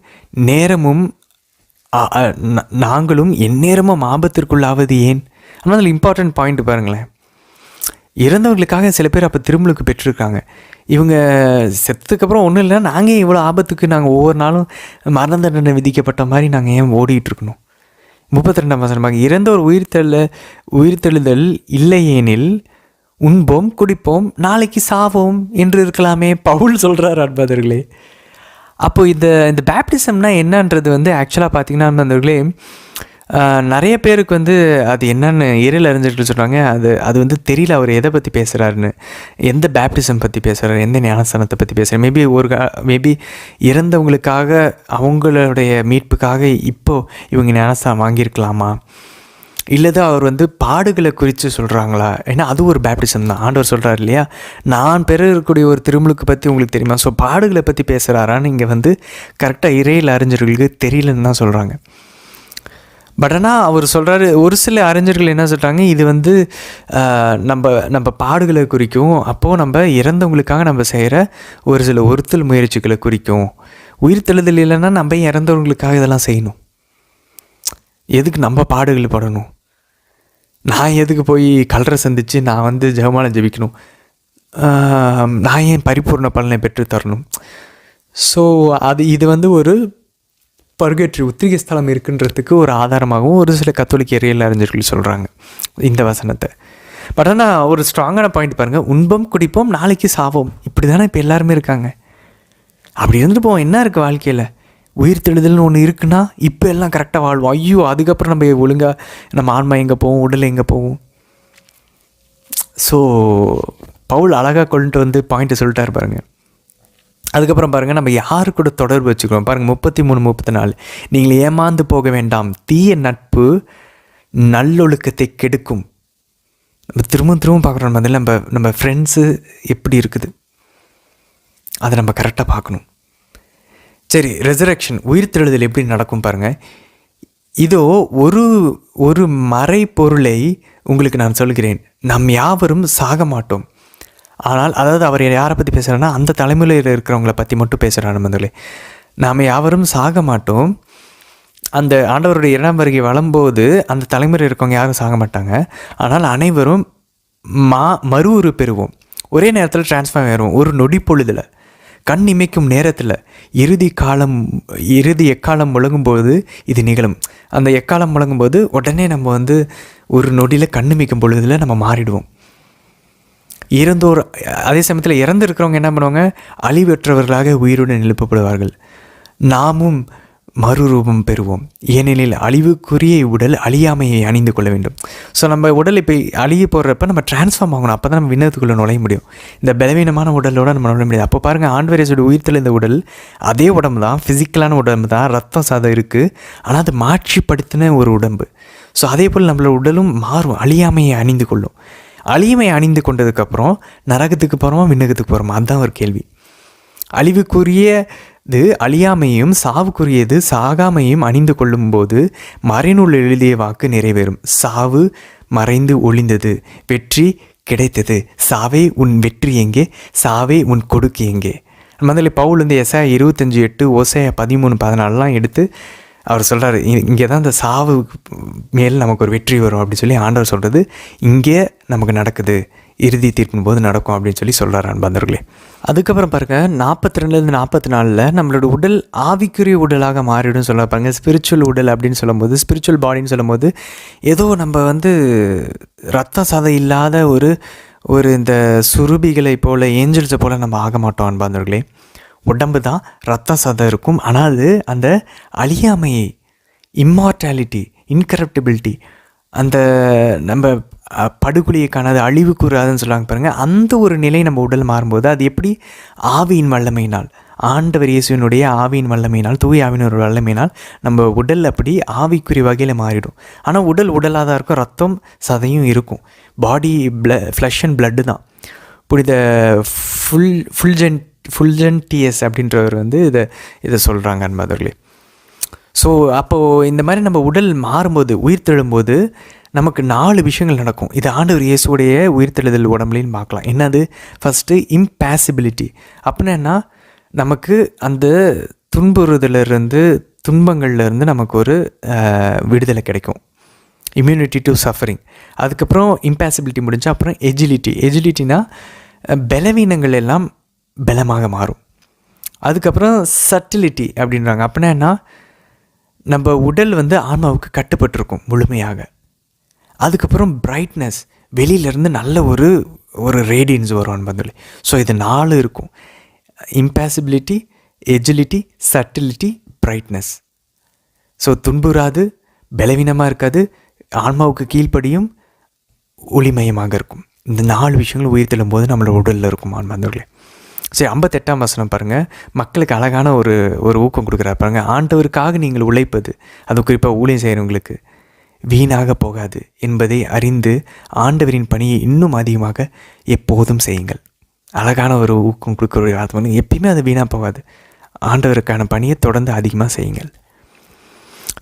எந்நேரமும் ஆபத்திற்குள்ளாவது ஏன்? ஆனால் அதில் இம்பார்ட்டன்ட் பாயிண்ட் பாருங்களேன். இறந்தவர்களுக்காக சில பேர் அப்போ திருமுழுக்கு பெற்றிருக்காங்க. இவங்க செத்ததுக்கப்புறம் ஒன்றும் இல்லைன்னா நாங்கள் இவ்வளோ ஆபத்துக்கு நாங்கள் ஒவ்வொரு நாளும் மரண தண்டனை விதிக்கப்பட்ட மாதிரி நாங்கள் ஏன் ஓடிட்டுருக்கணும்? 32ஆம் வசனமாக, இறந்தோர் உயிர்த்தெழுதல் இல்லையேனில் உண்போம் குடிப்போம் நாளைக்கு சாவோம் என்று இருக்கலாமே பவுல் சொல்கிறார் அன்பர்களே. அப்போது இந்த பேப்டிசம்னா என்னன்றது ஆக்சுவலாக பார்த்திங்கன்னா நண்பர்களே, நிறைய பேருக்கு அது என்னன்னு இறையில் அறிஞர்கள் சொல்கிறாங்க. அது தெரியல அவர் எதை பற்றி பேசுகிறாருன்னு, எந்த பேப்டிசம் பற்றி பேசுகிறாரு, எந்த ஞானஸ்தானத்தை பற்றி பேசுகிறார். மேபி இறந்தவங்களுக்காக அவங்களுடைய மீட்புக்காக இப்போது இவங்க ஞானஸ்தானம் வாங்கியிருக்கலாமா, இல்லைதான் அவர் பாடுகளை குறித்து சொல்கிறாங்களா? ஏன்னா அது ஒரு பேப்டிசம் தான். ஆண்டவர் சொல்கிறார் இல்லையா, நான் பெற இருக்கக்கூடிய ஒரு திருமுழுக்கு பற்றி உங்களுக்கு தெரியுமா? ஸோ பாடுகளை பற்றி பேசுகிறாரான்னு இங்கே கரெக்டாக இறையில் அறிஞர்களுக்கு தெரியலன்னு தான் சொல்கிறாங்க. பட் ஆனால் அவர் சொல்கிறாரு, ஒரு சில அறிஞர்கள் என்ன சொல்கிறாங்க, இது நம்ம பாடுகளை குறிக்கும், அப்போது நம்ம இறந்தவங்களுக்காக நம்ம செய்கிற ஒரு சில ஒருத்தல் முயற்சிகளை குறிக்கும். உயிர்த்தெழுதல் இல்லைன்னா நம்ம இறந்தவங்களுக்காக இதெல்லாம் செய்யணும். எதுக்கு நம்ம பாடுகள் படணும்? நான் எதுக்கு போய் கல்றை சந்தித்து நான் ஜெபமாலை ஜெபிக்கணும்? நான் ஏன் பரிபூர்ண பலனை பெற்று தரணும்? ஸோ இது ஒரு பர்கேட்ரி உத்திரிகை ஸ்தலம் இருக்குன்றதுக்கு ஒரு ஆதாரமாகவும் ஒரு சில கத்தோலிக்க இறையியல் அறிஞர்கள் சொல்கிறாங்க இந்த வசனத்தை. பட் ஆனால் ஒரு ஸ்ட்ராங்கான பாயிண்ட் பாருங்கள், உண்போம் குடிப்போம் நாளைக்கு சாவோம், இப்படி தானே இப்போ எல்லாருமே இருக்காங்க. அப்படி இருந்துட்டு போவோம், என்ன இருக்குது வாழ்க்கையில்? உயிர்த்தெழுதல்னு ஒன்று இருக்குன்னா இப்போ எல்லாம் கரெக்டாக வாழ்வோம். ஐயோ அதுக்கப்புறம் நம்ம ஒழுங்காக நம்ம ஆன்மா எங்கே போவோம், உடல் எங்கே போவோம்? ஸோ பவுல் அழகாக கொண்டு பாயிண்ட்டை சொல்லிட்டார் பாருங்கள். அதுக்கப்புறம் பாருங்கள், நம்ம யாரு கூட தொடர்பு வச்சுக்கிறோம் பாருங்கள். 33-34, நீங்கள் ஏமாந்து போக வேண்டாம், தீய நட்பு நல்லொழுக்கத்தை கெடுக்கும். நம்ம திரும்பவும் பார்க்குறோம், அதில் நம்ம ஃப்ரெண்ட்ஸு எப்படி இருக்குது அதை நம்ம கரெக்டாக பார்க்கணும். சரி, ரெசரக்ஷன் உயிர்த்தெழுதல் எப்படி நடக்கும் பாருங்கள். இதோ ஒரு மறைப்பொருளை உங்களுக்கு நான் சொல்கிறேன், நம் யாவரும் சாக மாட்டோம். ஆனால் அதாவது அவர் யாரை பற்றி பேசுகிறாருன்னா அந்த தலைமுறையில் இருக்கிறவங்கள பற்றி மட்டும் பேசுகிறார். நண்பர்களே, நாம் யாவரும் சாக மாட்டோம். அந்த ஆண்டவருடைய 2ஆம் வருகை வரும்போது அந்த தலைமுறையில் இருக்கவங்க யாரும் சாக மாட்டாங்க. ஆனால் அனைவரும் மறு உரு பெறுவோம். ஒரே நேரத்தில் டிரான்ஸ்ஃபார்ம் ஆயிடுவோம். ஒரு நொடி பொழுதில், கண் இமைக்கும் நேரத்தில், இறுதி எக்காலம் முழங்கும்போது இது நிகழும். அந்த எக்காலம் முழங்கும்போது உடனே நம்ம ஒரு நொடியில் கண் இமைக்கும் பொழுதில் நம்ம மாறிடுவோம். இறந்தோர் அதே சமயத்தில் இறந்து இருக்கிறவங்க என்ன பண்ணுவாங்க? அழிவற்றவர்களாக உயிருடன் எழுப்பப்படுவார்கள். நாமும் மறுரூபம் பெறுவோம். ஏனெனில் அழிவுக்குரிய உடல் அழியாமையை அணிந்து கொள்ள வேண்டும். ஸோ நம்ம உடல் இப்போ அழிய போடுறப்ப நம்ம டிரான்ஸ்ஃபார்ம் ஆகணும். அப்போ தான் நம்ம விண்ணகத்துக்குள்ளே நுழைய முடியும். இந்த பலவீனமான உடலோடு நம்ம நுழைய முடியாது. அப்போ பாருங்கள், ஆண்டவர் இயேசுவோட உயிர்த்தெழுந்த உடல் அதே உடம்பு தான், ஃபிசிக்கலான உடம்பு தான், ரத்தம் சாதம் இருக்குது. ஆனால் அது மாற்றிப்படுத்தின ஒரு உடம்பு. ஸோ அதே போல் நம்மளோட உடலும் மாறும், அழியாமையை அணிந்து கொள்ளும். அழியாமையை அணிந்து கொண்டதுக்கப்புறம் நரகத்துக்கு போகிறோமா விண்ணகத்துக்கு போகிறோமா? அதுதான் ஒரு கேள்வி. அழிவுக்குரியது அழியாமையும், சாவுக்குரியது சாகாமையும் அணிந்து கொள்ளும்போது மறைநூல் எழுதிய வாக்கு நிறைவேறும். சாவு மறைந்து ஒளிந்தது, வெற்றி கிடைத்தது. சாவே உன் வெற்றி எங்கே? சாவே உன் கொடுக்கு எங்கே? முதல்ல பவுல் எஸ்ஐயா 25:8, ஓசையா 13:14 எடுத்து அவர் சொல்கிறார், இங்கே தான் இந்த சாவு மேல் நமக்கு ஒரு வெற்றி வரும் அப்படின்னு சொல்லி ஆண்டவர் சொல்கிறது இங்கே நமக்கு நடக்குது. இறுதி தீர்ப்பின் போது நடக்கும் அப்படின்னு சொல்லி சொல்கிறார் அன்பர்களே. அதுக்கப்புறம் பாருங்கள், 42லேருந்து 44 நம்மளோட உடல் ஆவிக்குரிய உடலாக மாறிடும் சொல்ல பாருங்கள். ஸ்பிரிச்சுவல் உடல் அப்படின்னு சொல்லும்போது, ஸ்பிரிச்சுவல் பாடின்னு சொல்லும்போது ஏதோ நம்ம ரத்த சதை இல்லாத ஒரு இந்த சுருபிகளை போல், ஏஞ்சல்ஸை போல் நம்ம ஆக மாட்டோம் அன்பர்களே. உடம்பு தான், ரத்த சதை இருக்கும். ஆனால் அது அந்த அழியாமையை, இம்மார்டாலிட்டி, இன்கரப்டபிலிட்டி, அந்த நம்ம படுகொலியை காணாது, அழிவுக்குறாதுன்னு சொல்லுவாங்க பாருங்கள். அந்த ஒரு நிலை நம்ம உடல் மாறும்போது அது எப்படி? ஆவியின் வல்லமையினால், ஆண்டவர் இயேசுவினுடைய ஆவியின் வல்லமையினால், தூய ஆவியின் ஒரு வல்லமையினால் நம்ம உடல் அப்படி ஆவிக்குரிய வகையில் மாறிடும். ஆனால் உடலாக தான் இருக்கும், ரத்தம் சதையும் இருக்கும். பாடி ஃப்ளஷ் அண்ட் பிளட்டு தான். புனித ஃபுல்ஜென்டியஸ் அப்படின்றவர் இதை சொல்கிறாங்க அன்பர்களே. ஸோ அப்போது இந்த மாதிரி நம்ம உடல் மாறும்போது, உயிர்த்தெழும்போது நமக்கு 4 விஷயங்கள் நடக்கும். இது ஆண்டவர் இயேசுடைய உயிர்த்தெழுதல் உடம்புலையும் பார்க்கலாம். என்னது? ஃபஸ்ட்டு இம்பேசிபிலிட்டி. அப்படின்னா நமக்கு அந்த துன்பங்கள்லேருந்து நமக்கு ஒரு விடுதலை கிடைக்கும். Immunity to suffering. அதுக்கப்புறம் இம்பேசிபிலிட்டி முடிஞ்சால் அப்புறம் எஜிலிட்டினா பலவீனங்கள் எல்லாம் பலமாக மாறும். அதுக்கப்புறம் சட்டிலிட்டி அப்படின்றாங்க. அப்படின்னா நம்ம உடல் ஆன்மாவுக்கு கட்டுப்பட்டிருக்கும் முழுமையாக. அதுக்கப்புறம் பிரைட்னஸ், வெளியிலேருந்து நல்ல ஒரு ரேடியன்ஸ் வரும் அன்பர்களே. ஸோ இது 4 இருக்கும்: இம்பேசிபிலிட்டி, எஜிலிட்டி, சட்டிலிட்டி, பிரைட்னஸ். ஸோ துன்புறாது, பலவீனமாக இருக்காது, ஆன்மாவுக்கு கீழ்ப்படியும், ஒளிமயமாக இருக்கும். இந்த 4 விஷயங்களும் உயிர்த்தெழும் போது நம்மளோட உடலில் இருக்கும் அன்பர்களே. சரி, 58ஆம் வசனம் பாருங்கள். மக்களுக்கு அழகான ஒரு ஊக்கம் கொடுக்குறா பாருங்கள். ஆண்டவருக்காக நீங்கள் உழைப்பது, அது குறிப்பாக ஊழியம் செய்கிறவங்களுக்கு, வீணாக போகாது என்பதை அறிந்து ஆண்டவரின் பணியை இன்னும் அதிகமாக எப்போதும் செய்யுங்கள். அழகான ஒரு ஊக்கம் கொடுக்குற ஒரு வார்த்தை. எப்பயுமே அது வீணாக போகாது. ஆண்டவருக்கான பணியை தொடர்ந்து அதிகமாக செய்யுங்கள்.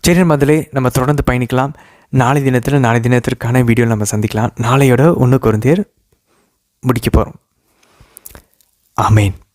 சரி முதலே நம்ம தொடர்ந்து பயணிக்கலாம். நாளை தினத்திற்கான வீடியோவில் நம்ம சந்திக்கலாம். நாளையோட 1 கொரிந்தியர் முடிக்க போகிறோம். ஆமேன்.